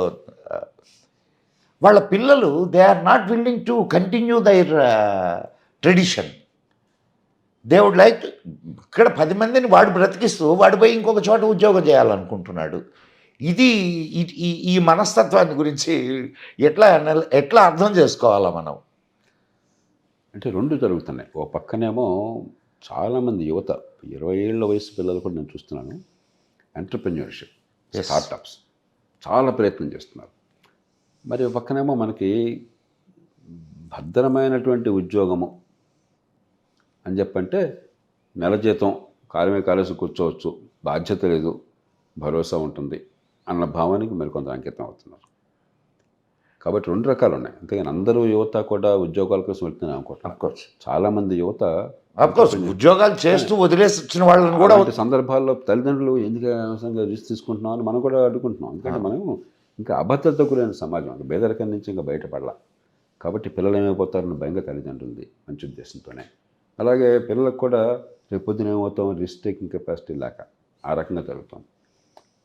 వాళ్ళ పిల్లలు they are not willing to continue their tradition. They would like, ఇక్కడ 10 మందిని వాడు బ్రతికిస్తూ వాడు పోయి ఇంకొక చోట ఉద్యోగం చేయాలనుకుంటున్నాడు. ఇది ఈ మనస్తత్వాన్ని గురించి ఎట్లా అర్థం చేసుకోవాలా మనం? అంటే రెండు జరుగుతున్నాయి. ఓ పక్కనేమో చాలామంది యువత 20 ఏళ్ల వయసు పిల్లలు కూడా నేను చూస్తున్నాను. Entrepreneurship, Yes. స్టార్టప్స్ చాలా ప్రయత్నం చేస్తున్నారు. మరి ఓ పక్కనేమో మనకి భద్రమైనటువంటి ఉద్యోగము అని చెప్పంటే నెల జీతం కాలమే కాలేసి కూర్చోవచ్చు, బాధ్యత లేదు, భరోసా ఉంటుంది అన్న భావానికి మరికొంత అంకితం అవుతున్నారు. కాబట్టి రెండు రకాలు ఉన్నాయి. అంతేగాని అందరూ యువత కూడా ఉద్యోగాల కోసం వెళ్తున్నాను అనుకోవట్లేదు. అఫ్కోర్స్ చాలామంది యువత అఫ్కోర్స్ ఉద్యోగాలు చేస్తూ వదిలేసి వచ్చిన వాళ్ళని కూడా అలాంటి సందర్భాల్లో తల్లిదండ్రులు ఎందుకు అనవసరంగా రిస్క్ తీసుకుంటున్నాం అని మనం కూడా అడుగుకుంటున్నాం. ఎందుకంటే మనం ఇంకా అభద్రత గురైన సమాజం, ఇంకా పేదరికం నుంచి ఇంకా బయటపడాల. కాబట్టి పిల్లలు ఏమైపోతారని భయంగా తల్లిదండ్రులది మంచి ఉద్దేశంతోనే. అలాగే పిల్లలకు కూడా రేపు పొద్దున ఏమవుతాం, రిస్క్ టేకింగ్ కెపాసిటీ లేక ఆ రకంగా జరుగుతాం.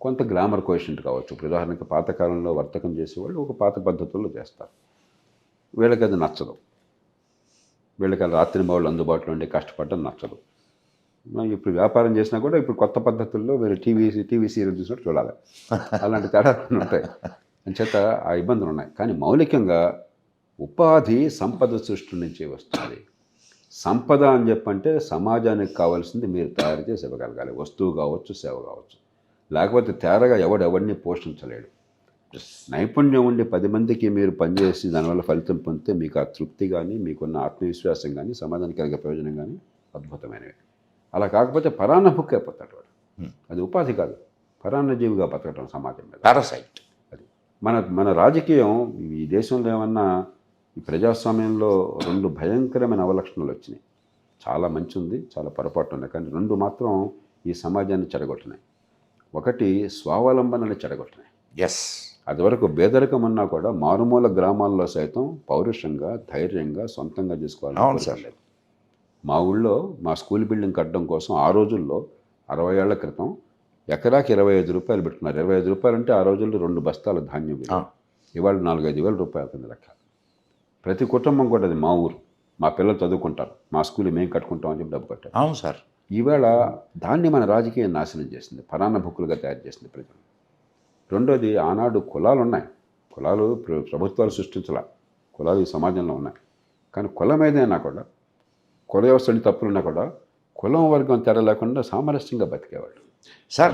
కొంత గ్లామర్ కోఎఫిషియంట్ కావచ్చు. ఇప్పుడు ఉదాహరణకి పాతకాలంలో వర్తకం చేసేవాళ్ళు ఒక పాత పద్ధతుల్లో చేస్తారు. వీళ్ళకి అది నచ్చదు. వీళ్ళకి అది రాత్రి మౌళ్ళు అందుబాటులో ఉండి కష్టపడడం నచ్చదు. ఇప్పుడు వ్యాపారం చేసినా కూడా ఇప్పుడు కొత్త పద్ధతుల్లో వీళ్ళు టీవీ సీరియల్ చూసినట్టు చూడాలి. అలాంటి తేడాలు ఉంటాయి. అంచేత ఆ ఇబ్బందులు ఉన్నాయి. కానీ మౌలికంగా ఉపాధి సంపద సృష్టి నుంచి వస్తుంది. సంపద అని చెప్పంటే సమాజానికి కావాల్సింది మీరు తయారు చేసి ఇవ్వగలగాలి. వస్తువు కావచ్చు, సేవ కావచ్చు. లేకపోతే తేరగా ఎవడిని పోషించలేడు. నైపుణ్యం ఉండి 10 మందికి మీరు పనిచేసి దానివల్ల ఫలితం పొందితే మీకు ఆ తృప్తి కానీ, మీకున్న ఆత్మవిశ్వాసం కానీ, సమాజానికి కలిగే ప్రయోజనం కానీ అద్భుతమైనవి. అలా కాకపోతే పరాన్న బుక్ అయిపోతాడు వాడు. అది ఉపాధి కాదు, పరాన్న జీవిగా బతకడం సమాజం మీద. పారాసైట్. అది మన రాజకీయం ఈ దేశంలో ఏమన్నా ఈ ప్రజాస్వామ్యంలో 2 భయంకరమైన అవలక్షణాలు వచ్చినాయి. చాలా మంచి ఉంది, చాలా పొరపాటు ఉన్నాయి. కానీ 2 మాత్రం ఈ సమాజాన్ని చెడగొట్టినాయి. ఒకటి స్వావలంబనని చెడగొట్టినాయి. ఎస్. అది వరకు పేదరికం ఉన్నా కూడా మారుమూల గ్రామాల్లో సైతం పౌరుషంగా, ధైర్యంగా, సొంతంగా చేసుకోవాలని అవును సార్. కోరుకోలేదు. మా ఊళ్ళో మా స్కూల్ బిల్డింగ్ కట్టడం కోసం ఆ రోజుల్లో 60 ఏళ్ల క్రితం ఎకరాకి 25 రూపాయలు పెట్టుకున్నారు. 25 రూపాయలు అంటే ఆ రోజుల్లో 2 బస్తాల ధాన్యం విలువ. ఇవాళ 4-5 వేల రూపాయల కింద లెక్క. ప్రతి కుటుంబం కూడా అది మా ఊరు, మా పిల్లలు చదువుకుంటారు, మా స్కూల్ మేము కట్టుకుంటాం అని చెప్పి డబ్బు కట్టారు. అవును సార్. ఈవేళ దాన్ని మన రాజకీయం నాశనం చేసింది, పరాన్న బుక్కులుగా తయారు చేసింది ప్రజలు. రెండోది, ఆనాడు కులాలు ఉన్నాయి. కులాలు ప్రభుత్వాలు సృష్టించాల, కులాలు ఈ సమాజంలో ఉన్నాయి. కానీ కులం ఏదైనా కూడా, కుల వ్యవస్థని తప్పులున్నా కూడా కులం వర్గం తేడా లేకుండా సామరస్యంగా బతికేవాళ్ళు సార్.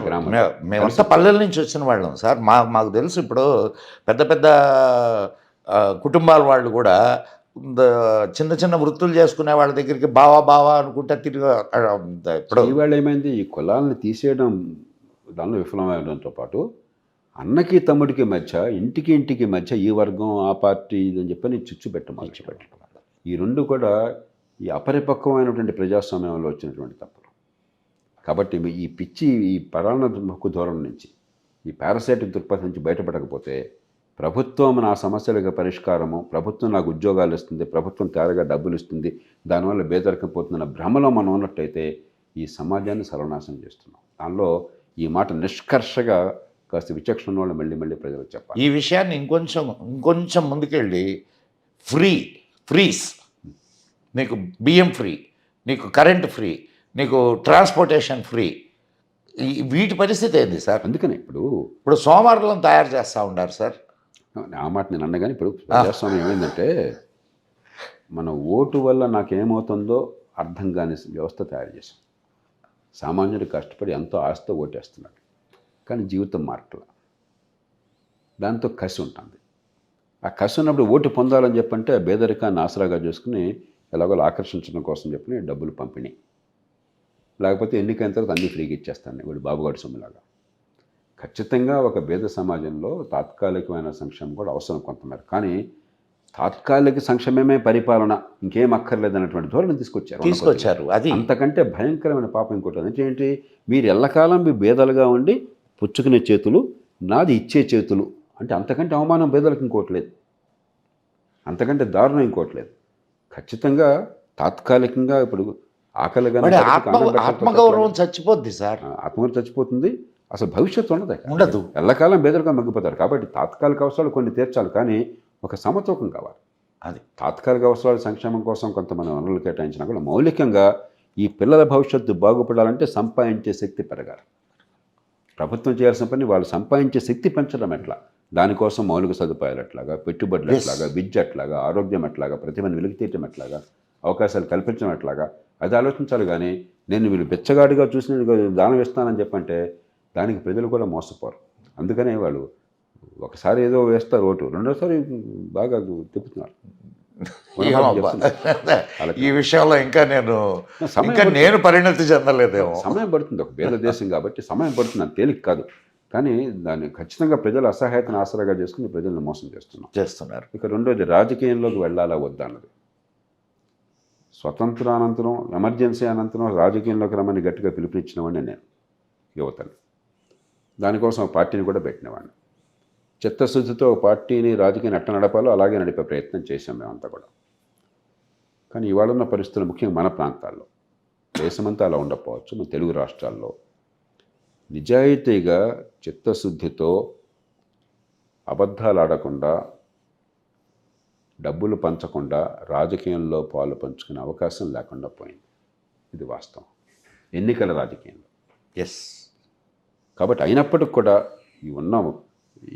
మేమంతా పల్లెల నుంచి వచ్చిన వాళ్ళం సార్. మాకు తెలుసు. ఇప్పుడు పెద్ద పెద్ద కుటుంబాల వాళ్ళు కూడా చిన్న చిన్న వృత్తులు చేసుకునే వాళ్ళ దగ్గరికి బావా అనుకుంటా తిరిగి ఇప్పుడు ఈవేళ ఏమైంది, ఈ కులాలను తీసేయడం దానిలో విఫలమవడంతో పాటు అన్నకి తమ్ముడికి మధ్య, ఇంటికి మధ్య ఈ వర్గం ఆ పార్టీ ఇదని చెప్పని చిచ్చు పెట్టడం. ఈ 2 కూడా ఈ అపరిపక్వమైనటువంటి ప్రజాస్వామ్యంలో వచ్చినటువంటి తప్పులు. కాబట్టి ఈ పిచ్చి, ఈ పరాన్న హక్కు ధోరణి నుంచి, ఈ పారాసైటిక్ దృక్పథం నుంచి బయటపడకపోతే ప్రభుత్వం నా సమస్యలకు పరిష్కారము, ప్రభుత్వం నాకు ఉద్యోగాలు ఇస్తుంది, ప్రభుత్వం తేరగా డబ్బులు ఇస్తుంది, దానివల్ల బేదరికం పోతుందన్న భ్రమలో మనం ఉన్నట్టయితే ఈ సమాజాన్ని సర్వనాశనం చేస్తున్నాం. దానిలో ఈ మాట నిష్కర్షగా కాస్త విచక్షణ వాళ్ళు మళ్ళీ ప్రజలకు చెప్పాలి. ఈ విషయాన్ని ఇంకొంచెం ముందుకెళ్ళి ఫ్రీస్, నీకు బియ్యం ఫ్రీ, నీకు కరెంట్ ఫ్రీ, నీకు ట్రాన్స్పోర్టేషన్ ఫ్రీ, వీటి పరిస్థితి ఏంది సార్? అందుకనే ఇప్పుడు సోమవారం తయారు చేస్తూ ఉన్నారు సార్. ఆ మాట నేను అన్నా. కానీ ఇప్పుడు ప్రజాస్వామ్యం ఏమైందంటే, మన ఓటు వల్ల నాకేమవుతుందో అర్థం కాని వ్యవస్థ తయారు చేశాం. సామాన్యుడు కష్టపడి ఎంతో ఆశతో ఓటేస్తున్నాడు, కానీ జీవితం మార్పులా. దాంతో కసి ఉంటుంది. ఆ కసి ఉన్నప్పుడు ఓటు పొందాలని చెప్పంటే పేదరికాన్ని ఆసరాగా చేసుకుని ఎలాగో ఆకర్షించడం కోసం చెప్పి డబ్బులు పంపిణీ, లేకపోతే ఎన్నికైన తర్వాత అన్నీ ఫ్రీగా ఇచ్చేస్తాను వీడు బాబుగాడి సొమ్ములాగా. ఖచ్చితంగా ఒక పేద సమాజంలో తాత్కాలికమైన సంక్షేమం కూడా అవసరం కొంతమేర. కానీ తాత్కాలిక సంక్షేమమే పరిపాలన, ఇంకేం అక్కర్లేదు అన్నటువంటి ధోరణి తీసుకొచ్చారు. అది అంతకంటే భయంకరమైన పాపం ఇంకోటి అంటే ఏంటి, మీరు ఎల్లకాలం మీ బేదలుగా ఉండి పుచ్చుకునే చేతులు, నాది ఇచ్చే చేతులు అంటే అంతకంటే అవమానం బేదలకు ఇంకోట్లేదు, అంతకంటే దారుణం ఇంకోట్లేదు. ఖచ్చితంగా తాత్కాలికంగా ఇప్పుడు ఆకలిగా ఆత్మగౌరవం చచ్చిపోద్ది సార్, ఆత్మగౌరవం చచ్చిపోతుంది, అసలు భవిష్యత్తు ఉండదు. ఎల్లకాలం బేదలుగా మగ్గిపోతారు. కాబట్టి తాత్కాలిక అవసరాలు కొన్ని తీర్చాలి, కానీ ఒక సమతూకం కావాలి. అది తాత్కాలిక అవసరాల సంక్షేమం కోసం కొంతమంది వనరులు కేటాయించినా కూడా మౌలికంగా ఈ పిల్లల భవిష్యత్తు బాగుపడాలంటే సంపాదించే శక్తి పెరగాలి. ప్రభుత్వం చేయాల్సిన పని వాళ్ళు సంపాదించే శక్తి పెంచడం ఎట్లా, దానికోసం మౌలిక సదుపాయాలు ఎట్లాగా, పెట్టుబడులు ఎట్లాగా, విద్య ఎట్లాగా, ఆరోగ్యం ఎట్లాగా, ప్రతిభను వెలికితీయటం ఎట్లాగా, అవకాశాలు కల్పించడం ఎట్లాగా, అది ఆలోచించాలి. కానీ నేను వీళ్ళు బెచ్చగాడిగా చూసిన దానం ఇస్తానని చెప్పంటే దానికి ప్రజలు కూడా మోసపోరు. అందుకనే వాళ్ళు ఒకసారి ఏదో వేస్తారు ఓటు, రెండోసారి బాగా తిప్పుతున్నారు. ఈ విషయంలో ఇంకా నేను పరిణతి చెందలేదేమో. సమయం పడుతుంది, ఒక పేద దేశం కాబట్టి సమయం పడుతుంది, అది తేలిక కాదు. కానీ దాన్ని ఖచ్చితంగా ప్రజల అసహాయతను ఆసరాగా చేసుకుని ప్రజలను మోసం చేస్తున్నారు. ఇక రెండోది రాజకీయంలోకి వెళ్ళాలా వద్దా అన్నది. స్వతంత్రానంతరం, ఎమర్జెన్సీ అనంతరం రాజకీయంలోకి రమ్మని గట్టిగా పిలుపునిచ్చినవాడిని నేను, యువతని. దానికోసం పార్టీని కూడా పెట్టినవాడిని. చిత్తశుద్ధితో పార్టీని, రాజకీయాన్ని ఎట్ట నడపాలో అలాగే నడిపే ప్రయత్నం చేశాం మేమంతా కూడా. కానీ ఇవాళ ఉన్న పరిస్థితులు ముఖ్యంగా మన ప్రాంతాల్లో, దేశమంతా అలా ఉండకపోవచ్చు, మన తెలుగు రాష్ట్రాల్లో నిజాయితీగా చిత్తశుద్ధితో అబద్ధాలు ఆడకుండా, డబ్బులు పంచకుండా రాజకీయంలో పాలు పంచుకునే అవకాశం లేకుండా పోయింది. ఇది వాస్తవం ఎన్నికల రాజకీయంలో. కాబట్టి అయినప్పటికి కూడా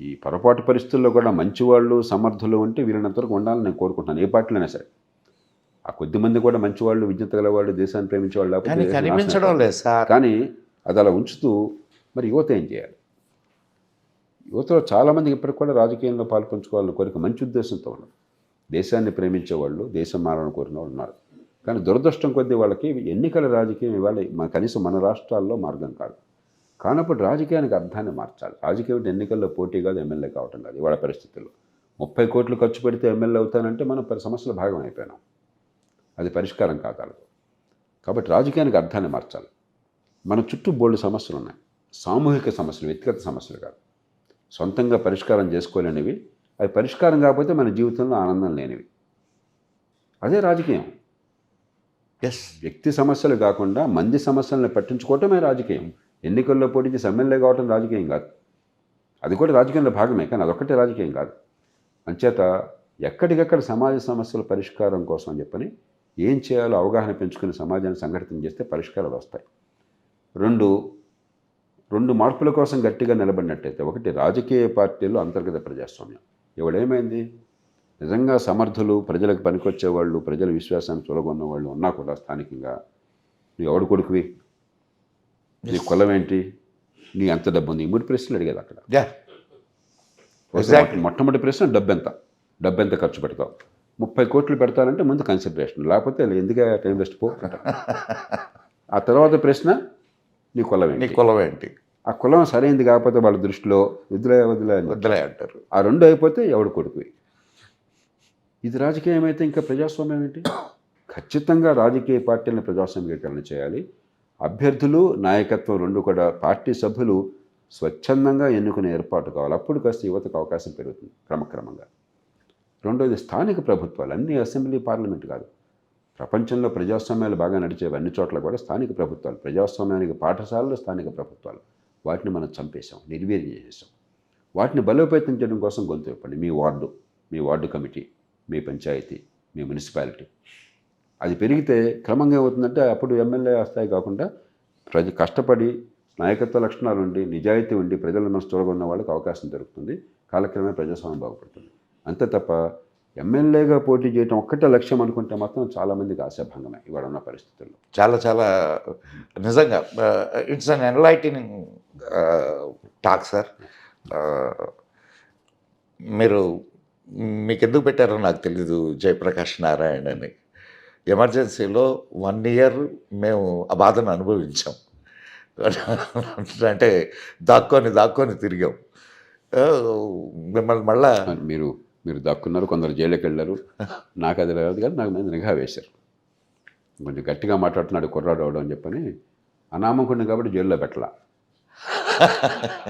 ఈ పొరపాటు పరిస్థితుల్లో కూడా మంచివాళ్ళు, సమర్థులు ఉంటే వీళ్ళనంతవరకు ఉండాలని నేను కోరుకుంటున్నాను, ఏ పార్టీలైనా సరే. ఆ కొద్దిమంది కూడా మంచివాళ్ళు, విజ్ఞత గలవాళ్ళు, దేశాన్ని ప్రేమించేవాళ్ళు లేకపోతే, కానీ అది అలా ఉంచుతూ మరి యువత ఏం చేయాలి? యువతలో చాలామందికి ఇప్పటికి కూడా రాజకీయంలో పాల్పంచుకోవాలని కోరిక, మంచి ఉద్దేశంతో ఉన్నారు. దేశాన్ని ప్రేమించేవాళ్ళు, దేశం మారాలని కోరిన వాళ్ళు ఉన్నారు. కానీ దురదృష్టం కొద్దీ వాళ్ళకి ఎన్నికల రాజకీయం ఇవాళ కనీసం మన రాష్ట్రాల్లో మార్గం కాదు. కానప్పుడు రాజకీయానికి అర్థాన్ని మార్చాలి. రాజకీయం ఎన్నికల్లో పోటీ కాదు, ఎమ్మెల్యే కావటం కాదు. ఇవాళ పరిస్థితుల్లో 30 కోట్లు ఖర్చు పెడితే ఎమ్మెల్యే అవుతానంటే మనం సమస్యల భాగం అయిపోయినాం, అది పరిష్కారం కాగలదు. కాబట్టి రాజకీయానికి అర్థాన్ని మార్చాలి. మన చుట్టూ బోల్డు సమస్యలు ఉన్నాయి, సామూహిక సమస్యలు, వ్యక్తిగత సమస్యలు కాదు, సొంతంగా పరిష్కారం చేసుకోలేనివి. అవి పరిష్కారం కాకపోతే మన జీవితంలో ఆనందం లేనివి. అదే రాజకీయం. వ్యక్తి సమస్యలు కాకుండా మంది సమస్యలను పట్టించుకోవటమే రాజకీయం. ఎన్నికల్లో పోటీ చేసి ఎమ్మెల్యే కావటం రాజకీయం కాదు, అది కూడా రాజకీయంలో భాగమే, కానీ అదొక్కటే రాజకీయం కాదు. అంచేత ఎక్కడికెక్కడ సమాజ సమస్యల పరిష్కారం కోసం అని చెప్పని ఏం చేయాలో అవగాహన పెంచుకుని సమాజాన్ని సంఘటితం చేస్తే పరిష్కారాలు వస్తాయి. రెండు మార్పుల కోసం గట్టిగా నిలబడినట్టయితే, ఒకటి రాజకీయ పార్టీల్లో అంతర్గత ప్రజాస్వామ్యం. ఇవాళేమైంది, నిజంగా సమర్థులు, ప్రజలకు పనికొచ్చేవాళ్ళు, ప్రజల విశ్వాసాన్ని తొలగొన్న వాళ్ళు ఉన్నా కూడా స్థానికంగా నువ్వు ఎవడు కొడుకువి, నీ కులం ఏంటి, నీ ఎంత డబ్బు ఉంది, 3 ప్రశ్నలు అడిగేది అక్కడ. మొట్టమొదటి ప్రశ్న డబ్బు ఎంత ఖర్చు పెడతావు. 30 కోట్లు పెడతానంటే ముందు కన్సిడరేషన్, లేకపోతే ఎందుకే టైం వేస్ట్ పో. ఆ తర్వాత ప్రశ్న నీ కులం ఏంటి. ఆ కులం సరైనది కాకపోతే వాళ్ళ దృష్టిలో వదిలే అంటారు. ఆ 2 అయిపోతే ఎవడు కొడుకువి. ఇది రాజకీయం అయితే ఇంకా ప్రజాస్వామ్యం ఏంటి? ఖచ్చితంగా రాజకీయ పార్టీలను ప్రజాస్వామ్యీకరణ చేయాలి. అభ్యర్థులు, నాయకత్వం 2 కూడా పార్టీ సభ్యులు స్వచ్ఛందంగా ఎన్నుకునే ఏర్పాటు కావాలి. అప్పుడు కాస్త యువతకు అవకాశం పెరుగుతుంది క్రమక్రమంగా. రెండోది స్థానిక ప్రభుత్వాలు, అన్ని అసెంబ్లీ, పార్లమెంట్ కాదు. ప్రపంచంలో ప్రజాస్వామ్యాలు బాగా నడిచేవి అన్ని చోట్ల కూడా స్థానిక ప్రభుత్వాలు. ప్రజాస్వామ్యానికి పాఠశాలలు స్థానిక ప్రభుత్వాలు. వాటిని మనం చంపేశాం, నిర్వీర్యం చేసేసాం. వాటిని బలోపేతం చేయడం కోసం గొంతు ఇవ్వండి. మీ వార్డు కమిటీ, మీ పంచాయతీ, మీ మున్సిపాలిటీ, అది పెరిగితే క్రమంగా ఏమవుతుందంటే అప్పుడు ఎమ్మెల్యే స్థాయి కాకుండా కష్టపడి నాయకత్వ లక్షణాలు ఉండి, నిజాయితీ ఉండి, ప్రజల మనసు తోడుగొన్న వాళ్ళకి అవకాశం దొరుకుతుంది. కాలక్రమే ప్రజాస్వామ్యం బాగుపడుతుంది. అంతే తప్ప ఎమ్మెల్యేగా పోటీ చేయడం ఒక్కటే లక్ష్యం అనుకుంటే మాత్రం చాలామందికి ఆశాభంగమే ఇవాళ ఉన్న పరిస్థితుల్లో. చాలా నిజంగా it's an enlightening talk sir. మీకు ఎందుకు పెట్టారో నాకు తెలీదు, జయప్రకాష్ నారాయణ అని. ఎమర్జెన్సీలో 1 ఇయర్ మేము ఆ బాధను అనుభవించాం. అంటే దాక్కొని తిరిగాం. మిమ్మల్ని మళ్ళా మీరు దాక్కున్నారు, కొందరు జైలుకి వెళ్ళారు. నాకు అది లేదు కానీ నాకు మీద నిఘా వేశారు. కొంచెం గట్టిగా మాట్లాడుతున్నాడు కుర్రాడు అవడం అని చెప్పని. అనామకుడిని కాబట్టి జైల్లో పెట్టలా.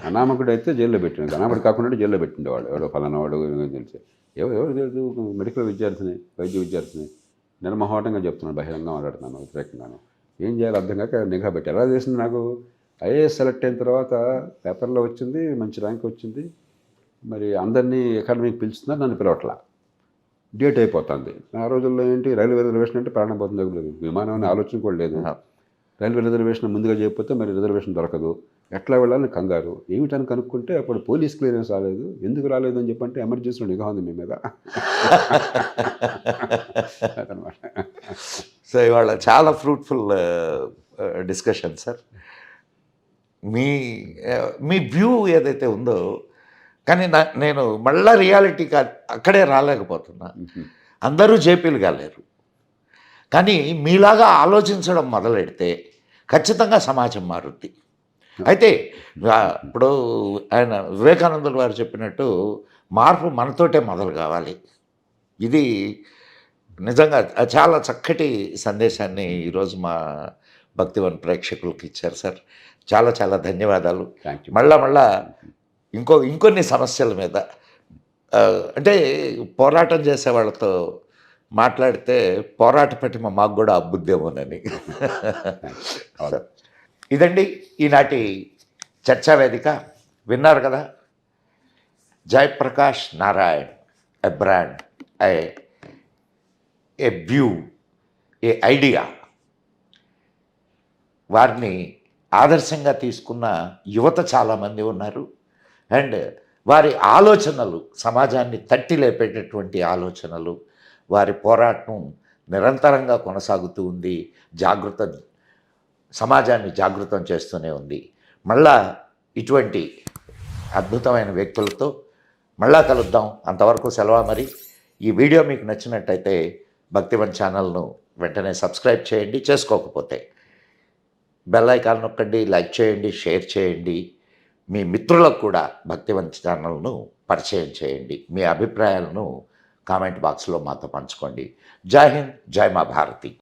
అనామకుడు అయితే జైల్లో పెట్టిండు, అనామకుడు కాకుండా జైల్లో పెట్టిండేవాడు. ఎవడో ఫలానా వాడు తెలిసి ఎవరు తెలుసు, మెడికల్ విద్యార్థిని, వైద్య విద్యార్థిని నిర్మోహటంగా చెప్తున్నాను, బహిరంగంగా మాట్లాడుతున్నాను, వ్యతిరేకంగాను. ఏం చేయాలో అర్థం కాక నిఘా పెట్టి ఎలా చేసింది. నాకు ఐఏఎస్ సెలెక్ట్ అయిన తర్వాత పేపర్లో వచ్చింది, మంచి ర్యాంక్ వచ్చింది. మరి అందరినీ అకాడమీకి పిలుస్తున్నారు, నన్ను పిలవట్లా. డేట్ అయిపోతుంది. ఆ రోజుల్లో ఏంటి, రైల్వే రిజర్వేషన్ అంటే ప్రాణం పోతుంది. విమానం అనే ఆలోచన కూడా లేదు. రైల్వే రిజర్వేషన్ ముందుగా చేయకపోతే మరి రిజర్వేషన్ దొరకదు. ఎట్లా వెళ్ళాలని కంగారు. ఏమిటని కనుక్కుంటే అప్పుడు పోలీస్ క్లియరెన్స్ రాలేదు. ఎందుకు రాలేదు అని చెప్పంటే ఎమర్జెన్సీలో నిఘా ఉంది మీ మీద అదనమాట. సో ఇవాళ చాలా ఫ్రూట్ఫుల్ డిస్కషన్ సార్. మీ మీ వ్యూ ఏదైతే ఉందో, కానీ నేను మళ్ళా రియాలిటీకి అక్కడే రాలేకపోతున్నా. అందరూ జేపీలు కాలేరు, కానీ మీలాగా ఆలోచించడం మొదలెడితే ఖచ్చితంగా సమాజం మారుద్ది. అయితే ఇప్పుడు ఆయన వివేకానందులు వారు చెప్పినట్టు మార్పు మనతోటే మొదలు కావాలి. ఇది నిజంగా చాలా చక్కటి సందేశాన్ని ఈరోజు మా భక్తివన్ ప్రేక్షకులకి ఇచ్చారు సార్. చాలా చాలా ధన్యవాదాలు. మళ్ళా ఇంకొన్ని సమస్యల మీద అంటే పోరాటం చేసే వాళ్ళతో మాట్లాడితే పోరాట పటిమ మాకు కూడా అబ్బుద్దేమోనని. ఇదండి ఈనాటి చర్చా వేదిక. విన్నారు కదా, Jayaprakash Narayan, a brand, A view, A idea. వారిని ఆదర్శంగా తీసుకున్న యువత చాలామంది ఉన్నారు. అండ్ వారి ఆలోచనలు సమాజాన్ని తట్టి లేపేటటువంటి ఆలోచనలు, వారి పోరాటం నిరంతరంగా కొనసాగుతూ ఉంది. సమాజాన్ని జాగృతం చేస్తూనే ఉంది. మళ్ళా ఇటువంటి అద్భుతమైన వ్యక్తులతో మళ్ళా కలుద్దాం. అంతవరకు సెలవు మరి. ఈ వీడియో మీకు నచ్చినట్టయితే భక్తివన్ ఛానల్ను వెంటనే సబ్స్క్రైబ్ చేయండి. చేసుకోకపోతే బెల్ ఐకాన్ నొక్కండి, లైక్ చేయండి, షేర్ చేయండి. మీ మిత్రులకు కూడా భక్తివన్ ఛానల్ను పరిచయం చేయండి. మీ అభిప్రాయాలను కామెంట్ బాక్స్లో మాతో పంచుకోండి. జై హింద్, జై మా భారతి.